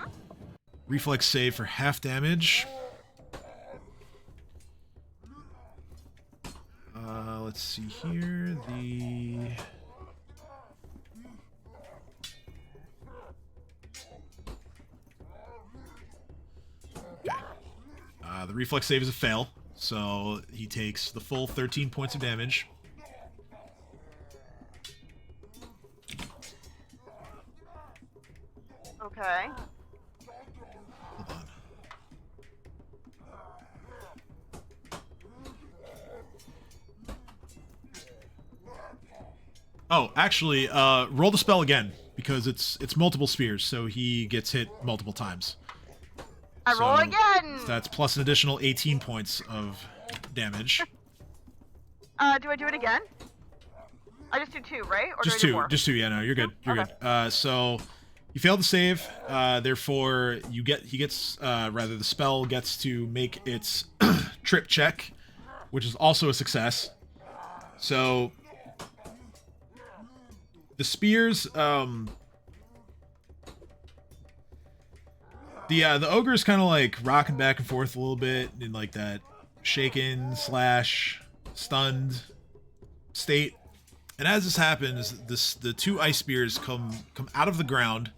Reflex save for half damage. Let's see here. The reflex save is a fail, so he takes the full 13 points of damage. Okay. Hold on. Oh, actually, roll the spell again, because it's multiple spears, so he gets hit multiple times. I roll again! So that's plus an additional 18 points of damage. Do I do it again? I just do 2, right? Or Just do I do two. more? Just 2, yeah, no, you're good. You're Okay. good. So you failed to save, therefore the spell gets to make its trip check, which is also a success. So the spears, the ogre's kind of like rocking back and forth a little bit in like that shaken / stunned state. And as this happens, the 2 ice spears come out of the ground,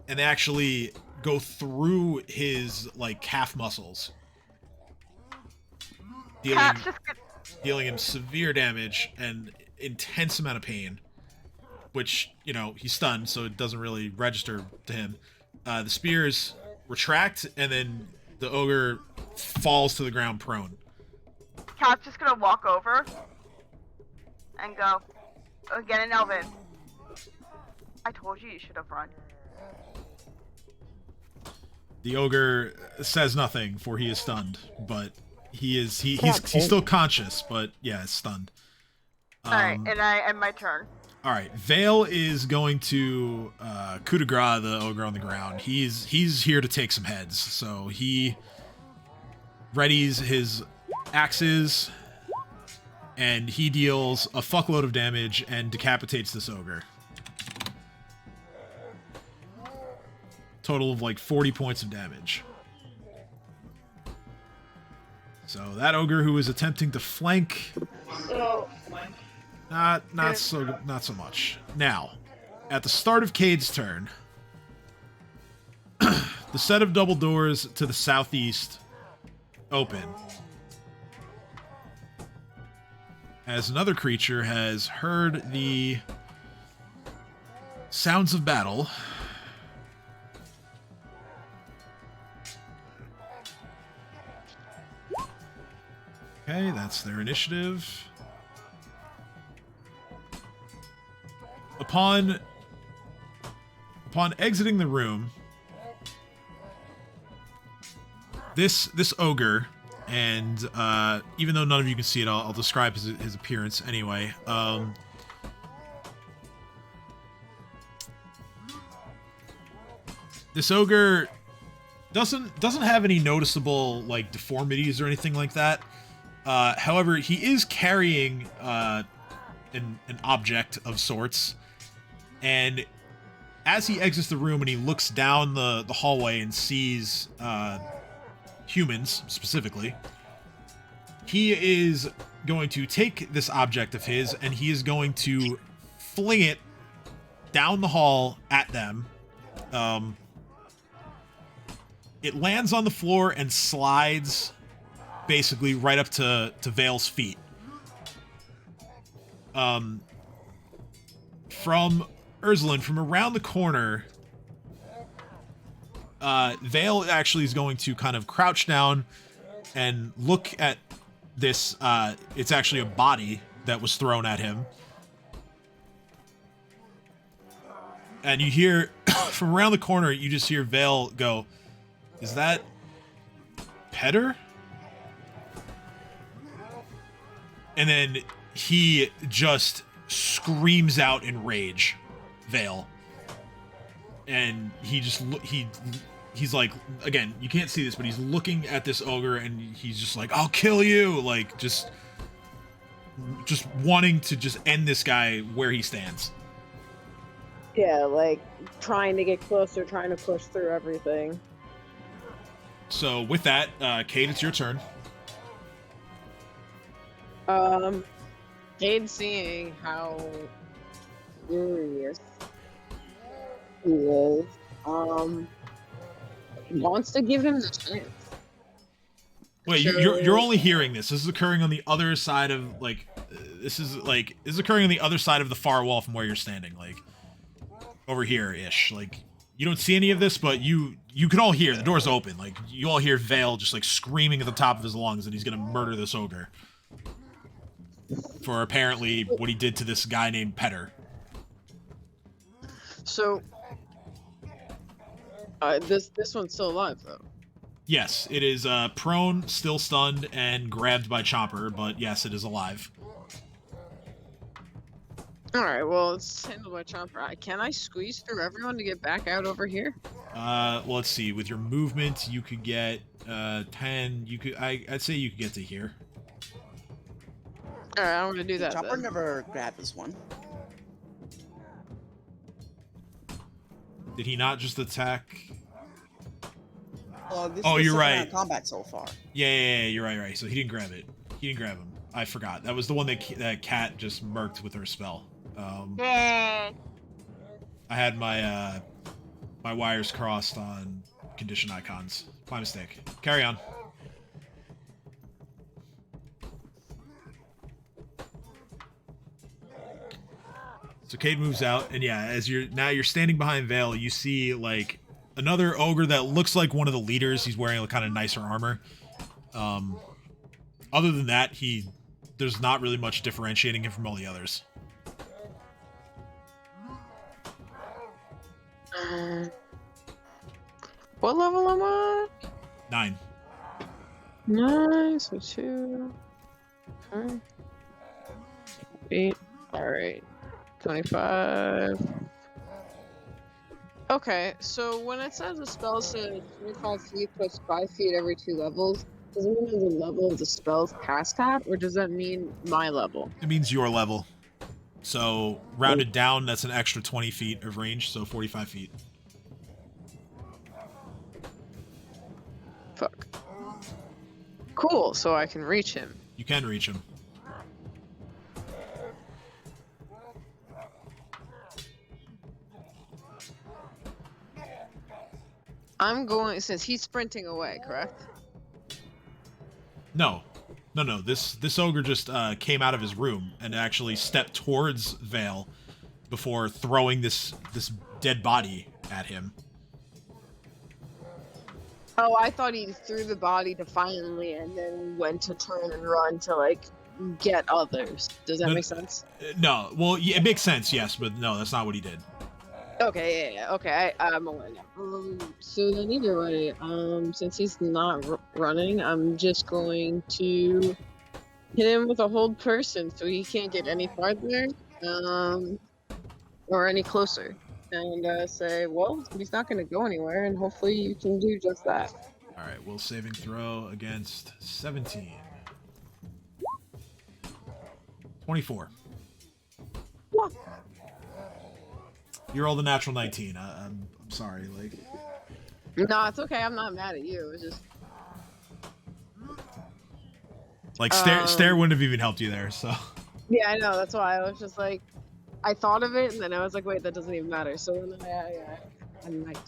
and they actually go through his like calf muscles, dealing him severe damage and intense amount of pain. Which, you know, he's stunned, so it doesn't really register to him. The spears retract, and then the ogre falls to the ground prone. Cat's just gonna walk over and go, again in Elven. I told you should have run. The ogre says nothing, for he is stunned, but he's still conscious, but yeah, stunned. All right, and I end my turn. All right, Vale is going to coup de grace the ogre on the ground. He's here to take some heads, so he readies his axes, and he deals a fuckload of damage and decapitates this ogre. Total of like 40 points of damage. So that ogre who is attempting to flank, not so much. Now, at the start of Cade's turn, the set of double doors to the southeast open, as another creature has heard the sounds of battle. Okay, that's their initiative. Upon exiting the room, this ogre, and even though none of you can see it, I'll describe his appearance anyway. This ogre doesn't have any noticeable like deformities or anything like that. However, he is carrying an object of sorts, and as he exits the room and he looks down the hallway and sees humans specifically, he is going to take this object of his and he is going to fling it down the hall at them. It lands on the floor and slides basically right up to Vale's feet. From Ursuline, from around the corner, Vale actually is going to kind of crouch down and look at this. It's actually a body that was thrown at him. And you hear, from around the corner, you just hear Vale go, "Is that Petter?" And then he just screams out in rage, Vale. And he just, he's like, again, you can't see this, but he's looking at this ogre and he's just like, "I'll kill you!" Like, just wanting to just end this guy where he stands. Yeah, like, trying to get closer, trying to push through everything. So with that, Cade, it's your turn. Cade, seeing how furious he is, wants to give him the chance. Wait, So- you're only hearing this. This is occurring on the other side of, like, this is occurring on the other side of the far wall from where you're standing, like, over here-ish. Like, you don't see any of this, but you can all hear. The door's open. Like, you all hear Vale just, like, screaming at the top of his lungs that he's gonna murder this ogre. For apparently what he did to this guy named Petter. So, this one's still alive, though. Yes, it is prone, still stunned, and grabbed by Chomper, but yes, it is alive. Alright, well, it's handled by Chomper. Can I squeeze through everyone to get back out over here? Well, let's see. With your movement, you could get 10. I'd say you could get to here. Alright, I'm gonna do that. Chopper Then. never grabbed this one. Did he not just attack? This Oh, is you're second right. round of combat so far. Yeah, you're right. So he didn't grab it. He didn't grab him. I forgot. That was the one that Cat just murked with her spell. Yay! I had my my wires crossed on condition icons. My mistake. Carry on. So Cade moves out, and yeah, as you're standing behind Vale, you see like another ogre that looks like one of the leaders. He's wearing a kind of nicer armor. Other than that, there's not really much differentiating him from all the others. What level am I? 9. 9, so 2. Okay. 8. Alright. 25. Okay, so when it says a spell says 25 feet plus 5 feet every 2 levels, does it mean the level of the spell's cast at, or does that mean my level? It means your level. So rounded down, that's an extra 20 feet of range, so 45 feet. Fuck. Cool, so I can reach him. You can reach him. I'm going, since he's sprinting away, correct? No. No. This ogre just came out of his room and actually stepped towards Vale before throwing this dead body at him. Oh, I thought he threw the body defiantly and then went to turn and run to, like, get others. Does that make sense? No. Well, yeah, it makes sense, yes, but no, that's not what he did. Okay, yeah. Okay, I'm aware now. So then either way, since he's not running, I'm just going to hit him with a hold person so he can't get any farther, or any closer. And say, well, he's not going to go anywhere, and hopefully you can do just that. Alright, will saving throw against 17. 24. What? You rolled a natural 19. I'm sorry, like... No, it's okay. I'm not mad at you. It's just... Like, stare wouldn't have even helped you there, so... Yeah, I know. That's why I was just like... I thought of it, and then I was like, wait, that doesn't even matter. So then I'm like,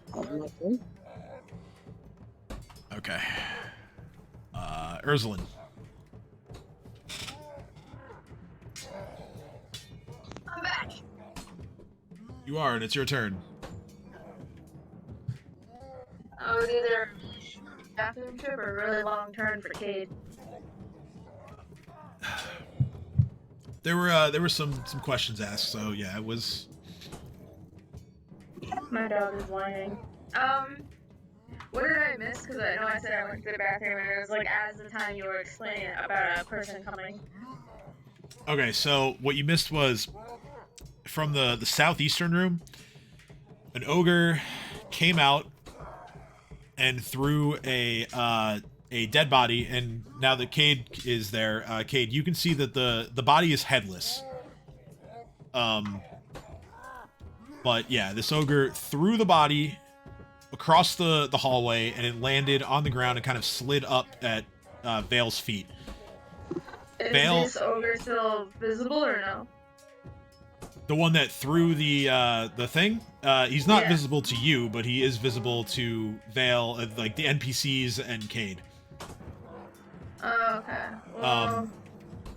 Okay. Ursuline. I'm back. You are, and it's your turn. I was either bathroom trip or a really long turn for Cade. There were some questions asked, so yeah, it was. My dog is whining. What did I miss? Because I know I said I went to the bathroom, and it was like as the time you were explaining about a person coming. Okay, so what you missed was from the southeastern room, an ogre came out and threw a dead body, and now that Cade is there, Cade, you can see that the body is headless. But yeah, this ogre threw the body across the hallway, and it landed on the ground and kind of slid up at Vale's feet. Is Vale, this ogre still visible or no? the one that threw the thing, he's not Yeah. visible to you, but he is visible to Vale, like the NPCs and Cade. Oh, okay. Well,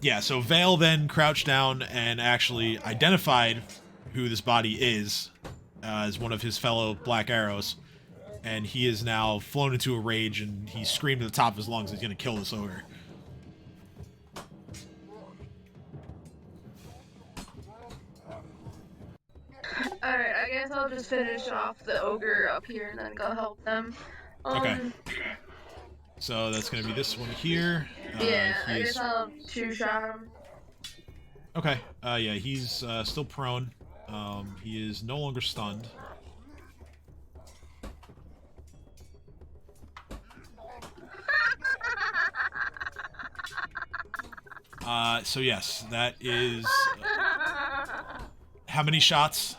Yeah, so Vale then crouched down and actually identified who this body is as one of his fellow Black Arrows, and he is now flown into a rage, and he screamed at the top of his lungs he's going to kill this ogre. alright, I guess I'll just finish off the ogre up here and then go help them. Okay. So that's going to be this one here. Yeah, he I is- guess I'll two-shot him. Okay. Yeah, he's still prone. He is no longer stunned. So yes, that is... How many shots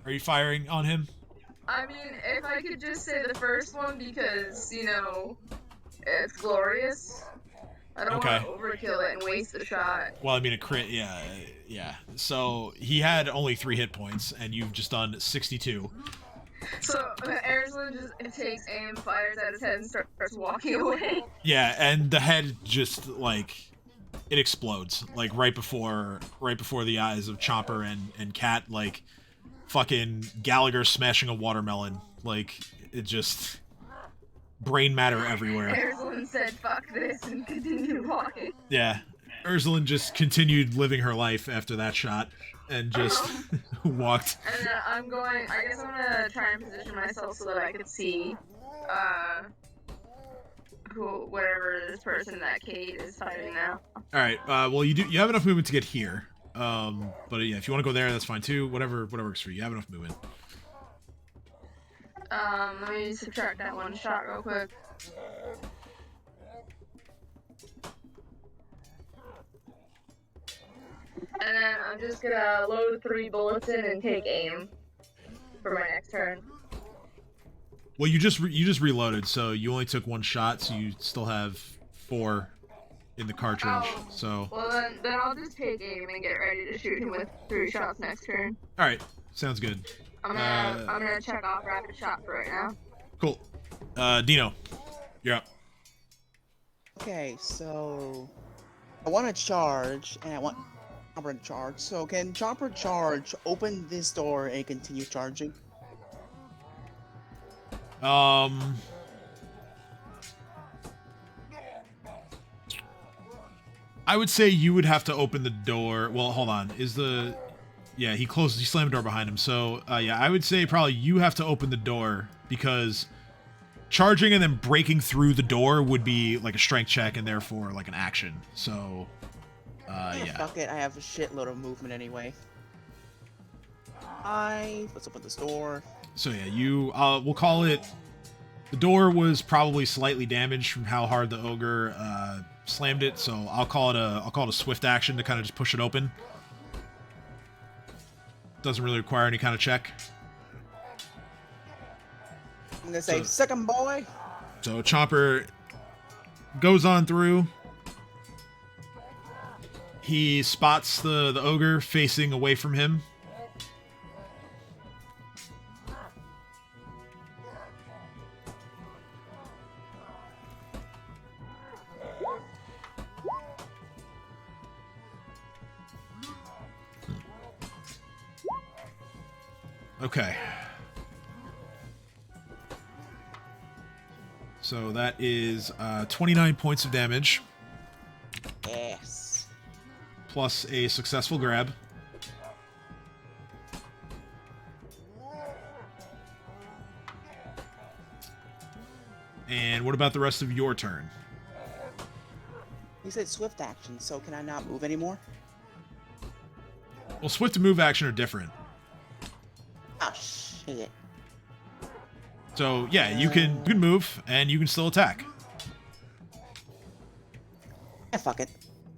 are you firing on him? I mean, if I could just say the first one because, you know, it's glorious. I don't Okay. want to overkill it and waste a shot. Well, I mean, a crit, yeah. So he had only 3 hit points, and you've just done 62. So, Arizona just takes aim, fires at his head, and starts walking away. Yeah, and the head just, like, it explodes, like, right before the eyes of Chopper and Cat, like, fucking Gallagher smashing a watermelon. Like, it just... brain matter everywhere. Arizona said, fuck this, and continued walking. Yeah. Ursuline just continued living her life after that shot, and just walked. And I guess I'm gonna try and position myself so that I could see, whatever this person that Kate is fighting now. All right. Well, you have enough movement to get here. But yeah, if you want to go there, that's fine too. Whatever works for you. You have enough movement. Let me subtract that one shot real quick. And then I'm just gonna load 3 bullets in and take aim for my next turn. Well, you just reloaded, so you only took 1 shot, so you still have 4 in the cartridge. Oh, so. Well, then I'll just take aim and get ready to shoot him with 3 shots next turn. All right, sounds good. I'm gonna check off rapid shot for right now. Cool. Dino, you're up. Okay, so I want to charge, and I want Chopper to charge. So can Chopper charge, open this door, and continue charging? I would say you would have to open the door. Well, hold on. Yeah, he slammed the door behind him. So, yeah, I would say probably you have to open the door because charging and then breaking through the door would be like a strength check and therefore like an action. So, yeah. Fuck it, I have a shitload of movement anyway. Let's open this door. So yeah, we'll call it. The door was probably slightly damaged from how hard the ogre slammed it, so I'll call it a swift action to kind of just push it open. Doesn't really require any kind of check. I'm gonna say second boy. So Chopper goes on through. He spots the ogre facing away from him. Okay. So that is 29 points of damage. Yes. Plus a successful grab. And what about the rest of your turn? You said swift action, so can I not move anymore? Well, swift and move action are different. Oh shit. So yeah, you can move and you can still attack. Fuck it.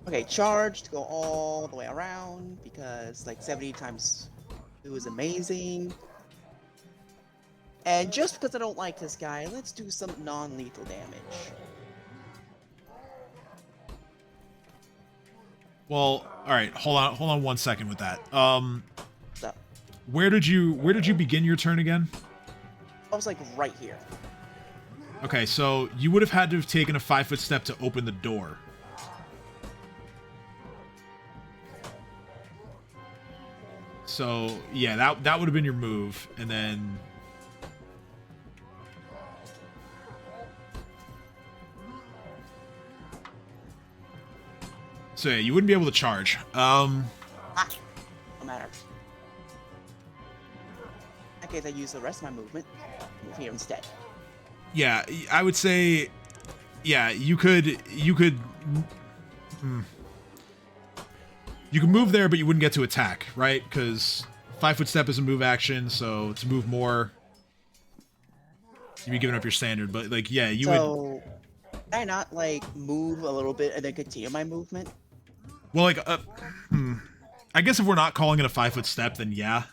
Okay, charge to go all the way around because like 70 times 2 is amazing. And just because I don't like this guy, let's do some non-lethal damage. Well, all right, hold on 1 second with that. So, where did you begin your turn again? I was like right here. Okay, so you would have had to have taken a 5-foot step to open the door. So yeah, that would have been your move, and then so yeah, you wouldn't be able to charge. No matter. In that case, I use the rest of my movement. Move here instead. Yeah, I would say, yeah, you could move there, but you wouldn't get to attack, right? Because 5-foot step is a move action, so to move more, you'd be giving up your standard. But like, yeah, you would. So, can I not like move a little bit and then continue my movement? Well, like, I guess if we're not calling it a 5-foot step, then yeah.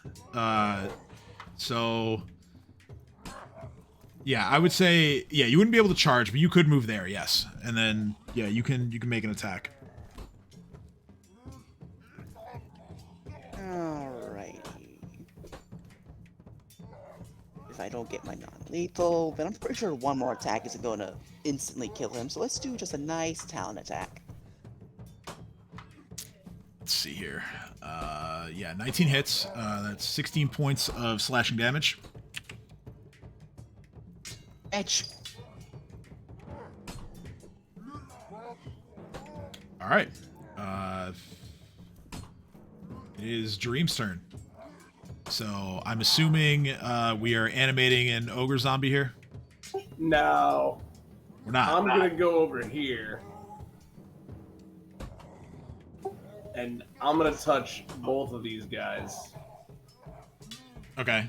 So, yeah, I would say, yeah, you wouldn't be able to charge, but you could move there, yes. And then, yeah, you can make an attack. Alrighty. If I don't get my non-lethal, then I'm pretty sure one more attack isn't going to instantly kill him. So let's do just a nice talent attack. Let's see here. Yeah, 19 hits. That's 16 points of slashing damage. Edge. All right. It is Dream's turn. So I'm assuming we are animating an ogre zombie here. No. We're not. I'm gonna go over here, and I'm gonna touch both of these guys. Okay.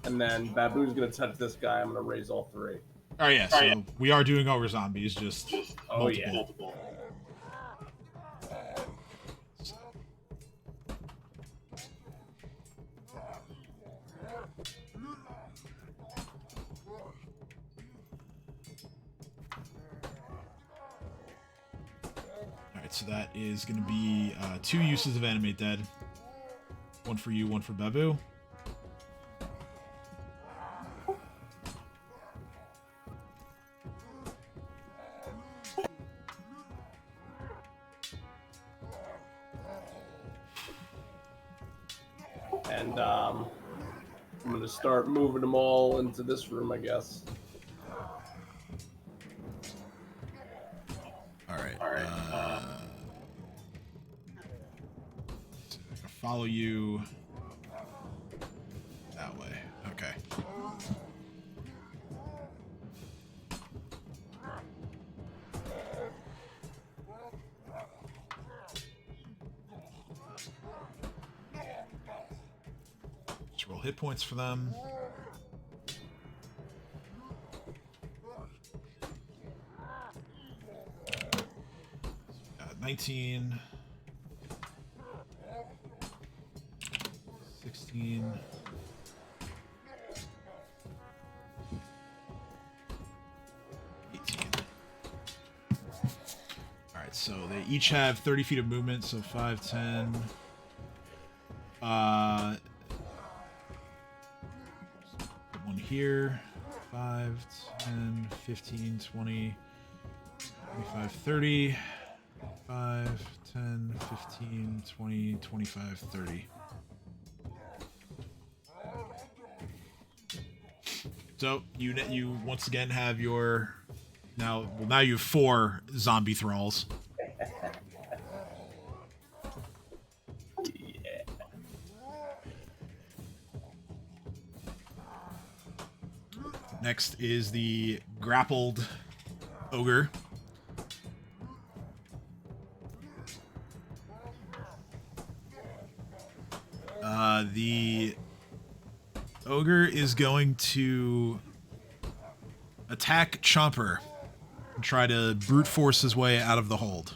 And then Babu's gonna touch this guy. I'm gonna raise all three. Oh yeah, so we are doing ogre zombies, just multiple. Yeah. Alright, so that is going to be 2 uses of Animate Dead. One for you, one for Babu. And I'm gonna start moving them all into this room, I guess. Alright. Follow you that way. Okay. Let's roll hit points for them. 19, 16, 18. Alright, so they each have 30 feet of movement, so 5, 10. Put one here. 5, 10, 15, 20, 25, 30. 5, 10, 15, 20, 25, 30. So you once again have your now you have 4 zombie thralls. Yeah. Next is the Grappled Ogre. The ogre is going to attack Chomper and try to brute force his way out of the hold.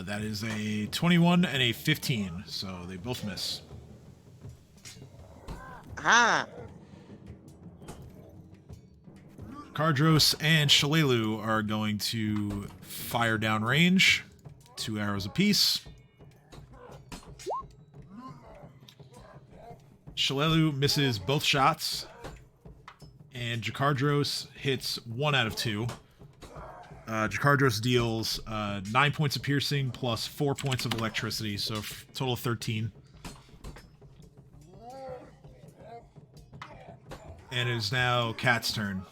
That is a 21 and a 15, so they both miss. Ah! Kardros and Shalelu are going to fire down range. 2 arrows apiece. Shalelu misses both shots. And Jakardros hits 1 out of 2. Jakardros deals 9 points of piercing plus 4 points of electricity, so total of 13. And it is now Cat's turn.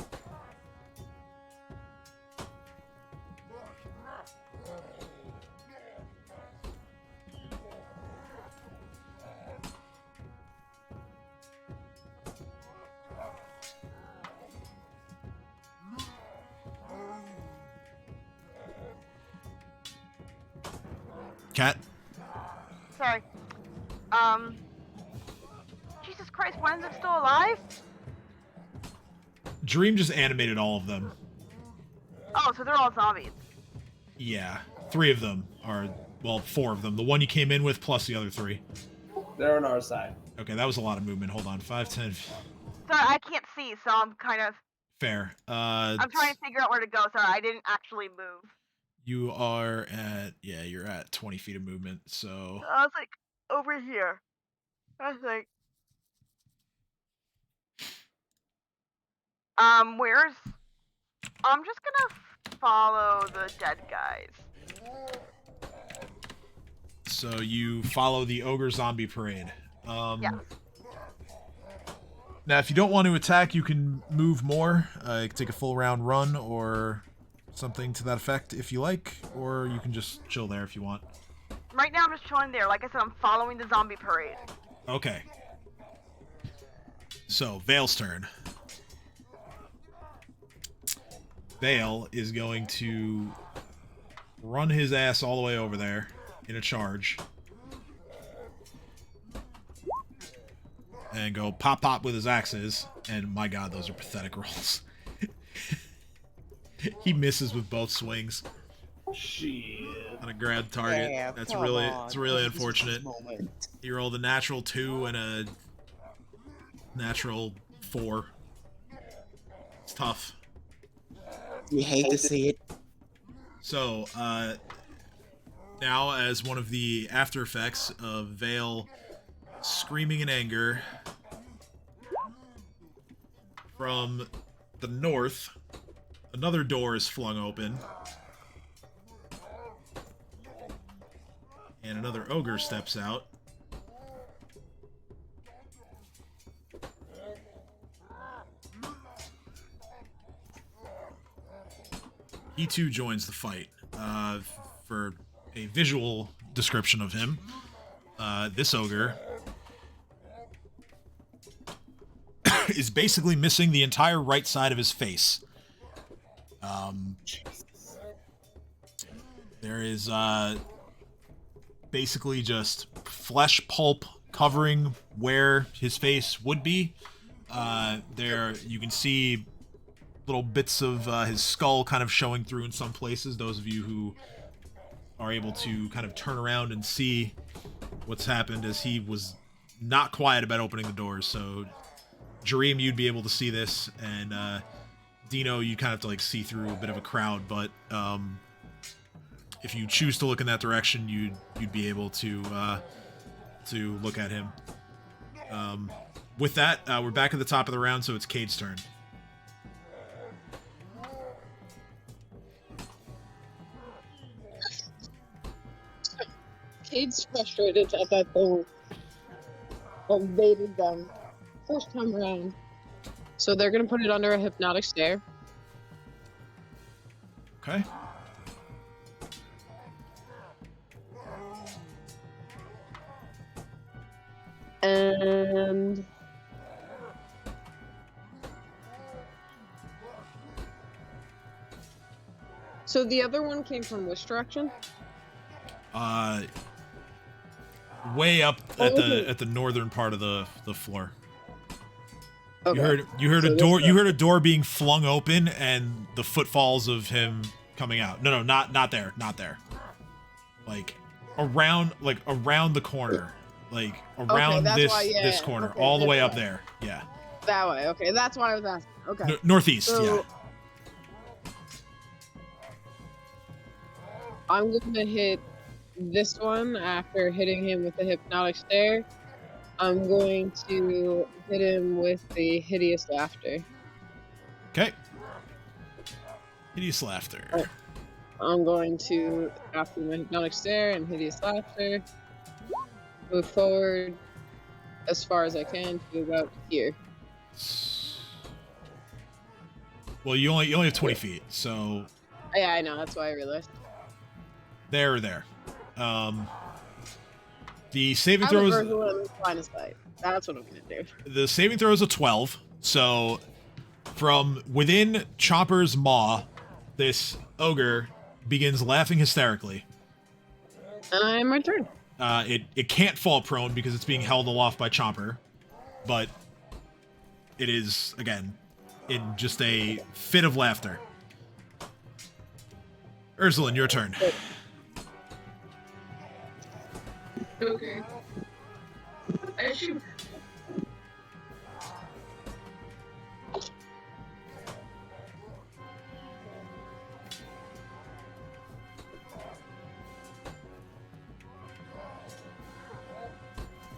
Cat? Sorry. Jesus Christ, one of them still alive? Dream just animated all of them. Oh, so they're all zombies. Yeah. 3 of them are, well, 4 of them. The one you came in with plus the other 3. They're on our side. Okay, that was a lot of movement. Hold on. 5, 10. Sorry, I can't see, so I'm kind of... Fair. I'm trying to figure out where to go. Sorry, I didn't actually move. You are at, yeah, you're at 20 feet of movement, so... I was like, over here. I was like... where's... I'm just gonna follow the dead guys. So you follow the ogre zombie parade. Yeah. Now, if you don't want to attack, you can move more. You can take a full round run or something to that effect if you like, or you can just chill there if you want. right now I'm just chilling there. Like I said, I'm following the zombie parade. Okay. So, Vale's turn. Vale is going to run his ass all the way over there in a charge. And go pop pop with his axes. And my god, those are pathetic rolls. He misses with both swings. Shit. On a grab target. Yeah, It's come really on. it's really This is unfortunate. moment. He rolled a natural 2 and a natural 4. It's tough. You hate to see it. So, now as one of the after effects of Vale screaming in anger from the north, another door is flung open. And another ogre steps out. He too joins the fight. For a visual description of him, this ogre is basically missing the entire right side of his face. There is basically just flesh pulp covering where his face would be. There you can see little bits of his skull kind of showing through in some places. Those of you who are able to kind of turn around and see what's happened, as he was not quiet about opening the doors. So, Jareem, you'd be able to see this, and Dino, you kind of have to like see through a bit of a crowd. But if you choose to look in that direction, you'd be able to look at him. With that, we're back at the top of the round, so it's Cade's turn. Cade's frustrated at that thing evaded them first time around. So they're gonna put it under a hypnotic stare. Okay. And so the other one came from which direction? Way up at the northern part of the floor. Okay. You heard So a this door. way. You heard a door being flung open and the footfalls of him coming out. No, not there, not there. Like around the corner, like around that's this why, yeah, this corner, okay, all the this way up way. there. Yeah, That way. Okay, that's what I was asking. Okay. northeast. So- Yeah. I'm gonna hit this one after hitting him with the hypnotic stare. I'm going to hit him with the hideous laughter. Okay. Hideous laughter. Oh. I'm going to, after my hypnotic stare and hideous laughter, move forward as far as I can to about here. Well, you only have 20 feet, so Yeah, I know. That's why I realized. there or there. The saving I'm throws. a virtual in line of sight. That's what I'm gonna do. The saving throw is a 12. So, from within Chopper's maw, this ogre begins laughing hysterically. And my turn. It can't fall prone because it's being held aloft by Chopper, but it is, again, in just a fit of laughter. Ursulin, your turn. Okay. I shoot.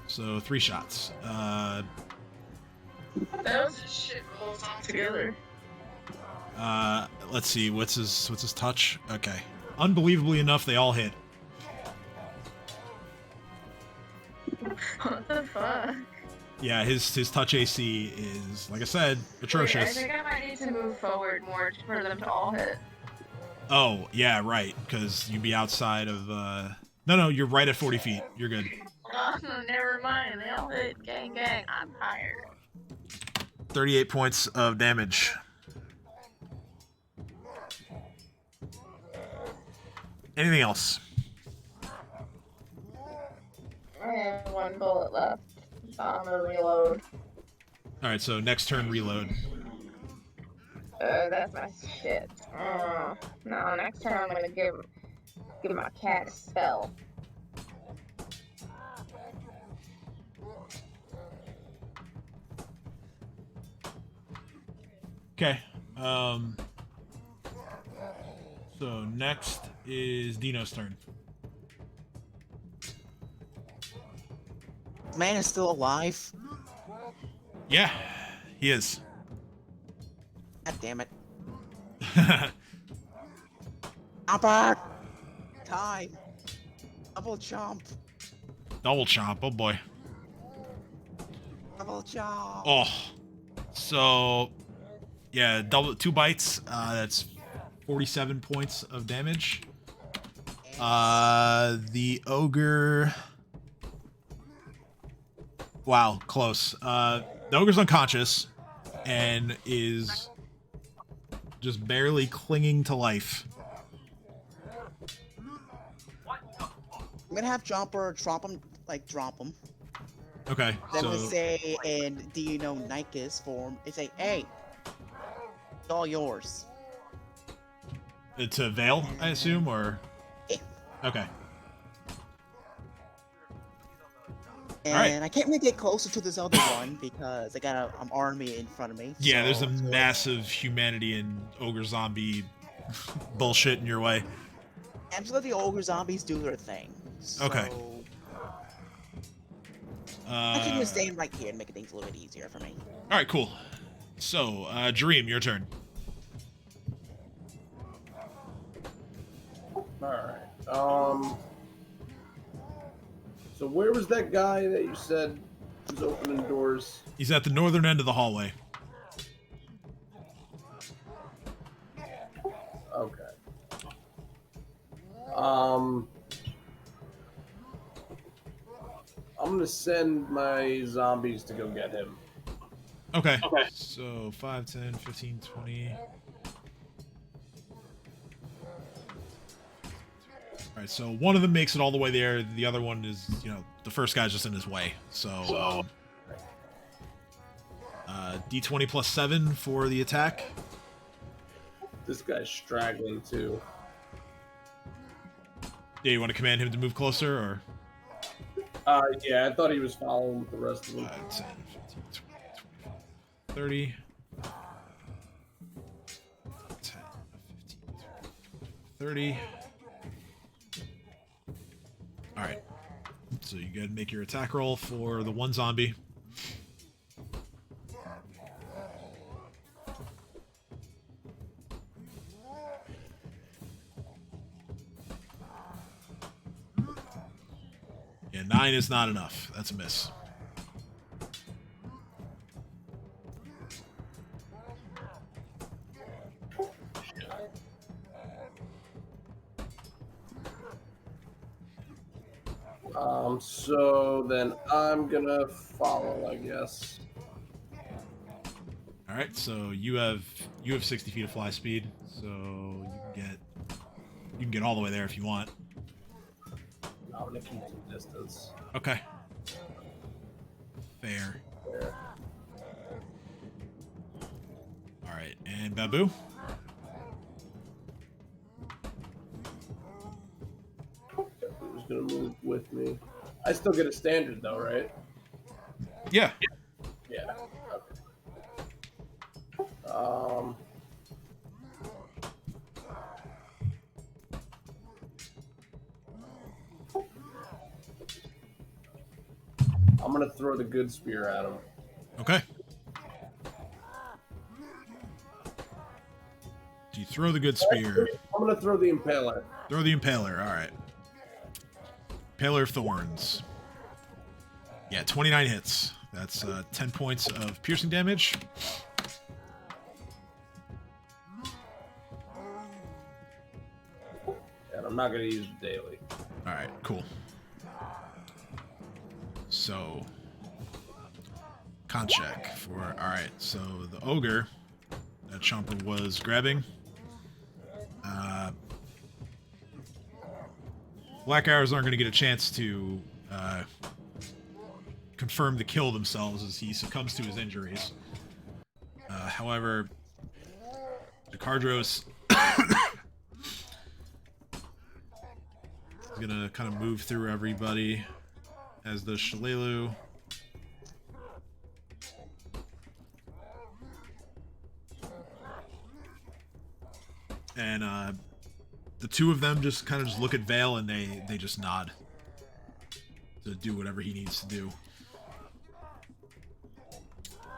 So 3 shots. That was a shit rolls altogether. Let's see. What's his touch? Okay. Unbelievably enough, they all hit. What the fuck? Yeah, his touch AC is, like I said, Wait, I atrocious. think I might need to move forward more for them to all hit. Oh, yeah, right, because you'd be outside of, No, you're right at 40 feet. You're good. Never mind. They all hit. Gang, gang. I'm tired. 38 points of damage. Anything else? I have 1 bullet left, so I'm gonna reload. All right, so next turn, reload. That's my shit. No, next turn I'm gonna give my cat a spell. Okay. So next is Dino's turn. Man is still alive. Yeah, he is. God damn it. Upper! Time! Double jump! Double chomp. Oh boy. Double jump! Oh. So, yeah, 2 bites. That's 47 points of damage. The ogre. Wow, close. The ogre's unconscious and is just barely clinging to life. I'm gonna have Jumper drop him. Okay, Then so we say in Dino Nikes form, it's like, hey, it's all yours. it's a veil, I assume, or Yeah. okay. And Alright. I can't really get closer to this other one because I got an army in front of me. Yeah, there's so- a massive humanity and ogre zombie bullshit in your way. I'm just let the ogre zombies do their thing. So Okay. I can just stand right here and make things a little bit easier for me. All right, cool. So, Dream, your turn. Alright. So where was that guy that you said was opening doors? He's at the northern end of the hallway. Okay. I'm gonna send my zombies to go get him. Okay. So 5, 10, 15, 20. All right, so one of them makes it all the way there. The other one is, the first guy's just in his way. So, D20 plus 7 for the attack. This guy's straggling too. Yeah, you want to command him to move closer, or? Yeah, I thought he was following with the rest of them. 5, 10, 15, 20, 25, 30. 10, 15, 20, 30. Alright. So you gotta make your attack roll for the one zombie. Yeah, 9 is not enough. That's a miss. So then I'm gonna follow, I guess. All right, so you have 60 feet of fly speed, so you can get all the way there if you want. I'm gonna keep some distance. Okay. Fair. There. All right, and Babu. Who's gonna move with me? I still get a standard though, right? Yeah. Yeah. Okay. I'm gonna throw the good spear at him. Okay. Do you throw the good spear? I'm gonna throw the impaler. Throw the impaler. All right. Impaler of thorns. Yeah, 29 hits. That's 10 points of piercing damage. And I'm not gonna use it daily. Alright, cool. So, con check for... Alright, so the ogre that Chomper was grabbing. Black Arrows aren't going to get a chance to confirm the kill themselves as he succumbs to his injuries. However, Decardros is going to kind of move through everybody, as does Shalelu. And the two of them just kind of just look at Vale and they just nod to do whatever he needs to do.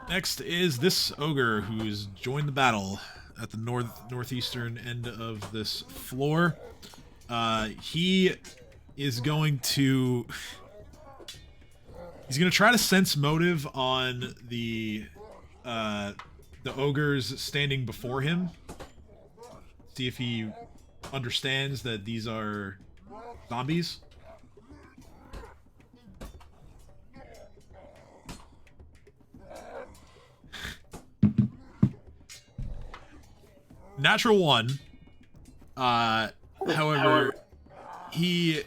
Next is this ogre who's joined the battle at the northeastern end of this floor. He is going to... He's going to try to sense motive on the ogres standing before him. See if he understands that these are zombies. Natural 1. However, he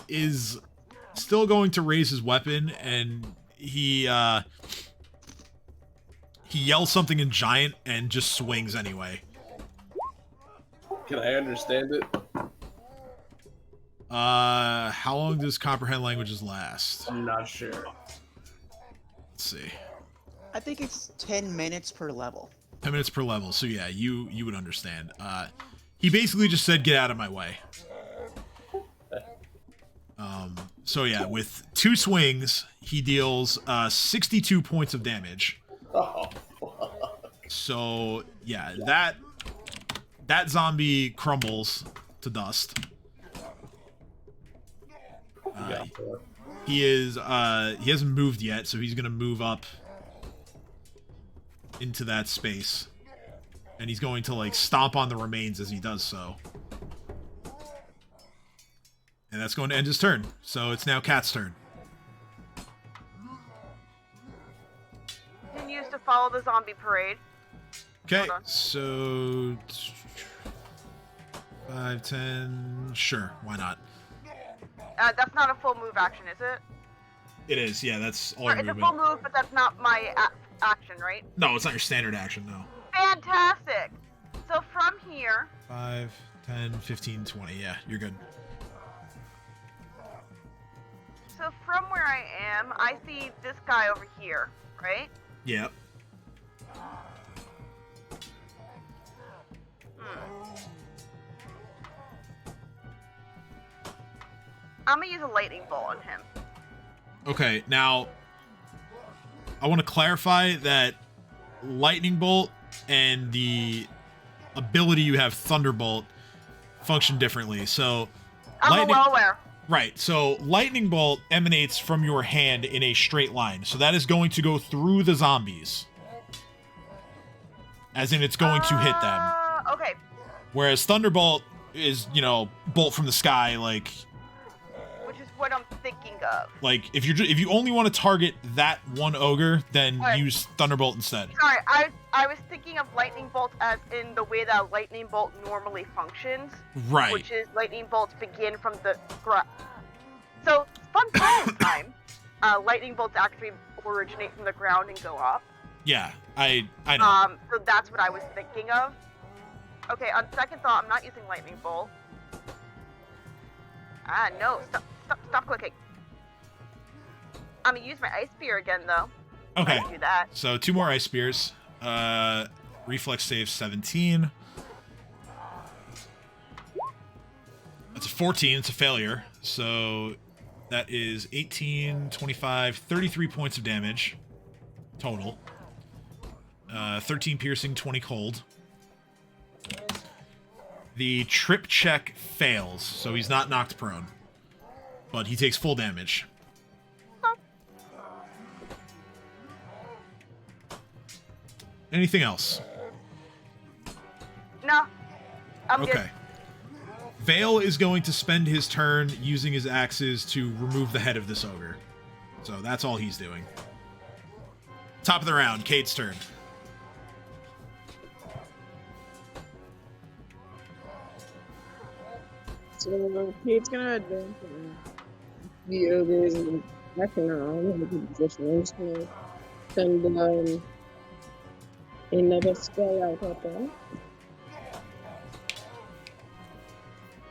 is still going to raise his weapon, and he yells something in giant and just swings anyway. Can I understand it? How long does comprehend languages last? I'm not sure. Let's see. I think it's 10 minutes per level. 10 minutes per level. So yeah, you would understand. He basically just said, "Get out of my way." So yeah, with 2 swings, he deals 62 points of damage. Oh, fuck. So yeah, that zombie crumbles to dust. He hasn't moved yet, so he's gonna move up into that space, and he's going to like stomp on the remains as he does so. And that's going to end his turn. So it's now Cat's turn. Continues to follow the zombie parade. Okay, Hold on. so 5, 10, sure, why not? That's not a full move action, is it? It is, yeah, that's all Or your it's a movement. full move, but that's not my action, right? No, it's not your standard action, no. Fantastic! So from here... 5, 10, 15, 20, yeah, you're good. So from where I am, I see this guy over here, right? Yep. I'm gonna use a lightning bolt on him. Okay, now, I want to clarify that Lightning Bolt and the ability you have, Thunderbolt, function differently. So, I'm well aware. Right, so Lightning Bolt emanates from your hand in a straight line. So that is going to go through the zombies. As in, it's going to hit them. Okay. Whereas Thunderbolt is, bolt from the sky, like... Which is what I'm thinking of. Like, if you only want to target that one ogre, then Right. use Thunderbolt instead. Sorry, I was thinking of lightning bolt as in the way that a lightning bolt normally functions. Right. Which is lightning bolts begin from the ground. So, fun time, lightning bolts actually originate from the ground and go up. Yeah, I know. So that's what I was thinking of. Okay, on second thought, I'm not using lightning bolt. No, stop clicking. I'm gonna use my ice spear again, though. Okay. Do that. So 2 more ice spears. Reflex save 17. That's a 14. It's a failure. So that is 18, 25, 33 points of damage total. 13 piercing, 20 cold. The trip check fails, so he's not knocked prone. But he takes full damage. Anything else? No. I'm Okay. good. Vale is going to spend his turn using his axes to remove the head of this ogre. So that's all he's doing. Top of the round, Kate's turn. So Kate's gonna advance the ogres and second round in a good position. I'm just gonna send another spell out at them.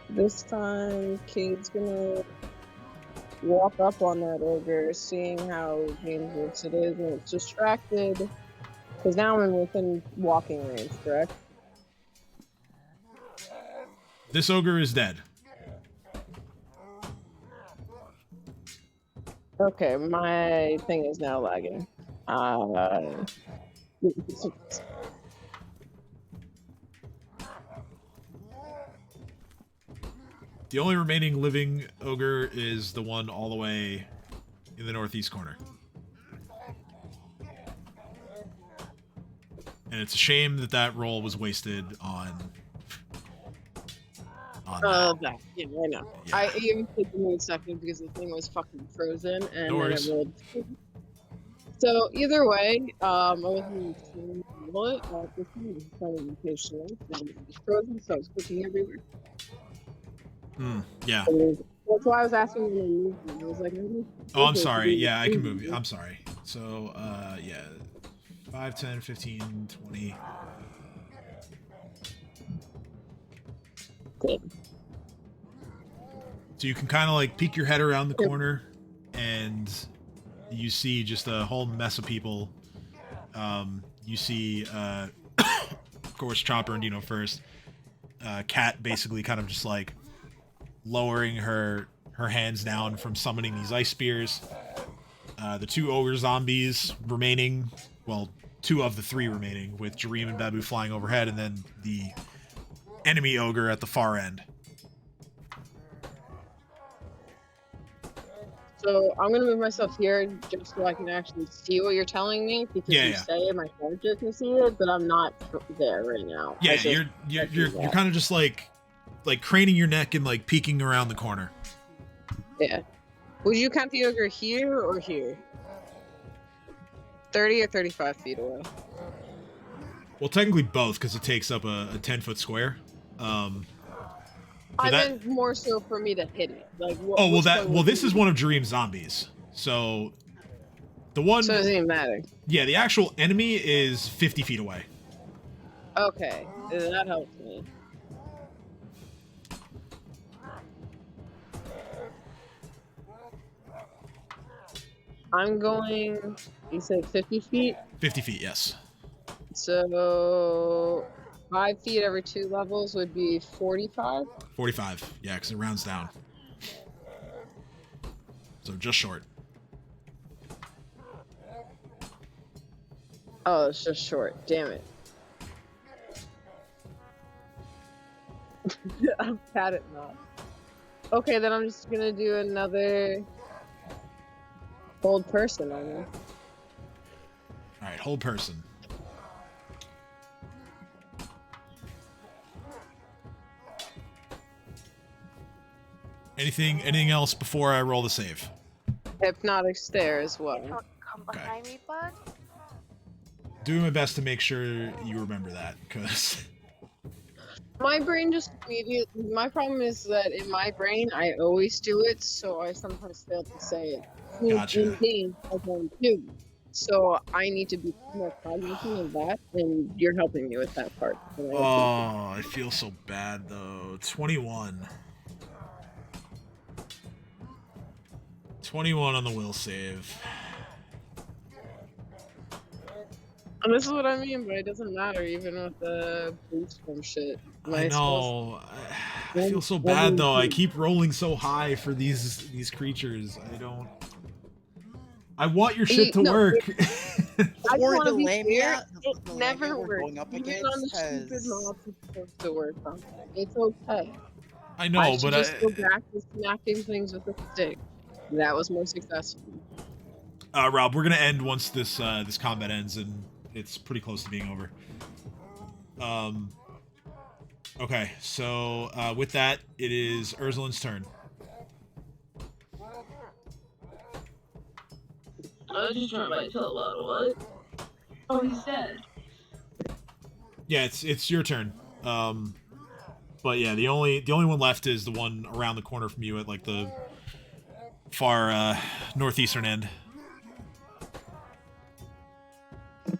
This time, Kate's gonna walk up on that ogre, seeing how dangerous it is, and it's distracted. Because now I'm within walking range, correct? This ogre is dead. Okay, my thing is now lagging. The only remaining living ogre is the one all the way in the northeast corner. And it's a shame that that roll was wasted on that. Yeah, I know. Yeah. I even took me a second because the thing was fucking frozen, and No then worries. I rolled. So either way, I wasn't seeing the bullet. This one was kind of impatient, and it was frozen, so I was clicking everywhere. Yeah. That's why I was asking when they moved them. I was like, Oh, I'm sorry. Yeah, I can move you. I'm sorry. So, yeah. 5, 10, 15, 20. Good. So you can kind of like peek your head around the corner and you see just a whole mess of people. You see, of course, Chopper and Dino first. Cat basically kind of just like lowering her hands down from summoning these ice spears. The 2 ogre zombies remaining, well, 2 of the 3 remaining, with Jareem and Babu flying overhead, and then the enemy ogre at the far end. So I'm gonna move myself here just so I can actually see what you're telling me, because you Yeah. say my character can see it, but I'm not there right now. Yeah, I just- you're kind of just like craning your neck and like peeking around the corner. Yeah. Would you count the ogre here or here? 30 or 35 feet away? Well, technically both, because it takes up a 10-foot square. I that- meant more so for me to hit it. Like, Oh, well, this is one of Jareem's zombies. So the one, So it doesn't even matter. yeah, the actual enemy is 50 feet away. Okay, that helps me. I'm going, you said 50 feet? 50 feet, yes. So 5 feet every 2 levels would be 45? 45, yeah, because it rounds down. So just short. Oh, it's just short. Damn it. I'm bad at math. Okay, then I'm just gonna do another hold person on you. All right, hold person. Anything else before I roll the save? Hypnotic stare as well. Come behind me, bud. Doing my best to make sure you remember that, because My brain just immediately. My problem is that in my brain, I always do it, so I sometimes fail to say it. Gotcha. In game, I don't do. So I need to be more cognizant of that, and you're helping me with that part. oh, I feel so bad though. 21. 21 on the will save. And this is what I mean, but it doesn't matter, even with the boost from shit. I know. I feel so bad though. I keep rolling so high for these creatures. I want your shit to work. I For want the to be Lamia, clear, it the never Lamia we're works. going up Even against on the stupid has- mobs, it's supposed to work on. It's okay. I know, I should but just go back to smacking things with a stick. That was more successful. Rob, we're gonna end once this combat ends, and it's pretty close to being over. Okay, so with that, it is Ursulin's turn. I was just trying to tell about what? Oh, he's dead. Yeah, it's your turn. But yeah, the only one left is the one around the corner from you at like the far northeastern end. You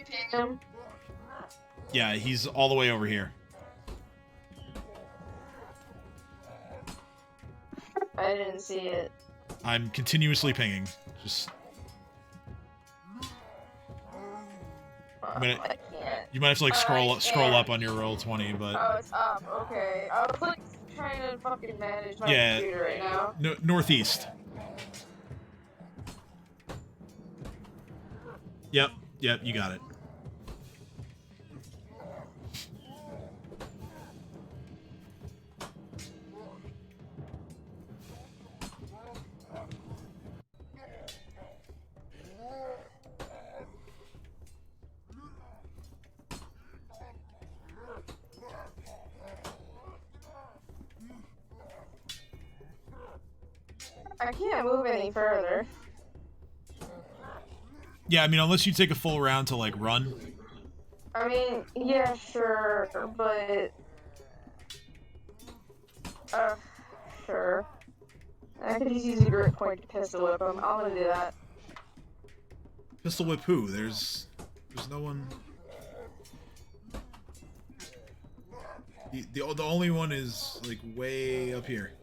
ping him. Yeah, he's all the way over here. I didn't see it. I'm continuously pinging. Just I can't. you might have to like scroll up on your roll 20, but Oh, it's up. Okay. I was like trying to fucking manage my computer right now. Northeast. Yep, you got it. I can't move any further. Yeah, I mean, unless you take a full round to like run. I mean, yeah, sure, but sure. I could just use a grip point to pistol whip him. I'm gonna do that. Pistol whip who? There's no one. The only one is like way up here.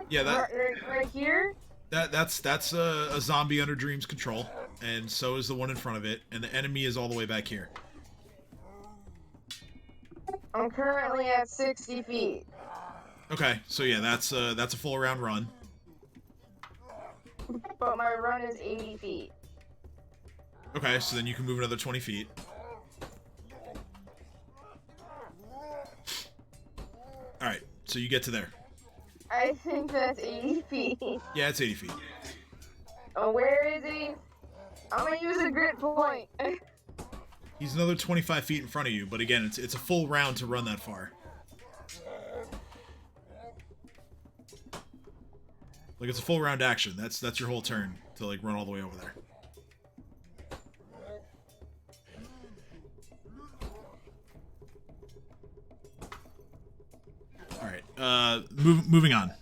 Yeah, that right here. That's a zombie under Dream's control, and so is the one in front of it, and the enemy is all the way back here. I'm currently at 60 feet. Okay, so yeah, that's a full round run. But my run is 80 feet. Okay, so then you can move another 20 feet. Alright, so you get to there. I think that's 80 feet. Yeah, it's 80 feet. Oh, where is he? I'm gonna use a grit point. He's another 25 feet in front of you, but again, it's a full round to run that far. Like, it's a full round action. That's your whole turn to, like, run all the way over there. Alright, moving on.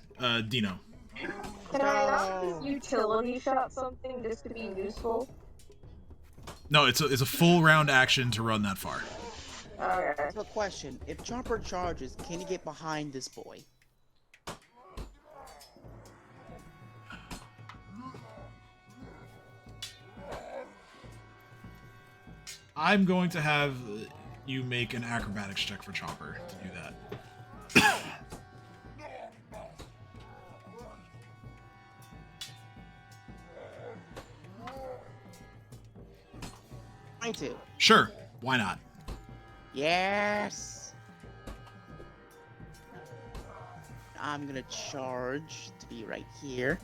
Dino. Can I not just utility shot something just to be useful? No, it's a full round action to run that far. Okay. So question, if Chomper charges, can he get behind this boy? I'm going to have you make an acrobatics check for Chomper to do that. I do. Sure, why not? Yes. I'm gonna charge to be right here.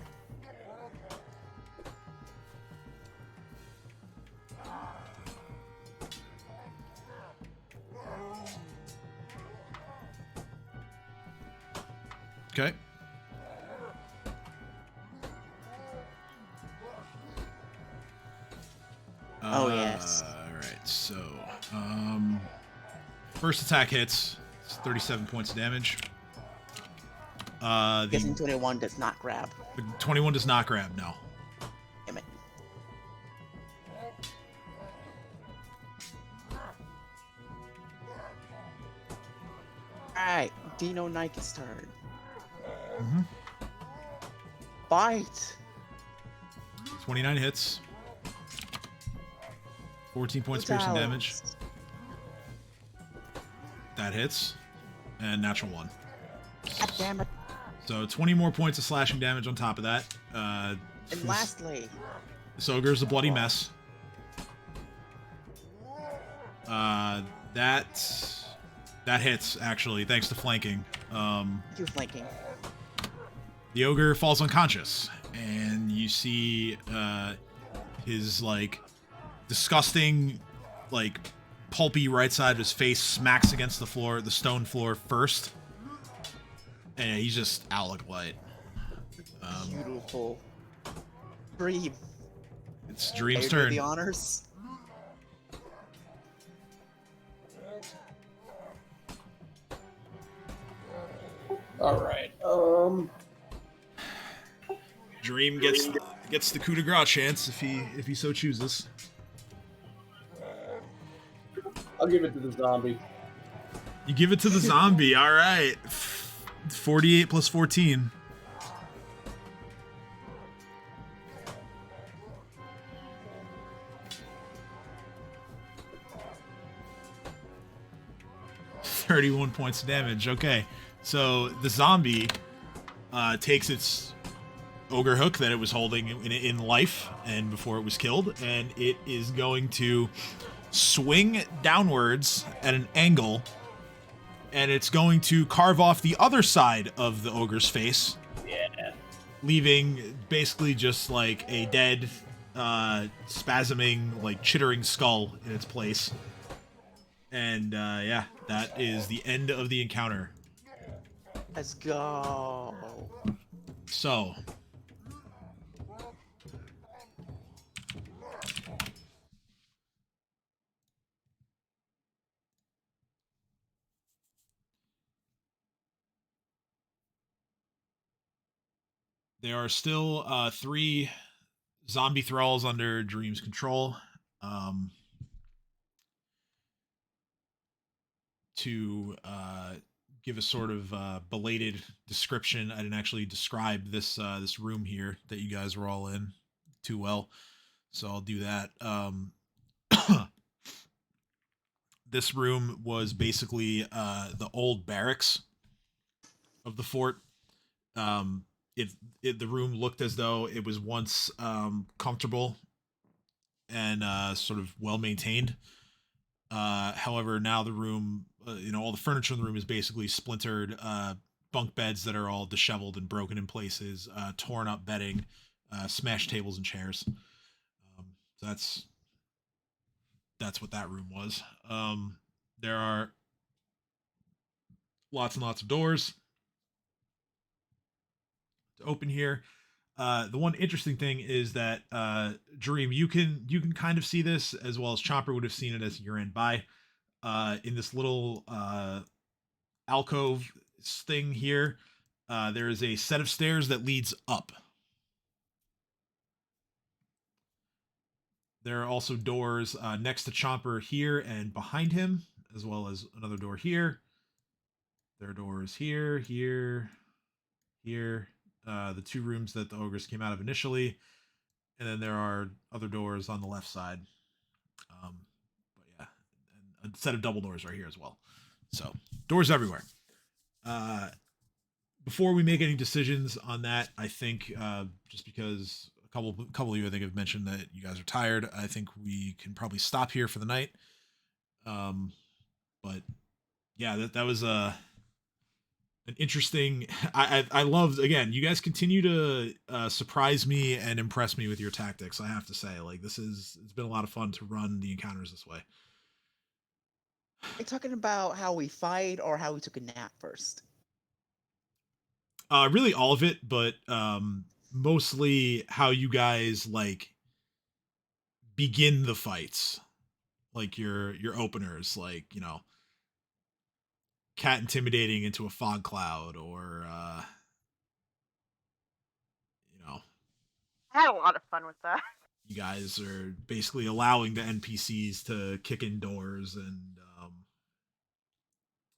Okay. Oh, yes. Alright, so, first attack hits. It's 37 points of damage. Guessing 21 does not grab. The 21 does not grab, no. Damn it. Alright, Dino Nike's turn. Mm-hmm. Bite! 29 hits. 14 points piercing damage. That hits. And natural 1. God damn it. So 20 more points of slashing damage on top of that. And lastly, this ogre's a bloody mess. That hits, actually, thanks to flanking. you flanking. the ogre falls unconscious, and you see his like disgusting, like pulpy right side of his face smacks against the floor, the stone floor first, and he's just out like light. Beautiful. Dream. It's Dream's Can you do turn. the honors. All right. Dream gets the coup de grace chance if he so chooses. I'll give it to the zombie. You give it to the zombie. All right. 48 plus 14. $31 points of damage. Okay. So the zombie takes its ogre hook that it was holding in life and before it was killed, and it is going to swing downwards at an angle, and it's going to carve off the other side of the ogre's face. Yeah. Leaving basically just like a dead, spasming, like chittering skull in its place. And yeah, that is the end of the encounter. Let's go. So, there are still 3 zombie thralls under Dream's control. To give a sort of belated description, I didn't actually describe this room here that you guys were all in too well, so I'll do that. This room was basically the old barracks of the fort. The room looked as though it was once comfortable and sort of well maintained. However, now the room, all the furniture in the room is basically splintered, bunk beds that are all disheveled and broken in places, torn up bedding, smashed tables and chairs. So that's what that room was. There are lots and lots of doors to open here. The one interesting thing is that Dream, you can kind of see this as well as Chomper would have seen it as you ran by. In this little alcove thing here, there is a set of stairs that leads up. There are also doors next to Chomper here and behind him, as well as another door here. There are doors here, here, here. The 2 rooms that the ogres came out of initially, and then there are other doors on the left side. But yeah, and a set of double doors right here as well. So doors everywhere. Before we make any decisions on that, I think just because a couple of you I think have mentioned that you guys are tired, I think we can probably stop here for the night. But yeah, that was an interesting. I loved, again, you guys continue to surprise me and impress me with your tactics. I have to say, like, it's been a lot of fun to run the encounters this way. Are you talking about how we fight or how we took a nap first? Really all of it, but mostly how you guys like begin the fights, like your openers, like, cat intimidating into a fog cloud, or I had a lot of fun with that. You guys are basically allowing the NPCs to kick in doors, and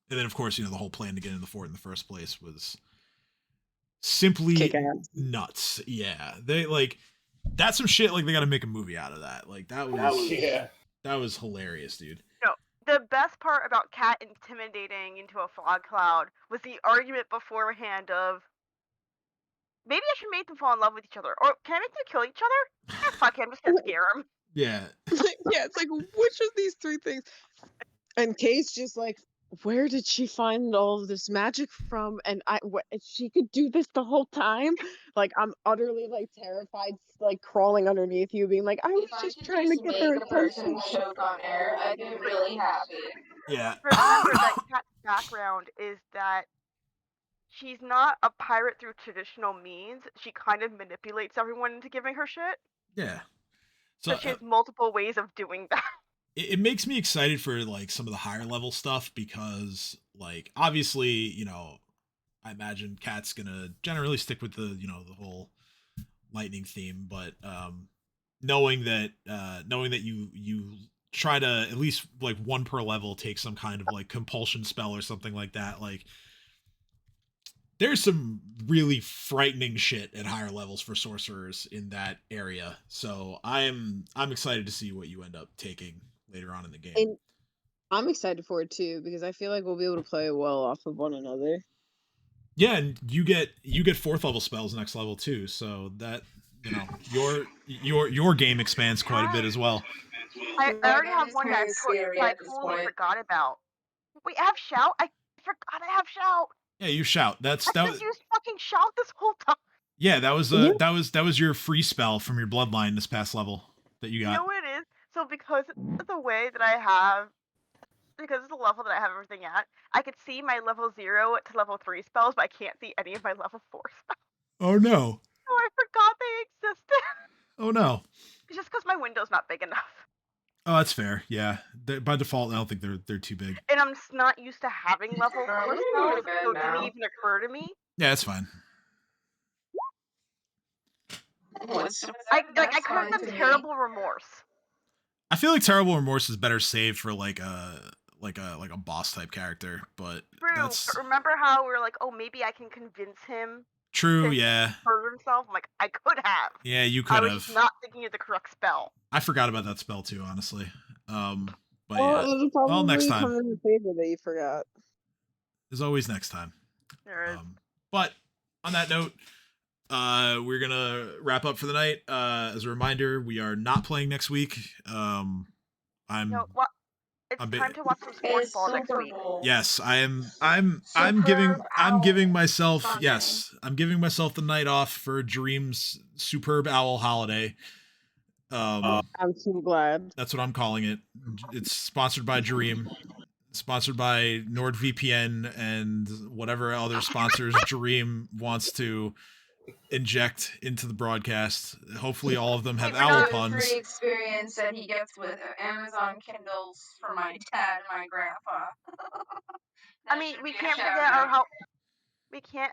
then of course, the whole plan to get in the fort in the first place was simply nuts. Yeah, they that's some shit. Like, they got to make a movie out of that. Like, that was hilarious, dude. No, the best part about Cat intimidating into a fog cloud was the argument beforehand of, maybe I should make them fall in love with each other, or can I make them kill each other? Fuck it, I'm just gonna scare them. Yeah. Yeah, it's like, which of these 3 things? And Kay's just like, where did she find all of this magic from? And she could do this the whole time. Like, I'm utterly like terrified, like crawling underneath you, being like, I was If I just could trying to just get make her a person attention. choke on air, I'd be really happy. Yeah. Remember that Kat's background is that she's not a pirate through traditional means. She kind of manipulates everyone into giving her shit. Yeah. So she has multiple ways of doing that. It makes me excited for like some of the higher level stuff because like obviously, you know, I imagine Kat's gonna generally stick with the, you know, the whole lightning theme, but knowing that you try to at least like one per level take some kind of like compulsion spell or something like that, like there's some really frightening shit at higher levels for sorcerers in that area. So I'm excited to see what you end up taking later on in the game. And I'm excited for it too, because I feel like we'll be able to play well off of one another. Yeah, and you get 4th level spells next level too, so that, you know, your game expands quite a bit as well. I already have one that I totally forgot about. Wait, I have shout? I forgot I have shout. Yeah, you shout. I just used fucking shout this whole time. Yeah, that was that was your free spell from your bloodline this past level that you got. You know what it is? So because of the way that I have, because of the level that I have everything at, I could see my level 0 to level 3 spells, but I can't see any of my level 4 spells. Oh no. Oh, I forgot they existed. Oh no. It's just because my window's not big enough. Oh, that's fair. Yeah, by default, I don't think they're too big. And I'm just not used to having level 4 spells, so it didn't even occur to me. Yeah, that's fine. I could have done terrible remorse. I feel like terrible remorse is better saved for like a boss type character, but True. But remember how we were like, oh, maybe I can convince him. True. To yeah. hurt himself. I'm like, I could have. Yeah, you could have. I was just not thinking of the correct spell. I forgot about that spell too, honestly. But yeah. Well, next time. Come in the favor that you forgot. There's always next time. There is. But on that note, we're gonna wrap up for the night. As a reminder, we are not playing next week. It's time to watch some sports ball next week. Yes, I'm giving myself the night off for Dream's Superb Owl Holiday. I'm so glad. That's what I'm calling it. It's sponsored by Dream, sponsored by NordVPN and whatever other sponsors Dream wants to inject into the broadcast. Hopefully all of them have owl puns. Free experience that he gets with Amazon Kindles for my dad and my grandpa. I mean, we can't forget how we can't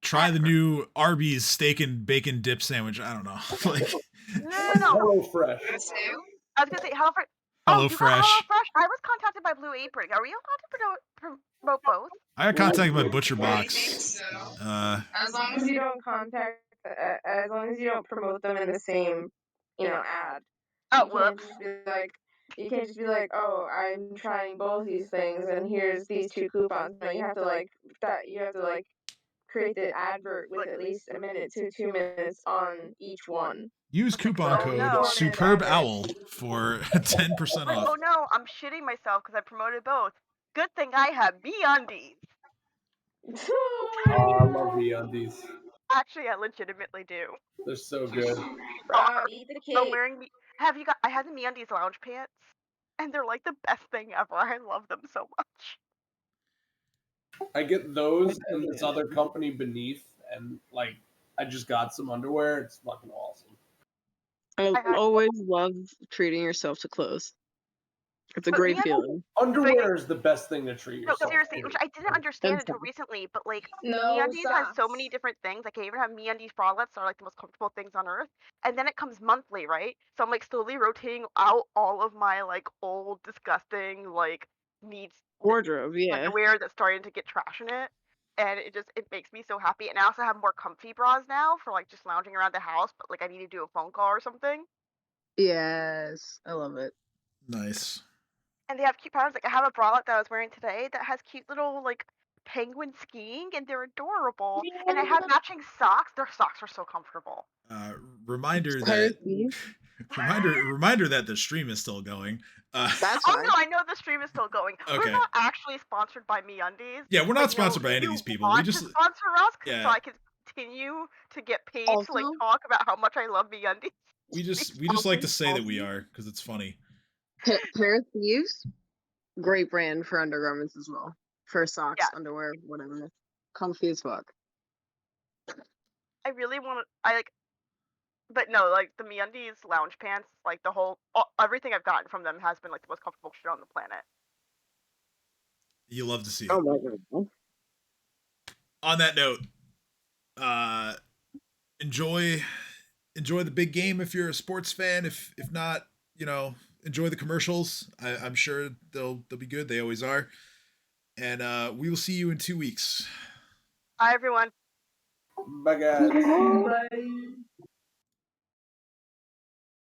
try the new Arby's steak and bacon dip sandwich. I don't know. Like No. Hello Fresh. I was gonna say Hello Fresh. Hello Fresh. I was contacted by Blue Apron. Are we allowed to promote both? I got contacted by Butcher Box. So. As long as you don't as long as you don't promote them in the same, ad. Oh, whoops. You can't just be like, oh, I'm trying both these things, and here's these 2 coupons. No, you have to create the advert with at least a minute to 2 minutes on each one. Use coupon code Superb Owl for 10% off. Oh no, I'm shitting myself because I promoted both. Good thing I have MeUndies. I love MeUndies. Actually, I legitimately do. They're so good. Eat the cake. I had the MeUndies lounge pants, and they're like the best thing ever. I love them so much. I get those and this other company beneath, and I just got some underwear. It's fucking awesome. I always love treating yourself to clothes. It's a great feeling. Underwear is the best thing to treat yourself. No, seriously, which I didn't understand until recently, but MeUndies has so many different things. Like I even have MeUndies bralettes are the most comfortable things on earth. And then it comes monthly, right? So I'm slowly rotating out all of my old, disgusting, needs wardrobe, underwear that's starting to get trash in it. And it makes me so happy. And I also have more comfy bras now for just lounging around the house, but I need to do a phone call or something. Yes, I love it. Nice. And they have cute patterns. I have a bralette that I was wearing today that has cute little penguin skiing, and they're adorable. Yeah. And I have matching socks. Their socks are so comfortable. Reminder Reminder that the stream is still going. That's Oh fine. no, I know the stream is still going. Okay. We're not actually sponsored by MeUndies. Yeah, we're not But, sponsored by if any of you these people. We want just to sponsor us, so yeah. I can continue to get paid to like Also- talk about how much I love MeUndies. We just like to say that we are because it's funny. Pair of Thieves, great brand for undergarments as well. For socks, Yeah. underwear, whatever. Comfy as fuck. I really want to. But no, like the MeUndies lounge pants, like everything I've gotten from them has been like the most comfortable shit on the planet. You love to see it. Oh my god. On that note, enjoy the big game if you're a sports fan. If not, enjoy the commercials. I'm sure they'll be good. They always are. And we will see you in 2 weeks. Bye everyone. Bye guys. Bye.